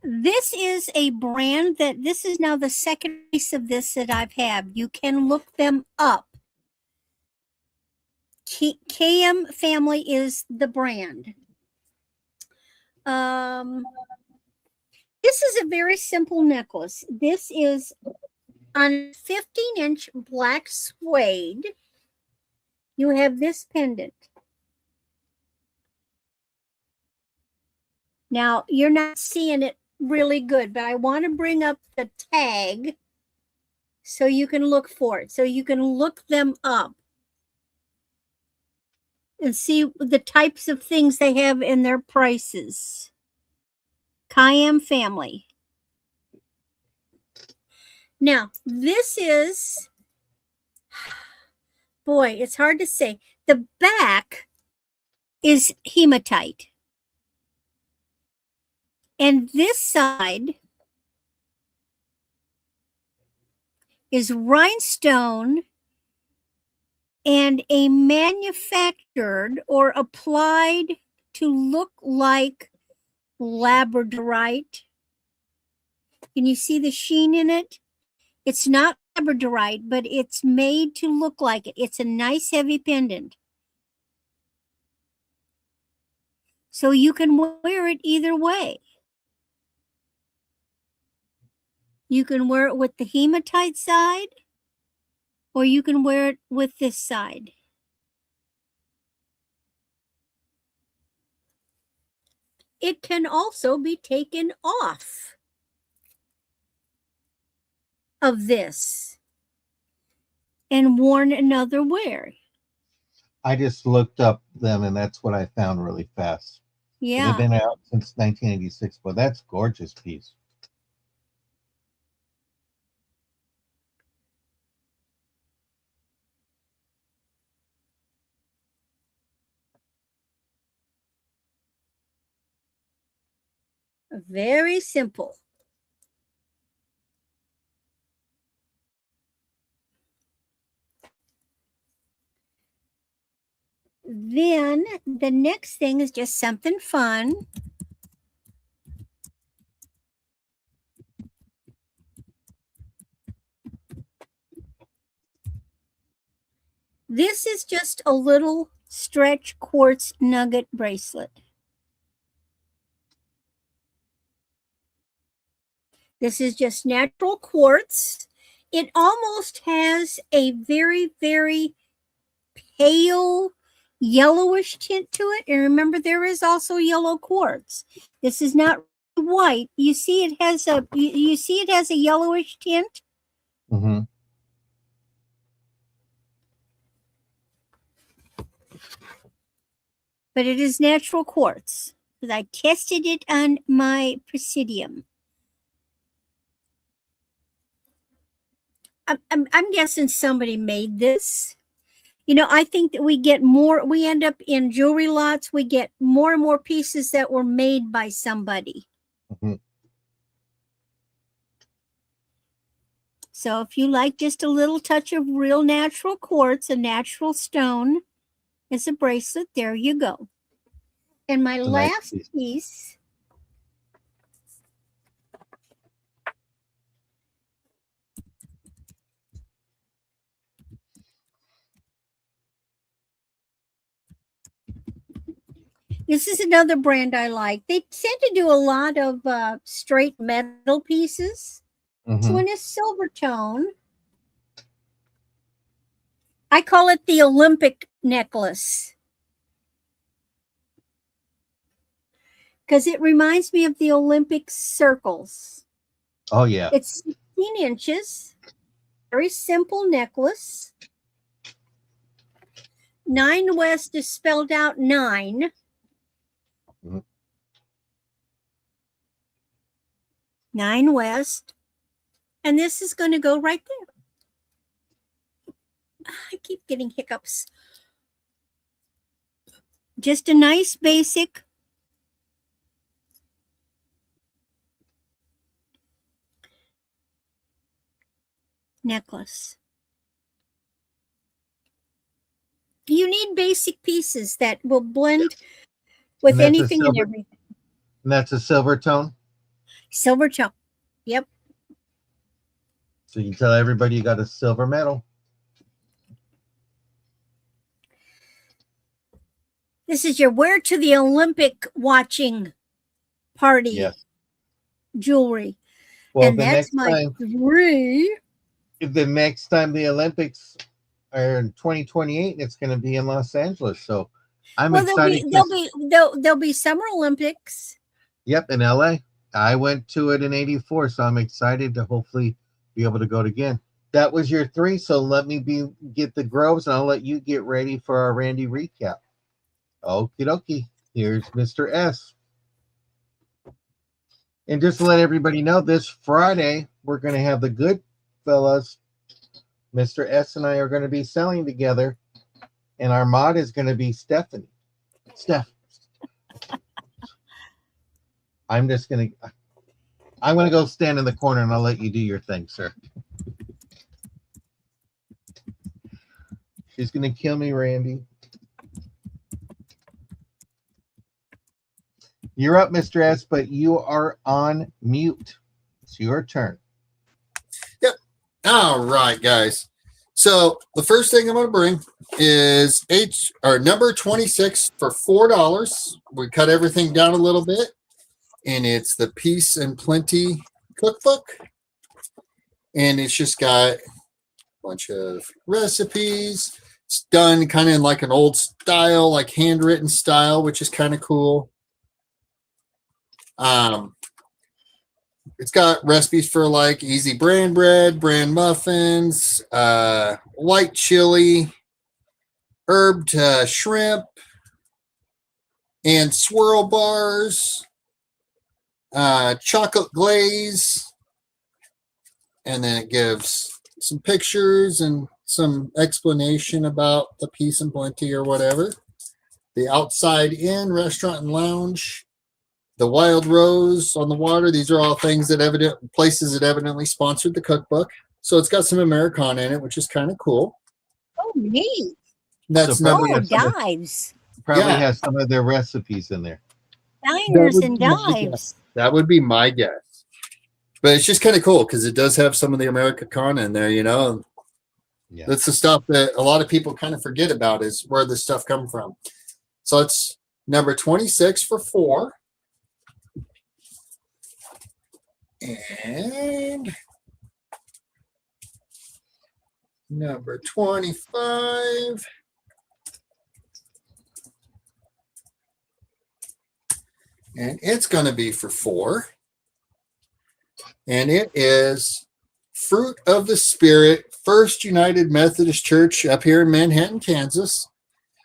This is a brand that this is now the second piece of this that I've had. You can look them up. KM Family is the brand. This is a very simple necklace. This is on 15-inch black suede. You have this pendant. Now, you're not seeing it really good, but I want to bring up the tag so you can look for it. So you can look them up and see the types of things they have in their prices. KM Family. Now, this is, boy, it's hard to say. The back is hematite. And this side is rhinestone and a manufactured or applied to look like labradorite. Can you see the sheen in it? It's not labradorite, but it's made to look like it. It's a nice heavy pendant. So you can wear it either way. You can wear it with the hematite side, or you can wear it with this side. It can also be taken off of this and worn another wear. I just looked up them, and that's what I found really fast. Yeah. They've been out since 1986, but that's gorgeous piece. Very simple. Then the next thing is just something fun. This is just a little stretch quartz nugget bracelet. This is just natural quartz. It almost has a very, very pale yellowish tint to it. And remember, there is also yellow quartz. This is not white. You see it has a yellowish tint. Mm-hmm. But it is natural quartz because I tested it on my Presidium. I'm guessing somebody made this. You know, I think that we end up in jewelry lots, we get more and more pieces that were made by somebody. Mm-hmm. So if you like just a little touch of real natural quartz, a natural stone as a bracelet, there you go. And my last piece this is another brand I like. They tend to do a lot of straight metal pieces. This one is silver tone. I call it the Olympic necklace because it reminds me of the Olympic circles. Oh yeah. It's 16 inches. Very simple necklace. 9 West is spelled out 9. Mhm. 9 West. And this is going to go right there. I keep getting hiccups. Just a nice basic necklace. You need basic pieces that will blend with And that's a anything and silver- everything. And that's a silver tone. Silver tone. Yep. So you tell everybody you got a silver medal. This is your wear to the Olympic watching party Yes. jewelry. Well, and the that's next my time, 3. the next time the Olympics are in 2028, it's going to be in Los Angeles. So I'm Well, excited. there'll be Summer Olympics. Yep, in LA. I went to it in '84, so I'm excited to hopefully be able to go again. That was your 3, so let me get the Groves, and I'll let you get ready for our Randy recap. Okie dokie. Here's Mr. S. And just to let everybody know, this Friday, we're going to have the good fellas. Mr. S and I are going to be selling together, and our mod is going to be Stephanie. Steph. I'm going to go stand in the corner, and I'll let you do your thing, sir. She's going to kill me, Randy. You're up, Mr. S, but you are on mute. It's your turn. Yep. All right, guys. So the first thing I'm going to bring is number 26 for $4. We cut everything down a little bit, and it's the Peace and Plenty cookbook. And it's just got a bunch of recipes. It's done kind of in like an old style, like handwritten style, which is kind of cool. It's got recipes for like easy bran bread, bran muffins, white chili, herbed shrimp, and swirl bars, chocolate glaze, and then it gives some pictures and some explanation about the Peace and Plenty or whatever. The Outside In Restaurant and Lounge. The Wild Rose on the Water. These are all things that places that evidently sponsored the cookbook. So it's got some Americana in it, which is kind of cool. Oh, neat. That's So number. Dives. Probably Yeah. has some of their recipes in there. Diners would and be my dives. That would be my guess. But it's just kind of cool because it does have some of the Americana in there, you know. Yeah. That's the stuff that a lot of people kind of forget about is where this stuff comes from. So it's number 26 for $4. And number 25. And it's going to be for $4. And it is Fruit of the Spirit, First United Methodist Church up here in Manhattan, Kansas.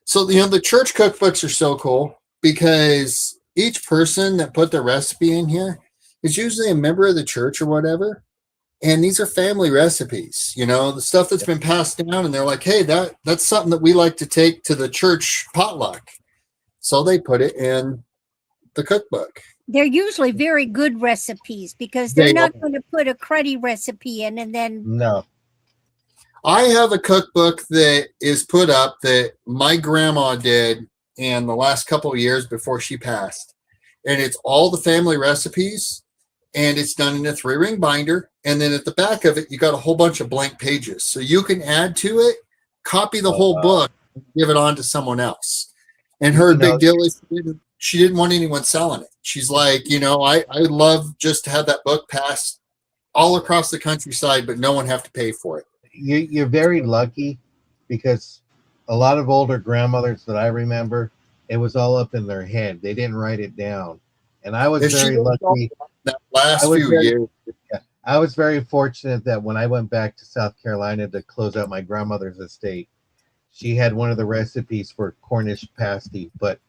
So, you know, the church cookbooks are so cool because each person that put their recipe in here is usually a member of the church or whatever. And these are family recipes, you know, the stuff that's been passed down. And they're like, hey, that's something that we like to take to the church potluck. So they put it in the cookbook. They're usually very good recipes because they're not going to put a cruddy recipe in and then. No. I have a cookbook that is put up that my grandma did in the last couple of years before she passed. And it's all the family recipes. And it's done in a 3-ring binder. And then at the back of it, you got a whole bunch of blank pages. So you can add to it, copy the whole book, and give it on to someone else. And her big deal is she didn't want anyone selling it. She's like, you know, I would love just to have that book passed all across the countryside, but no one have to pay for it. You're very lucky because a lot of older grandmothers that I remember, it was all up in their head. They didn't write it down. And I was If she very didn't go lucky. that I last was few very, years, yeah, I was very fortunate that when I went back to South Carolina to close out my grandmother's estate, she had one of the recipes for Cornish pasty. But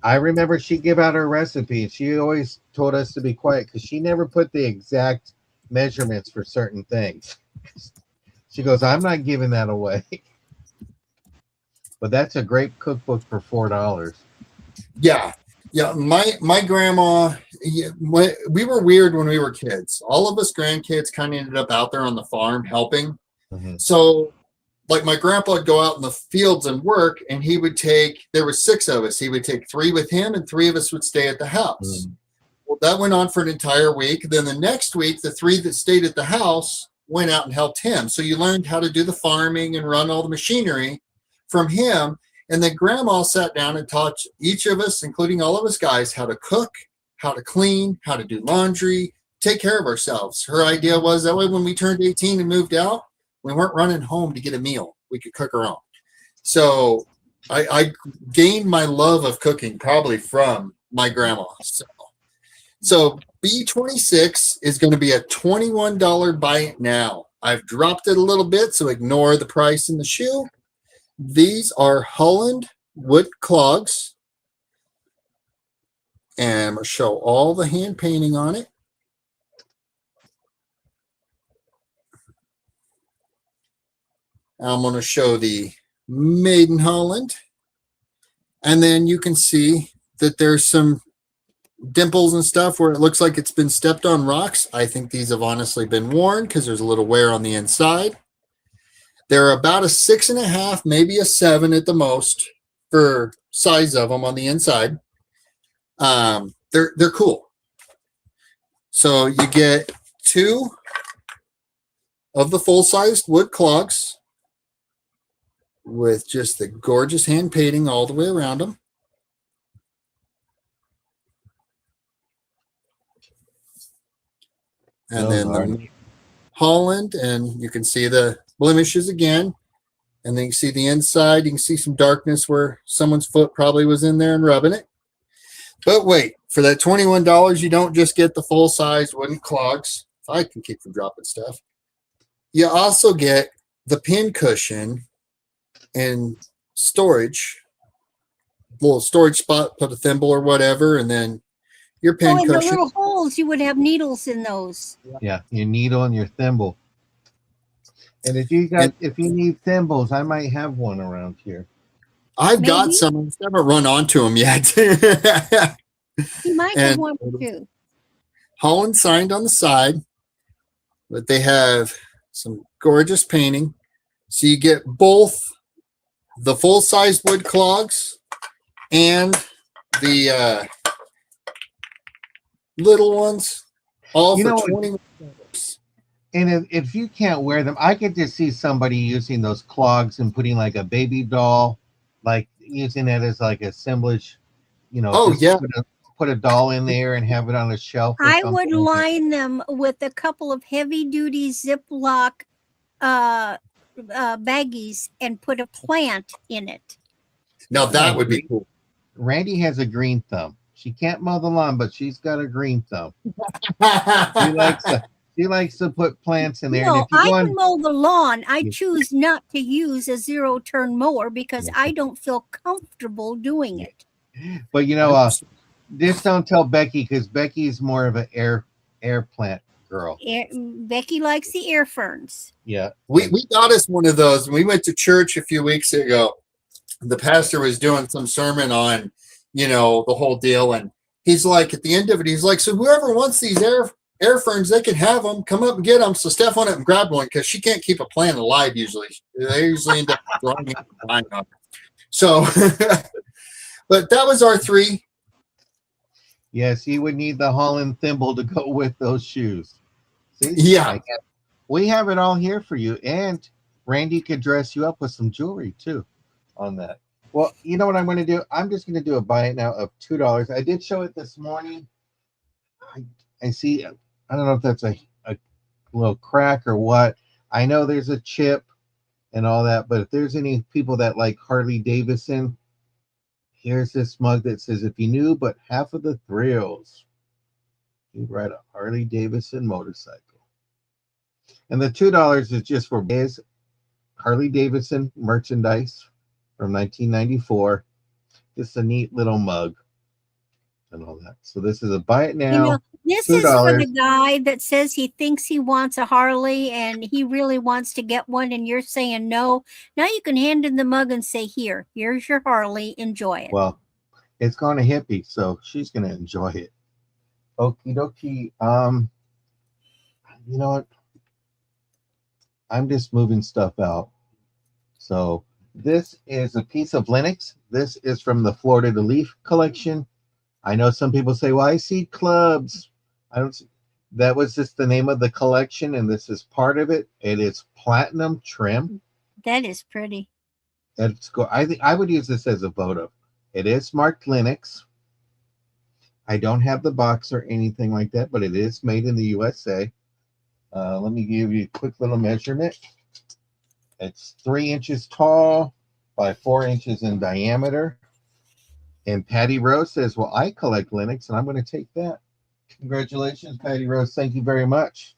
I remember she gave out her recipe, and she always told us to be quiet because she never put the exact measurements for certain things. She goes, "I'm not giving that away." But that's a great cookbook for $4. yeah, yeah. My grandma, yeah, we were weird when we were kids. All of us grandkids kind of ended up out there on the farm helping. Mm-hmm. So, like my grandpa would go out in the fields and work, and he would take. There were 6 of us. He would take 3 with him, and 3 of us would stay at the house. Mm-hmm. Well, that went on for an entire week. Then the next week, the 3 that stayed at the house went out and helped him. So you learned how to do the farming and run all the machinery from him. And then grandma sat down and taught each of us, including all of us guys, how to cook, how to clean, how to do laundry, take care of ourselves. Her idea was that way when we turned 18 and moved out, we weren't running home to get a meal. We could cook our own. So I gained my love of cooking probably from my grandma. So B26 is going to be a $21 buy it now. I've dropped it a little bit, so ignore the price in the shoe. These are Holland wood clogs. And I'm going to show all the hand painting on it. I'm going to show the made in Holland. And then you can see that there's some dimples and stuff where it looks like it's been stepped on rocks. I think these have honestly been worn because there's a little wear on the inside. They're about a 6.5, maybe a 7 at the most for size of them on the inside. They're cool. So you get 2 of the full-sized wood clogs with just the gorgeous hand painting all the way around them. And then the Holland, and you can see the blemishes again. And then you see the inside. You can see some darkness where someone's foot probably was in there and rubbing it. But wait, for that $21, you don't just get the full-size wooden clogs. If I can keep from dropping stuff. You also get the pin cushion and storage. Little storage spot, put a thimble or whatever, and then your pin and cushion. the little holes, you would have needles in those. Yeah, your needle and your thimble. And if you need thimbles, I might have one around here. I've got some. I just haven't run onto them yet. You might have one too. Holland signed on the side, but they have some gorgeous painting. So you get both the full-size wood clogs and the little ones, all for $21. And if you can't wear them, I could just see somebody using those clogs and putting like a baby doll, like using that as like assemblage, Oh, yeah. Put a doll in there and have it on a shelf. I would line them with a couple of heavy-duty Ziploc baggies and put a plant in it. Now that would be cool. Randy has a green thumb. She can't mow the lawn, but she's got a green thumb. She likes to put plants in there. No, and if you I can mow the lawn. I choose not to use a 0-turn mower because I don't feel comfortable doing it. But just don't tell Becky, because Becky's more of an air plant girl. Becky likes the air ferns. Yeah. We got us one of those. We went to church a few weeks ago. The pastor was doing some sermon on, the whole deal. And he's like, at the end of it, he's like, so whoever wants these air ferns, they can have them. Come up and get them. So Steph went up and grabbed one because she can't keep a plant alive usually. They usually end up throwing it and dying on her. So, but that was our 3. Yes, you would need the Holland thimble to go with those shoes. See? Yeah. We have it all here for you. And Randy could dress you up with some jewelry too on that. Well, you know what I'm going to do? I'm just going to do a buy it now of $2. I did show it this morning. I see, I don't know if that's a little crack or what. I know there's a chip and all that, but if there's any people that like Harley Davidson, here's this mug that says, if you knew but half of the thrills. You ride a Harley Davidson motorcycle. And the $2 is just for his Harley Davidson merchandise from 1994. Just a neat little mug and all that. So this is a buy it You know, now, this is for the $2. guy that says he thinks he wants a Harley and he really wants to get one, and you're saying no. Now you can hand in the mug and say, here's your Harley. Enjoy it. Well, it's going to hippie, so she's going to enjoy it. Okie dokie. You know what? I'm just moving stuff out. So this is a piece of Linux. This is from the Florida to Leaf collection. I know some people say, well, I see clubs. I don't see. That was just the name of the collection, and this is part of it. It is platinum trim. That is pretty. I think I would use this as a photo. It is marked Linux. I don't have the box or anything like that, but it is made in the USA. Let me give you a quick little measurement. It's 3 inches tall by 4 inches in diameter. And Patty Rose says, well, I collect Linux, and I'm going to take that. Congratulations, Patty Rose. Thank you very much.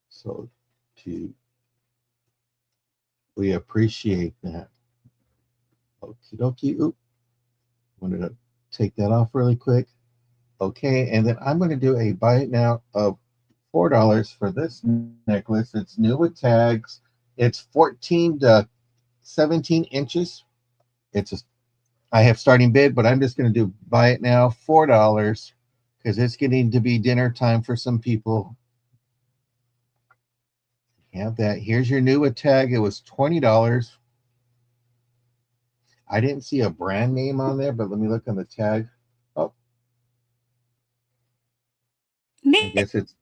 So, we appreciate that. Okie dokie. Oop. Wanted to take that off really quick. Okay, and then I'm going to do a buy it now of $4 for this necklace. It's new with tags. It's 14 to 17 inches. I have starting bid, but I'm just going to do buy it now $4 because it's getting to be dinner time for some people. Have that. Here's your new with tag. It was $20. I didn't see a brand name on there, but let me look on the tag. Oh, I guess it's.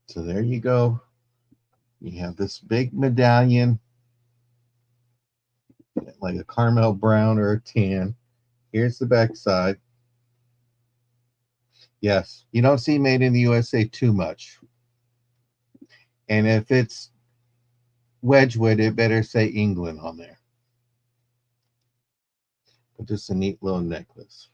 So there you go. You have this big medallion, like a caramel brown or a tan. Here's the back side. Yes, you don't see made in the USA too much. And if it's Wedgwood, it better say England on there. But just a neat little necklace.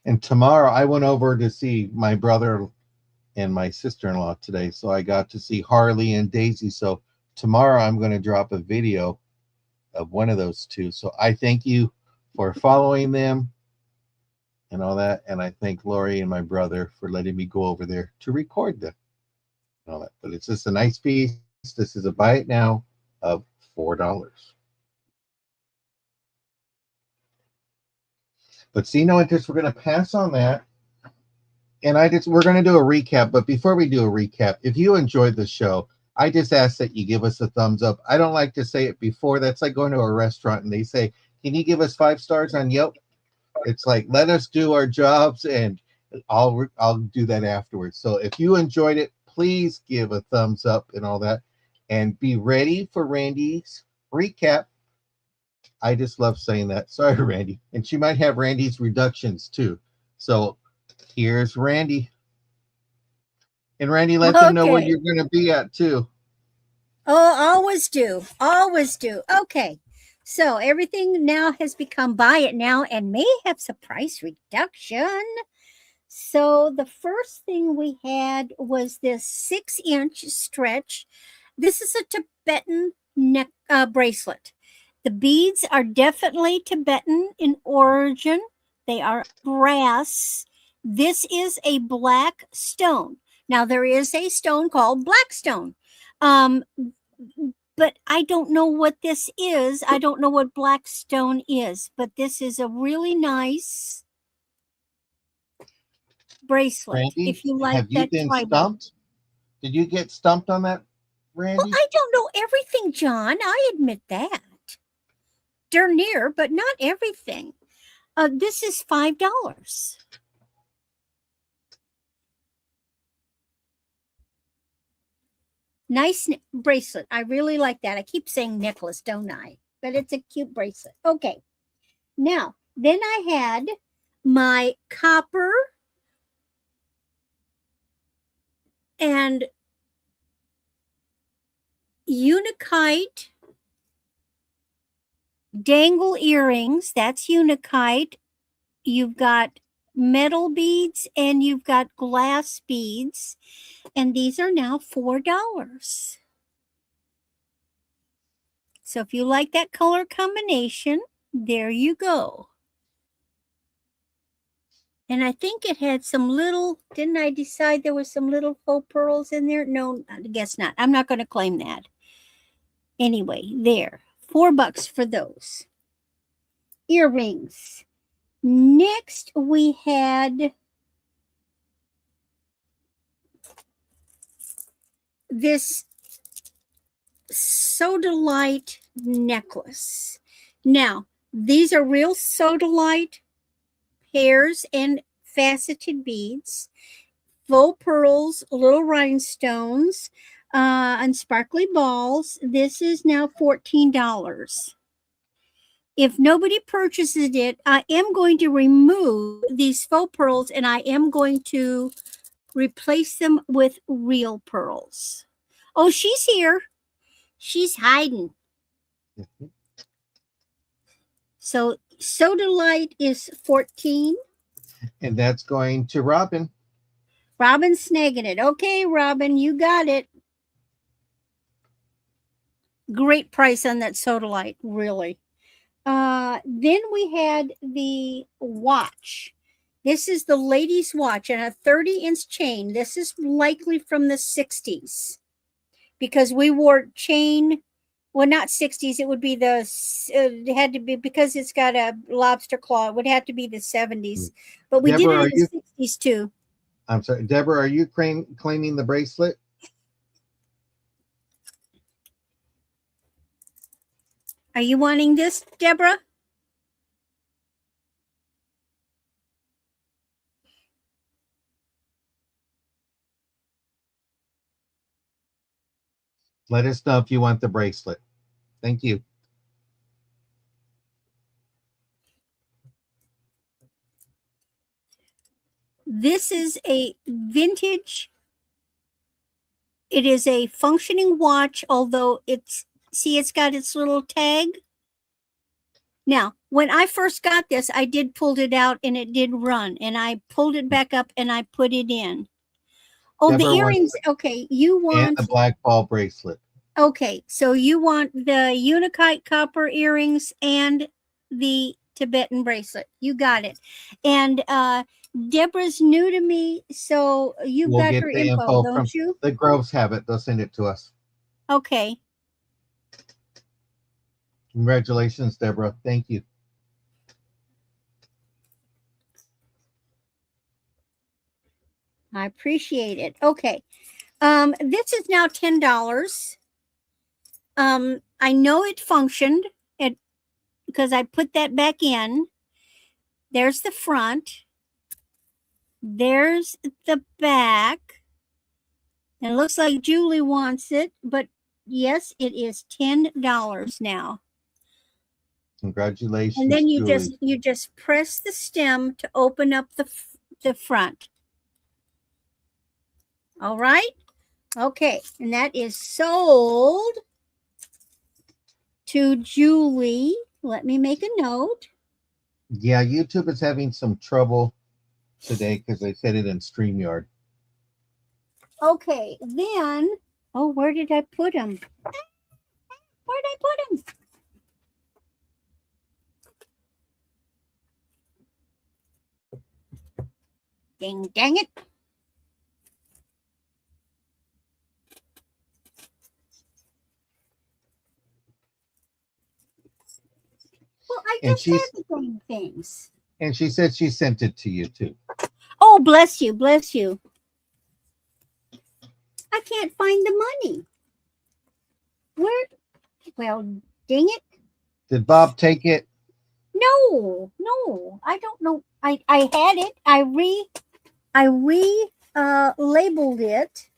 And tomorrow I went over to see my brother and my sister-in-law today. So I got to see Harley and Daisy. So tomorrow I'm going to drop a video of one of those two. So I thank you for following them and all that. And I thank Lori and my brother for letting me go over there to record them and all that. But it's just a nice piece. This is a buy it now of $4. But see, no interest. We're going to pass on that. And we're going to do a recap. But before we do a recap, if you enjoyed the show, I just ask that you give us a thumbs up. I don't like to say it before. That's like going to a restaurant and they say, can you give us 5 stars on Yelp? It's like, let us do our jobs and I'll do that afterwards. So if you enjoyed it, please give a thumbs up and all that. And be ready for Randy's recap. I just love saying that. Sorry, Randy. And she might have Randy's reductions too. So here's Randy. And Randy, let them know where you're going to be at too. Oh, always do. Always do. Okay. So everything now has become buy it now and may have some price reduction. So the first thing we had was this 6-inch stretch. This is a Tibetan neck bracelet. The beads are definitely Tibetan in origin. They are brass. This is a black stone. Now, there is a stone called blackstone. But I don't know what this is. I don't know what blackstone is. But this is a really nice bracelet. Randy, if you like have you that been tribal. stumped? Did you get stumped on that, Randy? Well, I don't know everything, John. I admit that. Darn near, but not everything. This is $5. Nice bracelet. I really like that. I keep saying necklace, don't I? But it's a cute bracelet. Okay. Now, then I had my copper and Unikite Dangle earrings, that's Unikite. You've got metal beads and you've got glass beads. And these are now $4. So if you like that color combination, there you go. And I think it had some little, didn't I decide there was some little faux pearls in there? No, I guess not. I'm not going to claim that. Anyway, there. $4 for those. Earrings. Next, we had this sodalite necklace. Now, these are real sodalite pairs and faceted beads, faux pearls, little rhinestones, and sparkly balls. This is now $14. If nobody purchases it, I am going to remove these faux pearls and I am going to replace them with real pearls. Oh, she's here. She's hiding. So sodalite is 14. And that's going to Robin. Robin's snagging it. Okay, Robin, you got it. Great price on that sodalite, really. Then we had the watch. This is the ladies' watch and a 30-inch chain. This is likely from the 60s because we wore chain. Well, not 60s. It would be it had to be, because it's got a lobster claw, it would have to be the 70s. But we Deborah, did it in the 60s too. I'm sorry, Deborah, are you claiming the bracelet? Are you wanting this, Deborah? Let us know if you want the bracelet. Thank you. This is a vintage. It is a functioning watch, although it's got its little tag. Now, when I first got this, I did pulled it out and it did run, and I pulled it back up and I put it in. Oh, Deborah the earrings. Okay, you want and the black ball bracelet. Okay, so you want the Unikite copper earrings and the Tibetan bracelet. You got it. And Deborah's new to me, so you've We'll got get her the info, from don't you? the Groves have it. They'll send it to us. Okay. Congratulations, Deborah. Thank you. I appreciate it. Okay. This is now $10. I know it functioned because I put that back in. There's the front. There's the back. And it looks like Julie wants it, but yes, it is $10 now. Congratulations. And then Julie. you just press the stem to open up the front. All right. Okay, and that is sold to Julie. Let me make a note. Yeah, YouTube is having some trouble today because they said it in StreamYard. Okay, then, oh, where did I put him? Where did I put him? Dang it. Well, I just had the same things. And she said she sent it to you too. Oh, bless you, bless you. I can't find the money. Where? Well, dang it. Did Bob take it? No, I don't know. I had it. I labeled it,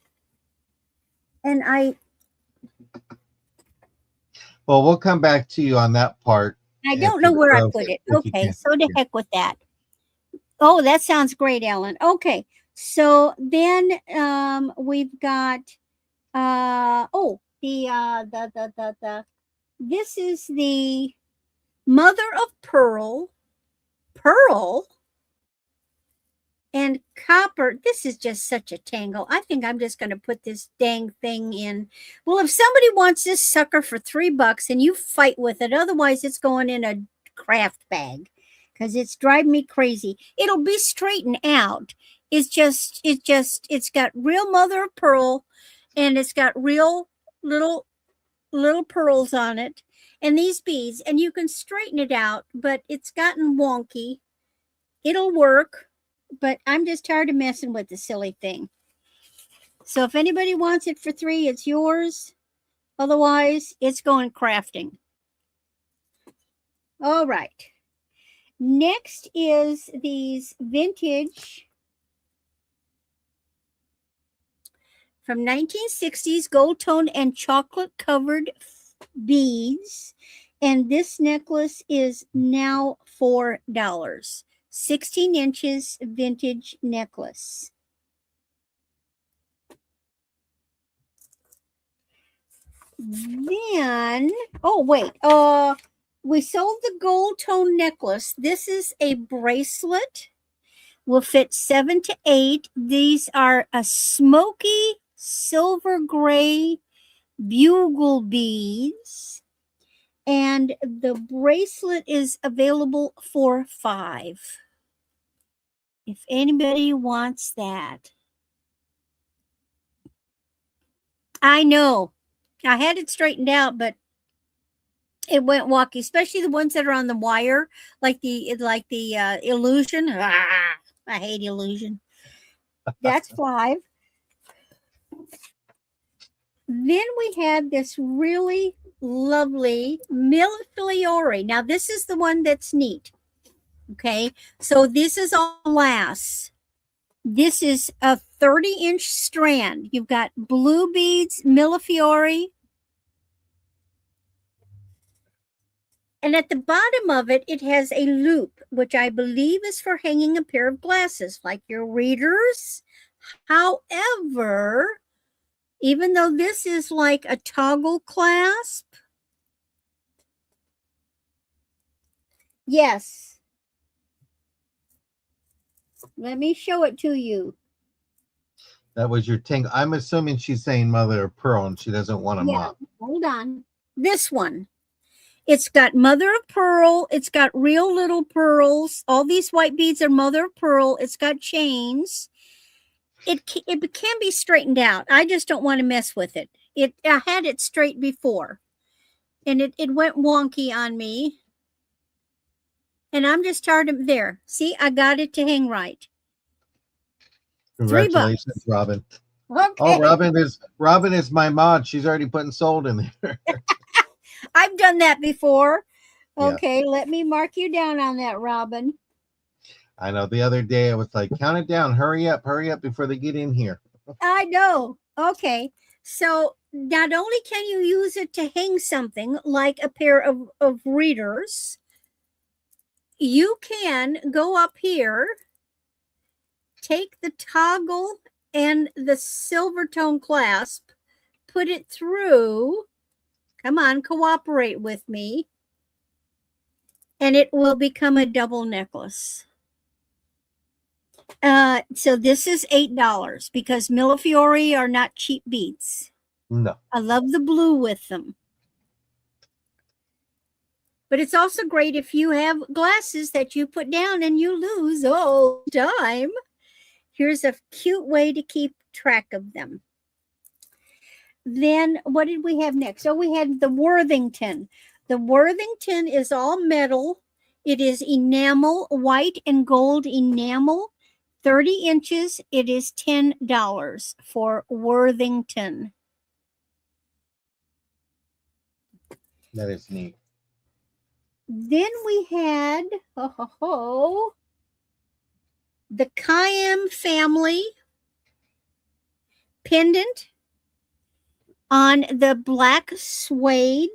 and Well, we'll come back to you on that part. I don't know where I put it. Okay, so to heck with that. Oh, that sounds great, Ellen. Okay, so then we've got this is the mother of pearl, pearl, and copper. This is just such a tangle. I think I'm just going to put this dang thing in. Well, if somebody wants this sucker for $3 and you fight with it, otherwise it's going in a craft bag because it's driving me crazy. It'll be straightened out. It's got real mother of pearl, and it's got real little pearls on it, and these beads, and you can straighten it out, but it's gotten wonky. It'll work, but I'm just tired of messing with the silly thing. So if anybody wants it for $3, it's yours. Otherwise, it's going crafting. All right. Next is these vintage from 1960s gold tone and chocolate covered beads. And this necklace is now $4. 16 inches vintage necklace. Then, oh wait, we sold the gold tone necklace. This is a bracelet. Will fit 7 to 8. These are a smoky silver gray bugle beads. And the bracelet is available for $5. If anybody wants that. I know. I had it straightened out, but it went wonky, especially the ones that are on the wire, like the illusion. I hate illusion. That's $5. Then we had this really lovely Millefiori. Now this is the one that's neat. Okay, so this is all glass. This is a 30-inch strand. You've got blue beads, Millefiori. And at the bottom of it, it has a loop, which I believe is for hanging a pair of glasses, like your readers. However, even though this is like a toggle clasp, yes. Let me show it to you. That was your tangle. I'm assuming she's saying mother of pearl and she doesn't want a mop. Hold on. This one. It's got mother of pearl. It's got real little pearls. All these white beads are mother of pearl. It's got chains. It can be straightened out. I just don't want to mess with it. I had it straight before, and it went wonky on me. And I'm just tired of there. See, I got it to hang right. Congratulations, Robin. Okay. Oh, Robin is my mod. She's already putting sold in there. I've done that before. Yeah. Okay, let me mark you down on that, Robin. I know. The other day I was like, count it down. Hurry up before they get in here. I know. Okay. So not only can you use it to hang something like a pair of readers, you can go up here, take the toggle and the silver tone clasp, put it through. Come on, cooperate with me. And it will become a double necklace. So this is $8 because Millefiori are not cheap beads. No. I love the blue with them. But it's also great if you have glasses that you put down and you lose all the time. Here's a cute way to keep track of them. Then what did we have next? So we had the Worthington. The Worthington is all metal. It is enamel, white and gold enamel. 30 inches. It is $10 for Worthington. That is neat. Then we had the Cayenne family pendant on the black suede.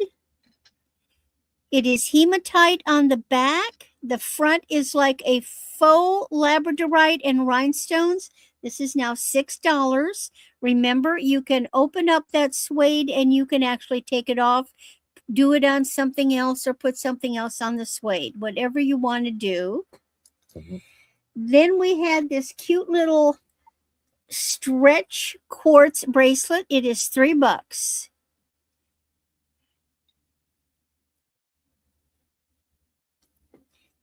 It is hematite on the back. The front is like a faux labradorite and rhinestones. This is now $6. Remember, you can open up that suede and you can actually take it off, do it on something else or put something else on the suede, whatever you want to do. Mhm. Then we had this cute little stretch quartz bracelet. It is $3.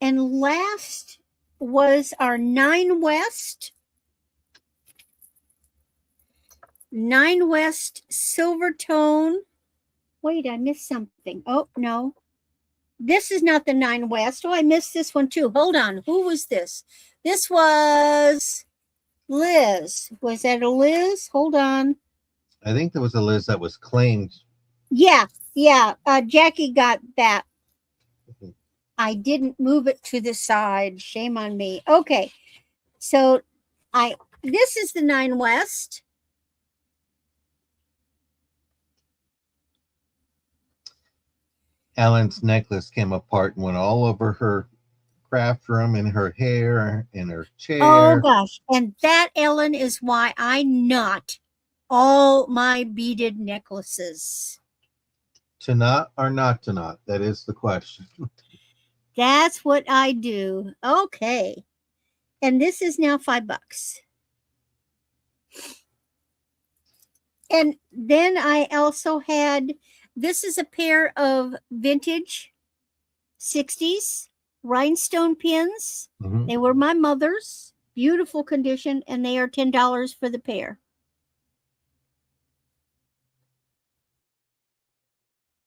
And last was our 9 West silver tone. Wait, I missed something. Oh, no. This is not the 9 West. Oh, I missed this one too. Hold on. Who was this? This was Liz. Was that a Liz? Hold on. I think there was a Liz that was claimed. Yeah. Jackie got that. I didn't move it to the side. Shame on me. Okay. So this is the 9 West. Ellen's necklace came apart and went all over her craft room and her hair and her chair. Oh gosh. And that, Ellen, is why I knot all my beaded necklaces. To knot or not to knot? That is the question. That's what I do. Okay. And this is now $5. And then I also had, this is a pair of vintage 60s rhinestone pins. Mhm. They were my mother's. Beautiful condition, and they are $10 for the pair.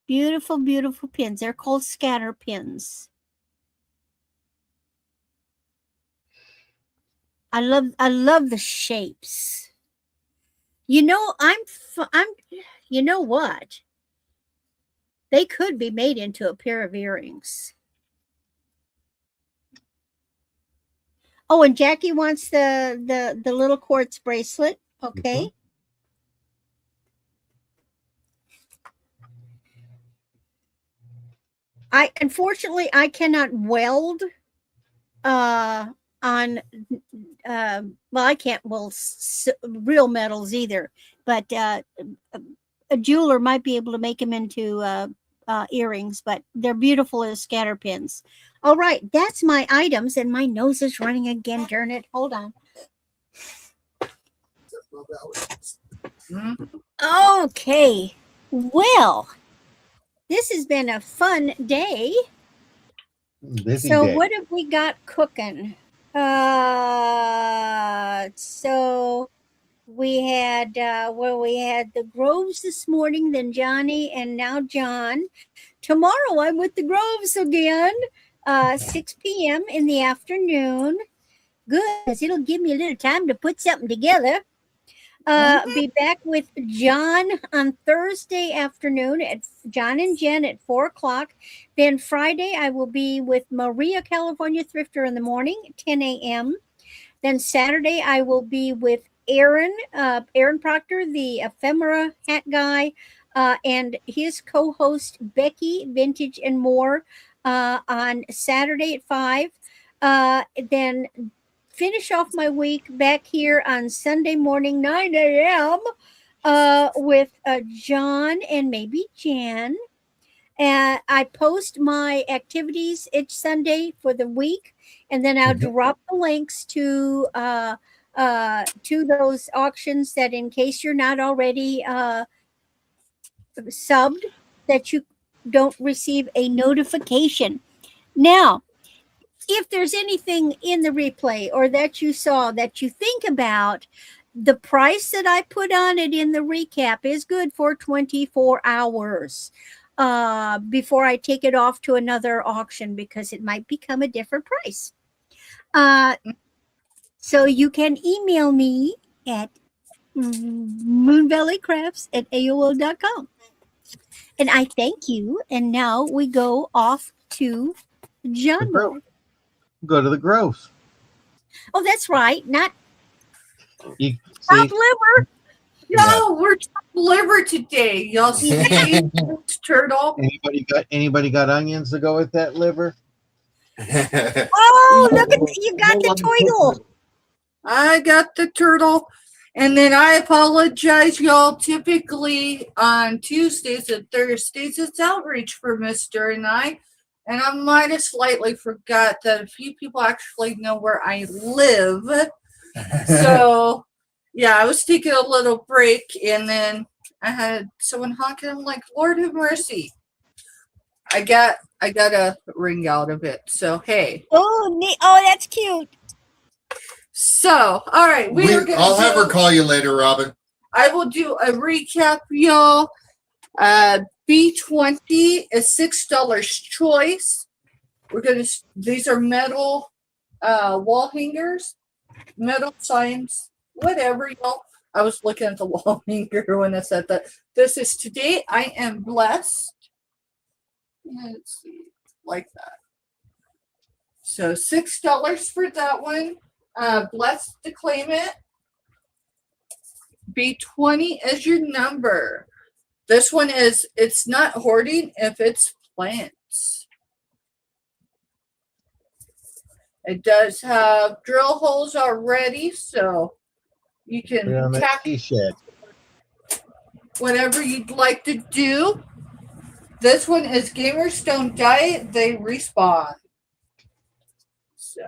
Beautiful, beautiful pins. They're called scatter pins. I love the shapes. You know, you know what? They could be made into a pair of earrings. Oh, and Jackie wants the little quartz bracelet. Okay. Unfortunately I cannot weld on well, I can't weld real metals either, but a jeweler might be able to make them into earrings, but they're beautiful as scatter pins. All right, that's my items, and my nose is running again. Darn it. Hold on. Okay. Well, this has been a fun day. Busy So day. what have we got cooking? So we had we had the Groves this morning, then Johnny, and now John. Tomorrow I'm with the Groves again, 6 p.m. in the afternoon. Good, because it'll give me a little time to put something together. Be back with John on Thursday afternoon at John and Jen at 4 o'clock. Then Friday, I will be with Maria, California Thrifter in the morning, 10 a.m. Then Saturday, I will be with Aaron Proctor, the ephemera hat guy, and his co-host Becky, Vintage and More, on Saturday at 5. Then finish off my week back here on Sunday morning, 9 a.m. With John and maybe Jan. I post my activities each Sunday for the week, and then I'll drop the links to those auctions, that in case you're not already subbed, that you don't receive a notification. Now, if there's anything in the replay or that you saw that you think about, the price that I put on it in the recap is good for 24 hours before I take it off to another auction, because it might become a different price. So you can email me at moonvalleycrafts@aol.com. And I thank you. And now we go off to John. Go to the Groves. Oh, that's right. Not You top see, liver. No, we're top liver today. Y'all see this turtle? anybody got onions to go with that liver? Oh, look at you got the turtle. I got the turtle. And then I apologize, y'all. Typically on Tuesdays and Thursdays, it's outreach for Mr. and I. And I might have slightly forgot that a few people actually know where I live. So, yeah, I was taking a little break, and then I had someone honking. I'm like, Lord have mercy. I got a ring out of it. So, hey. Oh, neat. Oh, that's cute. So, all right. I'll have her call you later, Robin. I will do a recap, y'all. B20 is $6 choice. These are metal wall hangers, metal signs, whatever, y'all. I was looking at the wall hanger when I said that. This is Today I Am Blessed. Let's see, like that. So $6 for that one. Blessed to claim it. B20 is your number. This one it's not hoarding if it's plants. It does have drill holes already, so you can tack whatever you'd like to do. This one is Gamers Don't Die, They Respawn. So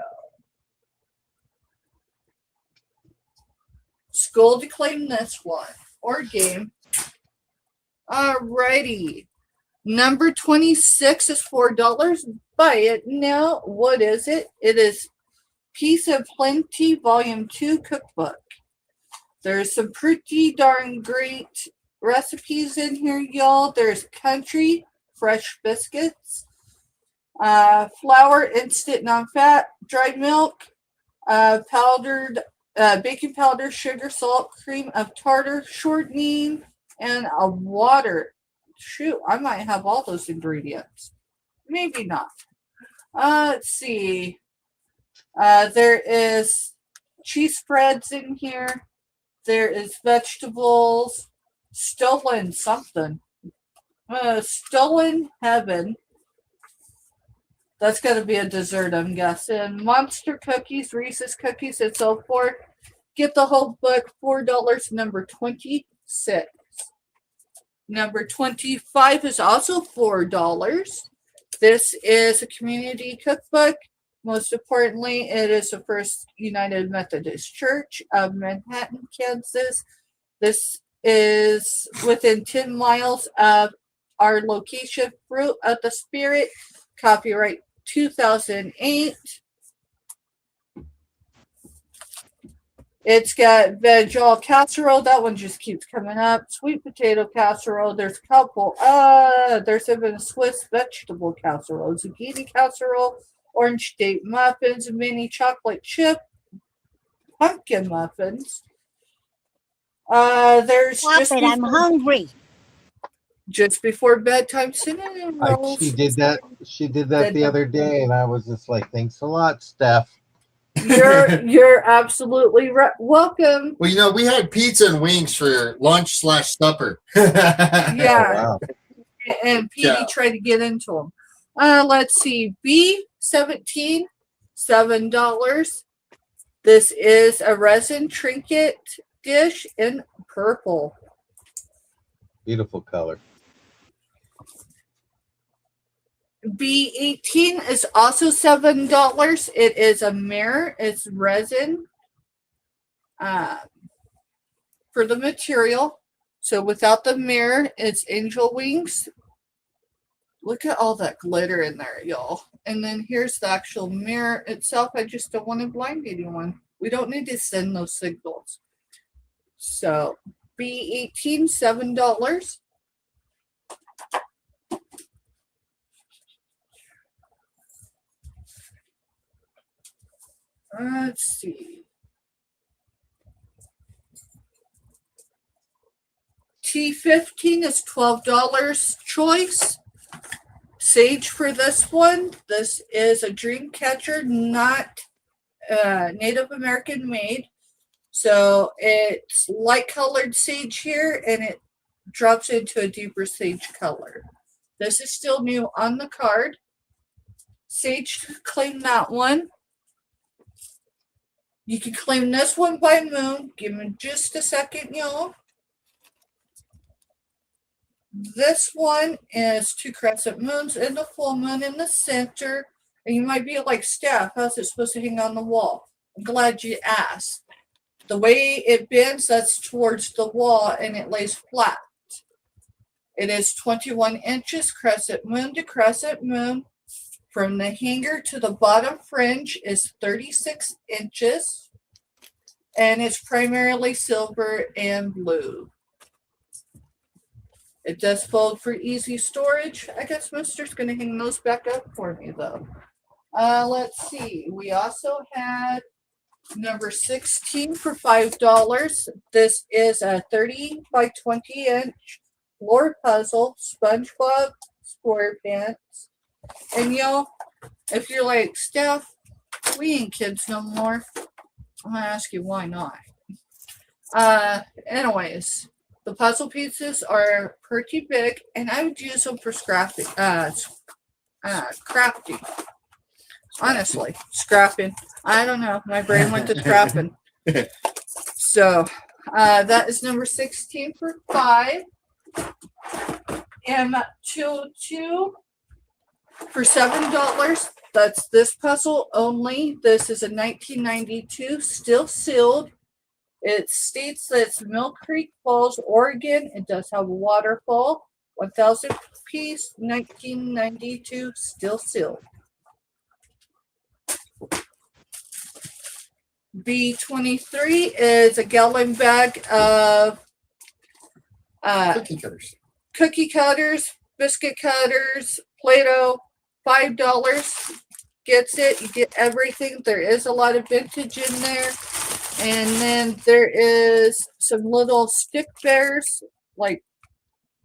school to claim this one or game. Alrighty. Number 26 is $4. Buy it now. What is it? It is Piece of Plenty Volume 2 Cookbook. There's some pretty darn great recipes in here, y'all. There's country, fresh biscuits, flour, instant non-fat, dried milk, powdered baking powder, sugar, salt, cream of tartar, shortening, and a water. Shoot, I might have all those ingredients. Maybe not. Let's see. There is cheese spreads in here. There is vegetables. Stolen something. Stolen Heaven. That's got to be a dessert, I'm guessing. Monster cookies, Reese's cookies, and so forth. Get the whole book, $4, number 26. Number 25 is also $4. This is a community cookbook. Most importantly, it is the First United Methodist Church of Manhattan, Kansas. This is within 10 miles of our location, Fruit of the Spirit, copyright 2008. It's got veg all casserole. That one just keeps coming up. Sweet potato casserole. There's a couple. There's even a Swiss vegetable casserole, zucchini casserole, orange date muffins, mini chocolate chip, pumpkin muffins. There's Stop it, I'm hungry. Just before bedtime cinnamon rolls. She did that the other day, and I was just like, "Thanks a lot, Steph." You're absolutely right. Welcome. Well, we had pizza and wings for lunch/supper. Yeah. Oh, wow. And Petey tried to get into them. Let's see. B17, $7. This is a resin trinket dish in purple. Beautiful color. B18 is also $7. It is a mirror. It's resin for the material. So without the mirror, it's angel wings. Look at all that glitter in there, y'all. And then here's the actual mirror itself. I just don't want to blind anyone. We don't need to send those signals. So B18, $7. Let's see. T15 is $12 choice. Sage for this one. This is a dream catcher, not Native American made. So it's light colored sage here, and it drops into a deeper sage color. This is still new on the card. Sage, claim that one. You can claim this one by moon. Give me just a second, y'all. This one is 2 crescent moons and a full moon in the center. And you might be like, Steph, how's it supposed to hang on the wall? I'm glad you asked. The way it bends, that's towards the wall, and it lays flat. It is 21 inches crescent moon to crescent moon. From the hanger to the bottom fringe is 36 inches. And it's primarily silver and blue. It does fold for easy storage. I guess Mister's going to hang those back up for me, though. Let's see. We also had number 16 for $5. This is a 30 by 20 inch floor puzzle, SpongeBob SquarePants. And y'all, if you're like, Steph, we ain't kids no more, I'm going to ask you why not. Anyways, the puzzle pieces are pretty big, and I would use them for crafting. Honestly, scrapping. I don't know. My brain went to scrapping. So that is number 16 for $5. M22 for $7. That's this puzzle only. This is a 1992, still sealed. It states that it's Mill Creek Falls, Oregon. It does have a waterfall. 1,000 piece, 1992, still sealed. B23 is a gallon bag of cookie cutters, biscuit cutters, Play-Doh, $5. Gets it. You get everything. There is a lot of vintage in there. And then there is some little stick bears, like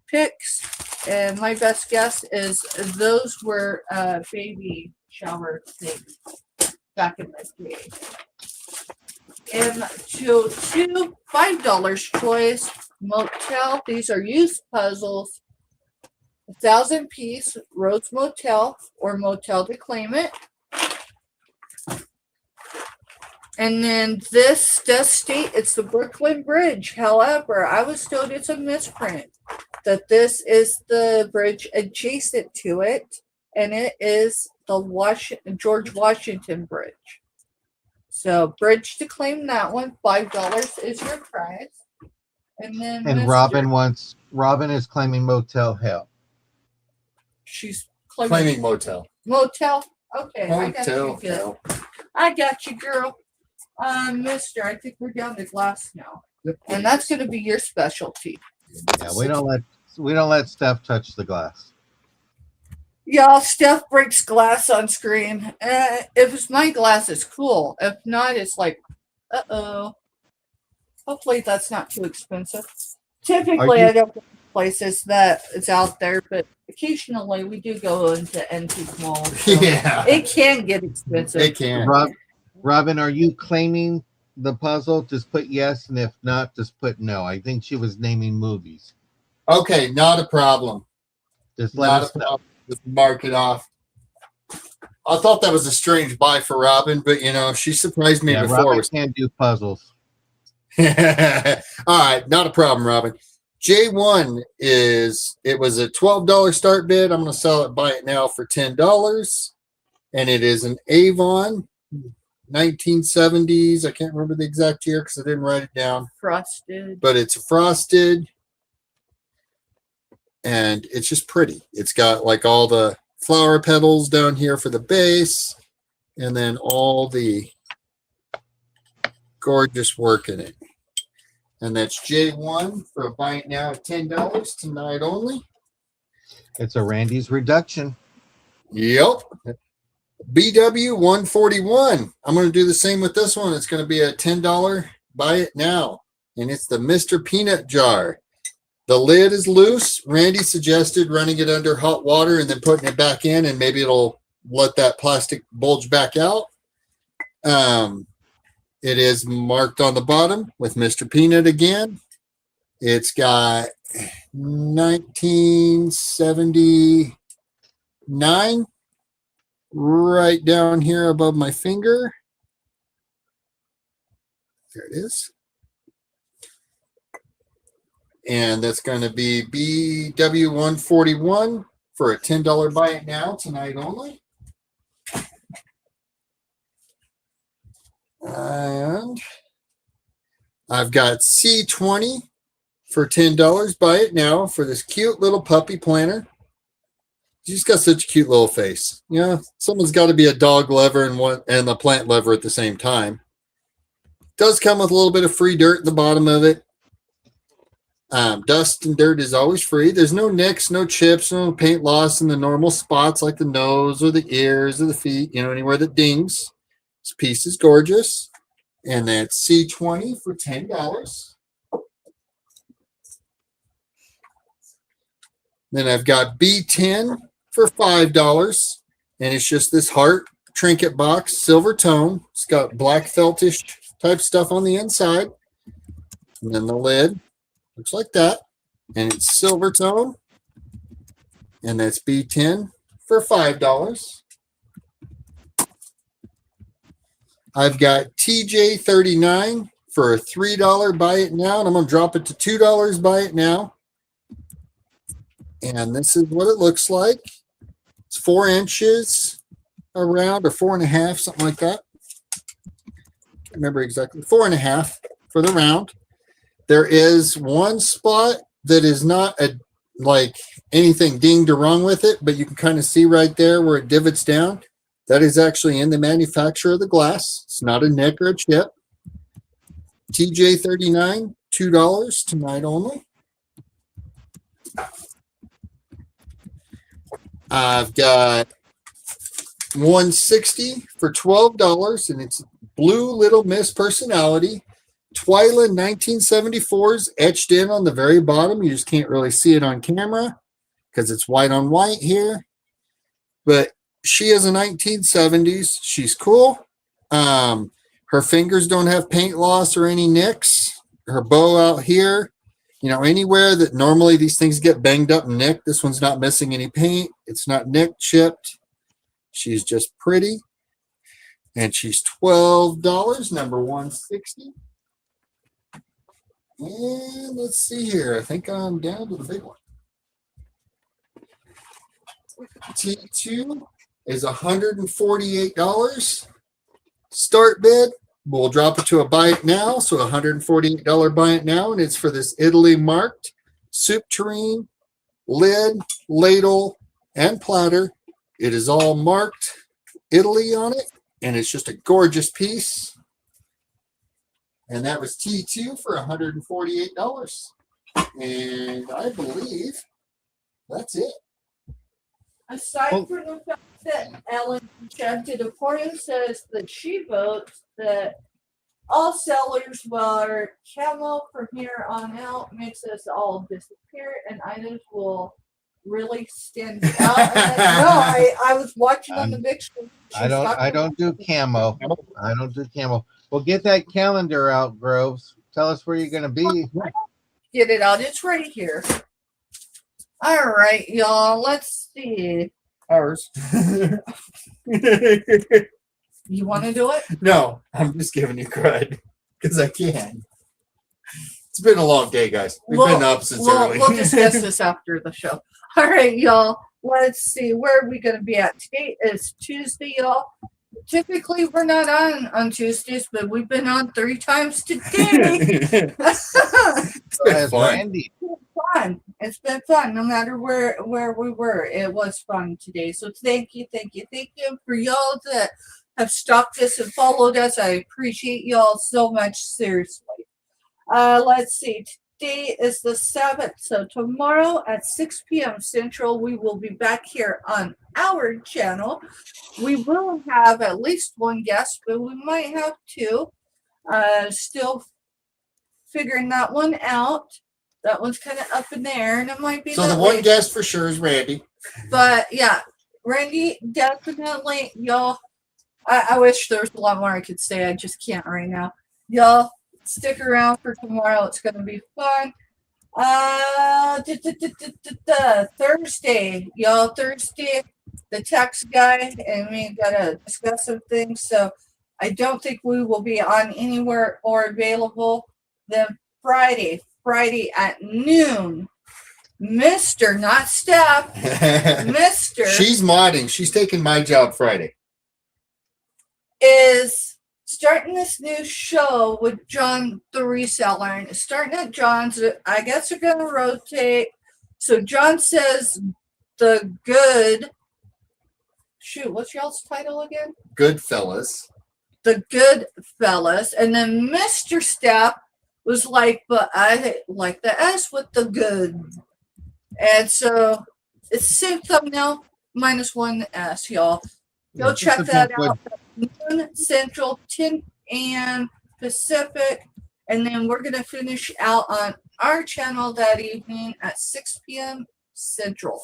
picks. And my best guess is those were baby shower things back in the day. M22, $5 choice, motel. These are used puzzles. 1,000 piece, Rhodes Motel or Motel to Claim It. And then this does state it's the Brooklyn Bridge. However, I was told it's a misprint, that this is the bridge adjacent to it, and it is the George Washington Bridge. So, bridge to claim that one, $5 is your prize. And then Robin is claiming Motel Hell. She's claiming motel. Motel? Okay, Motel. I got you, girl. I got you, girl. Mister, I think we're down to glass now. Yep. And that's going to be your specialty. Yeah, we don't let Steph touch the glass. Y'all, Steph breaks glass on screen. If it's my glass, it's cool. If not, it's like, uh-oh. Hopefully that's not too expensive. Typically, I don't go to places that it's out there, but occasionally we do go into antique malls. So Yeah. it can get expensive. It can. Robin, are you claiming the puzzle? Just put yes, and if not, just put no. I think she was naming movies. Okay, not a problem. Just let us know. Just mark it off. I thought that was a strange buy for Robin, but she surprised me before. Robin can't do puzzles. All right, not a problem, Robin. J1 it was a $12 start bid. I'm going to sell it, buy it now for $10. And it is an Avon 1970s. I can't remember the exact year because I didn't write it down. Frosted. But it's frosted. And it's just pretty. It's got like all the flower petals down here for the base. And then all the gorgeous work in it. And that's J1 for a buy it now at $10 tonight only. It's a Randy's reduction. Yep. BW 141. I'm going to do the same with this one. It's going to be a $10 buy it now. And it's the Mr. Peanut jar. The lid is loose. Randy suggested running it under hot water and then putting it back in, and maybe it'll let that plastic bulge back out. It is marked on the bottom with Mr. Peanut again. It's got 1979 right down here above my finger. There it is. And that's going to be BW141 for a $10 buy it now, tonight only. And I've got C20 for $10, buy it now, for this cute little puppy planner. She's got such a cute little face. You know, someone's got to be a dog lover and a plant lover at the same time. Does come with a little bit of free dirt at the bottom of it. Dust and dirt is always free. There's no nicks, no chips, no paint loss in the normal spots like the nose or the ears or the feet, you know, anywhere that dings. This piece is gorgeous. And that's C20 for $10. Then I've got B10 for $5. And it's just this heart trinket box, silver tone. It's got black feltish type stuff on the inside. And then the lid looks like that. And it's silver tone. And that's B10 for $5. I've got TJ39 for a $3 buy it now. And I'm going to drop it to $2 buy it now. And this is what it looks like. It's 4 inches around, or 4.5, something like that. Can't remember exactly. 4.5 for the round. There is one spot that is not like anything dinged or wrong with it, but you can kind of see right there where it divots down. That is actually in the manufacturer of the glass. It's not a nick or a chip. TJ39, $2 tonight only. I've got 160 for $12, and it's Blue Little Miss Personality. Twyla 1974's etched in on the very bottom. You just can't really see it on camera because it's white on white here. But she is a 1970s. She's cool. Her fingers don't have paint loss or any nicks. Her bow out here, you know, anywhere that normally these things get banged up and nicked, this one's not missing any paint. It's not nicked, chipped. She's just pretty. And she's $12, number 160. And let's see here. I think I'm down to the big one. T2 is $148. Start bid. We'll drop it to a buy it now. So $148 buy it now. And it's for this Italy marked soup tureen, lid, ladle, and platter. It is all marked Italy on it. And it's just a gorgeous piece. And that was T2 for $148. And I believe that's it. Aside from the fact that Ellen Enchanted Aquarium says that she votes that all sellers were camo from here on out makes us all disappear and items will really stand out. I was watching on the big screen. I don't do camo. I don't do camo. Well, get that calendar out, Groves. Tell us where you're going to be. Get it out. It's right here. All right, y'all. Let's see. Ours. You want to do it? No, I'm just giving you credit because I can. It's been a long day, guys. We've been up since early. We'll discuss this after the show. All right, y'all. Let's see. Where are we going to be at? Today is Tuesday, y'all. Typically, we're not on Tuesdays, but we've been on 3 times today. It's been fun. Randy. Fun. It's been fun no matter where we were. It was fun today. So thank you for y'all that have stalked us and followed us. I appreciate y'all so much, seriously. Let's see. Today is the 7th. So tomorrow at 6 p.m. Central, we will be back here on our channel. We will have at least one guest, but we might have 2. Still figuring that one out. That one's kind of up in the air, and it might be. So the one guest for sure is Randy. But yeah, Randy, definitely, y'all. I wish there was a lot more I could say. I just can't right now. Y'all, stick around for tomorrow. It's going to be fun. Thursday, y'all. Thursday, the tax guy and me got to discuss some things. So I don't think we will be on anywhere or available. Then Friday at noon, Mr. Not Steph, Mr. She's modding. She's taking my job Friday. is starting this new show with John the Reseller. And it's starting at John's. I guess they're going to rotate. So John says the good. Shoot, what's y'all's title again? Goodfellas. The good fellas. And then Mr. Steph was like, but I like the S with the good. And so it's the same thumbnail minus one S, y'all. Go check that out. Noon Central, 10 a.m. Pacific. And then we're going to finish out on our channel that evening at 6 p.m. Central.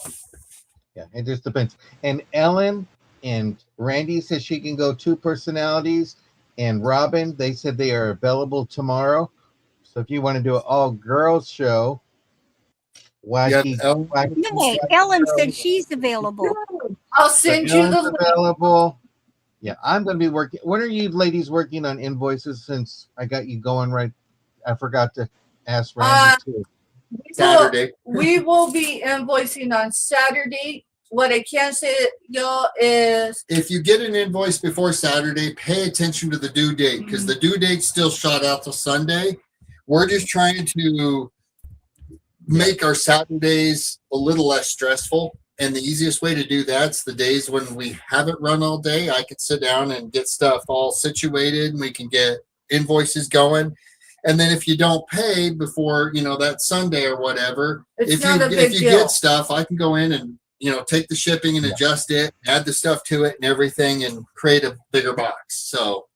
Yeah, it just depends. And Ellen and Randy says she can go 2 personalities. And Robin, they said they are available tomorrow. So if you want to do an all-girls show, wacky. No, Ellen said she's available. I'll send you the link. Available. Yeah, I'm going to be working. When are you ladies working on invoices? Since I got you going right, I forgot to ask Randy too. Saturday. We will be invoicing on Saturday. What I can say, y'all, is If you get an invoice before Saturday, pay attention to the due date because the due date's still shot out till Sunday. We're just trying to make our Saturdays a little less stressful. And the easiest way to do that's the days when we haven't run all day. I can sit down and get stuff all situated and we can get invoices going. And then if you don't pay before, that Sunday or whatever, if you get stuff, I can go in and, take the shipping and adjust it, add the stuff to it and everything and create a bigger box. So.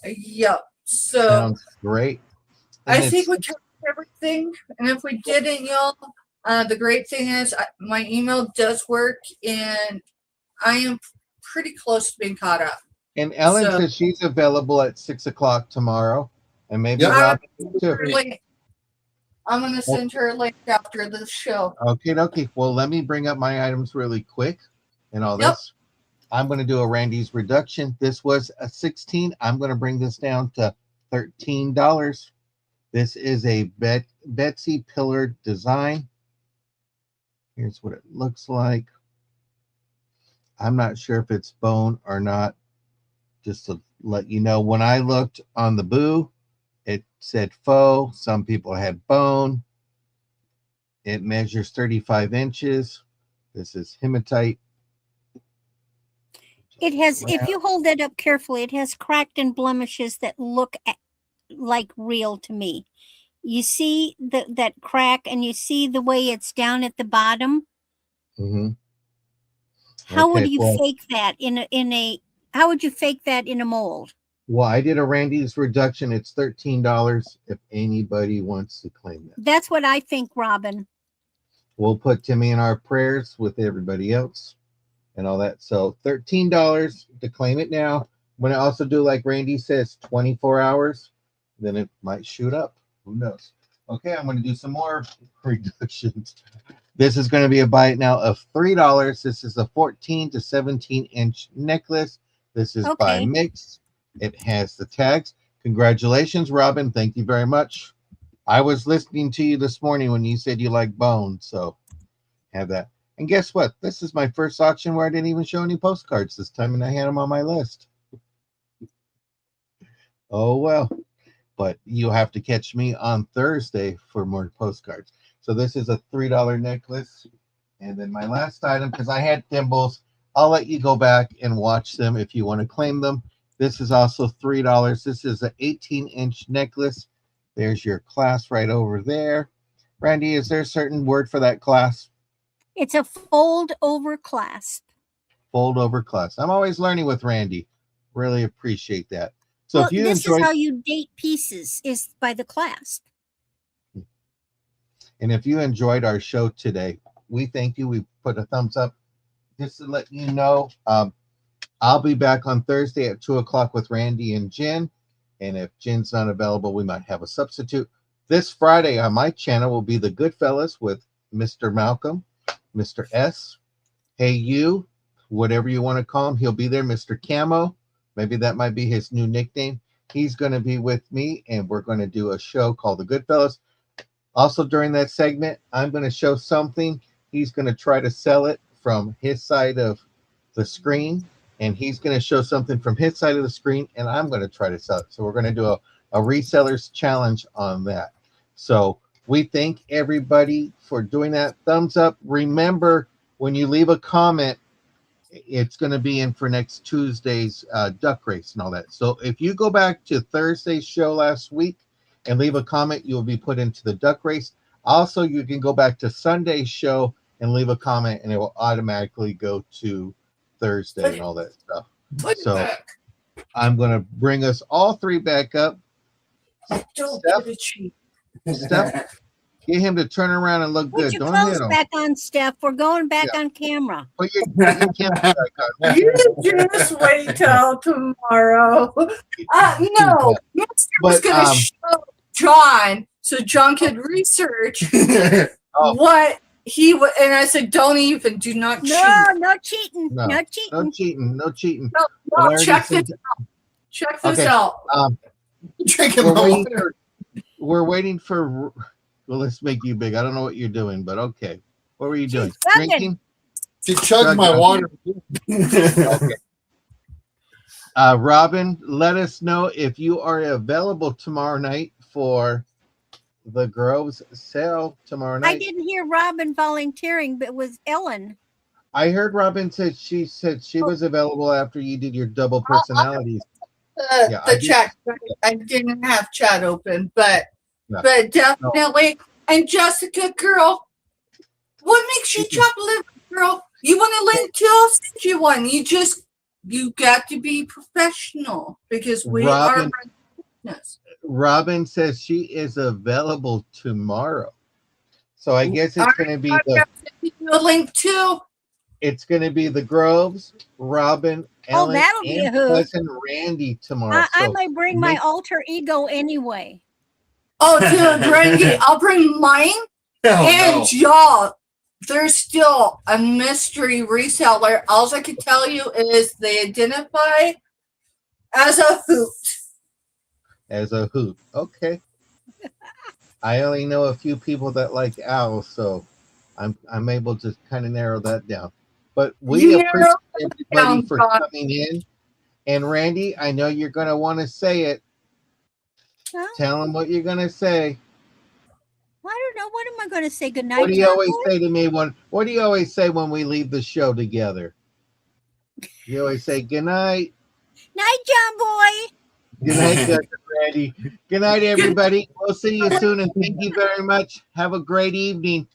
Yep. So Sounds great. And I think we covered everything. And if we didn't, y'all, the great thing is my email does work and I am pretty close to being caught up. And Ellen says she's available at 6 o'clock tomorrow. And maybe Robin too. I'm going to send her a link after the show. Okay. Well, let me bring up my items really quick and all this. I'm going to do a Randy's reduction. This was a 16. I'm going to bring this down to $13. This is a Betsy Pillar design. Here's what it looks like. I'm not sure if it's bone or not. Just to let you know, when I looked on the Boo, it said faux. Some people had bone. It measures 35 inches. This is hematite. It has, if you hold it up carefully, it has cracked and blemishes that look like real to me. You see that crack and you see the way it's down at the bottom. Mm-hmm. How would you fake that how would you fake that in a mold? Well, I did a Randy's reduction. It's $13 if anybody wants to claim that. That's what I think, Robin. We'll put Timmy in our prayers with everybody else and all that. So $13 to claim it now. I'm going to also do, like Randy says, 24 hours. Then it might shoot up. Who knows? Okay, I'm going to do some more reductions. This is going to be a buy it now of $3. This is a 14 to 17-inch necklace. This is by Mix. It has the tags. Congratulations, Robin. Thank you very much. I was listening to you this morning when you said you like bone, so have that. And guess what? This is my first auction where I didn't even show any postcards this time, and I had them on my list. Oh, well. But you'll have to catch me on Thursday for more postcards. So this is a $3 necklace. And then my last item, because I had thimbles, I'll let you go back and watch them if you want to claim them. This is also $3. This is an 18-inch necklace. There's your clasp right over there. Randy, is there a certain word for that clasp? It's a fold-over clasp. Fold-over clasp. I'm always learning with Randy. Really appreciate that. So well, if you this is how you date pieces, is by the clasp. And if you enjoyed our show today, we thank you. We put a thumbs up. Just to let you know, I'll be back on Thursday at 2 o'clock with Randy and Jen. And if Jen's not available, we might have a substitute. This Friday on my channel will be the Goodfellas with Mr. Malcolm, Mr. S. Hey, you, whatever you want to call him, he'll be there. Mr. Camo, Maybe that might be his new nickname. He's going to be with me, and we're going to do a show called The Goodfellas. Also, during that segment, I'm going to show something. He's going to try to sell it from his side of the screen, and he's going to show something from his side of the screen, and I'm going to try to sell it. So we're going to do a resellers challenge on that. So we thank everybody for doing that. Thumbs up. Remember, when you leave a comment, it's going to be in for next Tuesday's duck race and all that. So if you go back to Thursday's show last week and leave a comment, you will be put into the duck race. Also, you can go back to Sunday's show and leave a comment, and it will automatically go to Thursday and all that stuff. So I'm going to bring us all three back up. Steph, get him to turn around and look Put good. your Don't clothes hit him. back on, Steph. We're going back on camera. Put your camera back on. You just wait till tomorrow. No, Mister was going to show John so John could research what he would. And I said, don't even, do not cheat. No cheating. No. No cheating. No cheating. No cheating. No, check this out. Check this out. We're waiting for. Well, let's make you big. I don't know what you're doing, but okay. What were you doing? chugging. Drinking? To chug my water. Okay. Robin, let us know if you are available tomorrow night for the Groves sale tomorrow night. I didn't hear Robin volunteering, but it was Ellen. I heard Robin said she was available after you did your double personalities. The chat. I didn't have chat open, but definitely. No. And Jessica, girl, what makes you chocolate, girl? You want a link to? I'll send you one. You got to be professional because we are business. Robin says she is available tomorrow, so I guess it's going to be a link too. It's going to be the Groves, Robin, Ellen, that'll be a hoot. Cousin Randy tomorrow. I might bring my alter ego anyway. Oh, dude, Randy, I'll bring mine. Y'all, there's still a mystery reseller. All I can tell you is they identify as a hoot. As a hoot. Okay. I only know a few people that like owls, so I'm able to kind of narrow that down. But we appreciate everybody for coming in. And Randy, I know you're going to want to say it. Huh? Tell them what you're going to say. I don't know. What am I going to say? Good night. What do you always say to me what do you always say when we leave the show together? You always say good night. Night, John boy. Good night, Cousin Randy. Good night, everybody. We'll see you soon, and thank you very much. Have a great evening.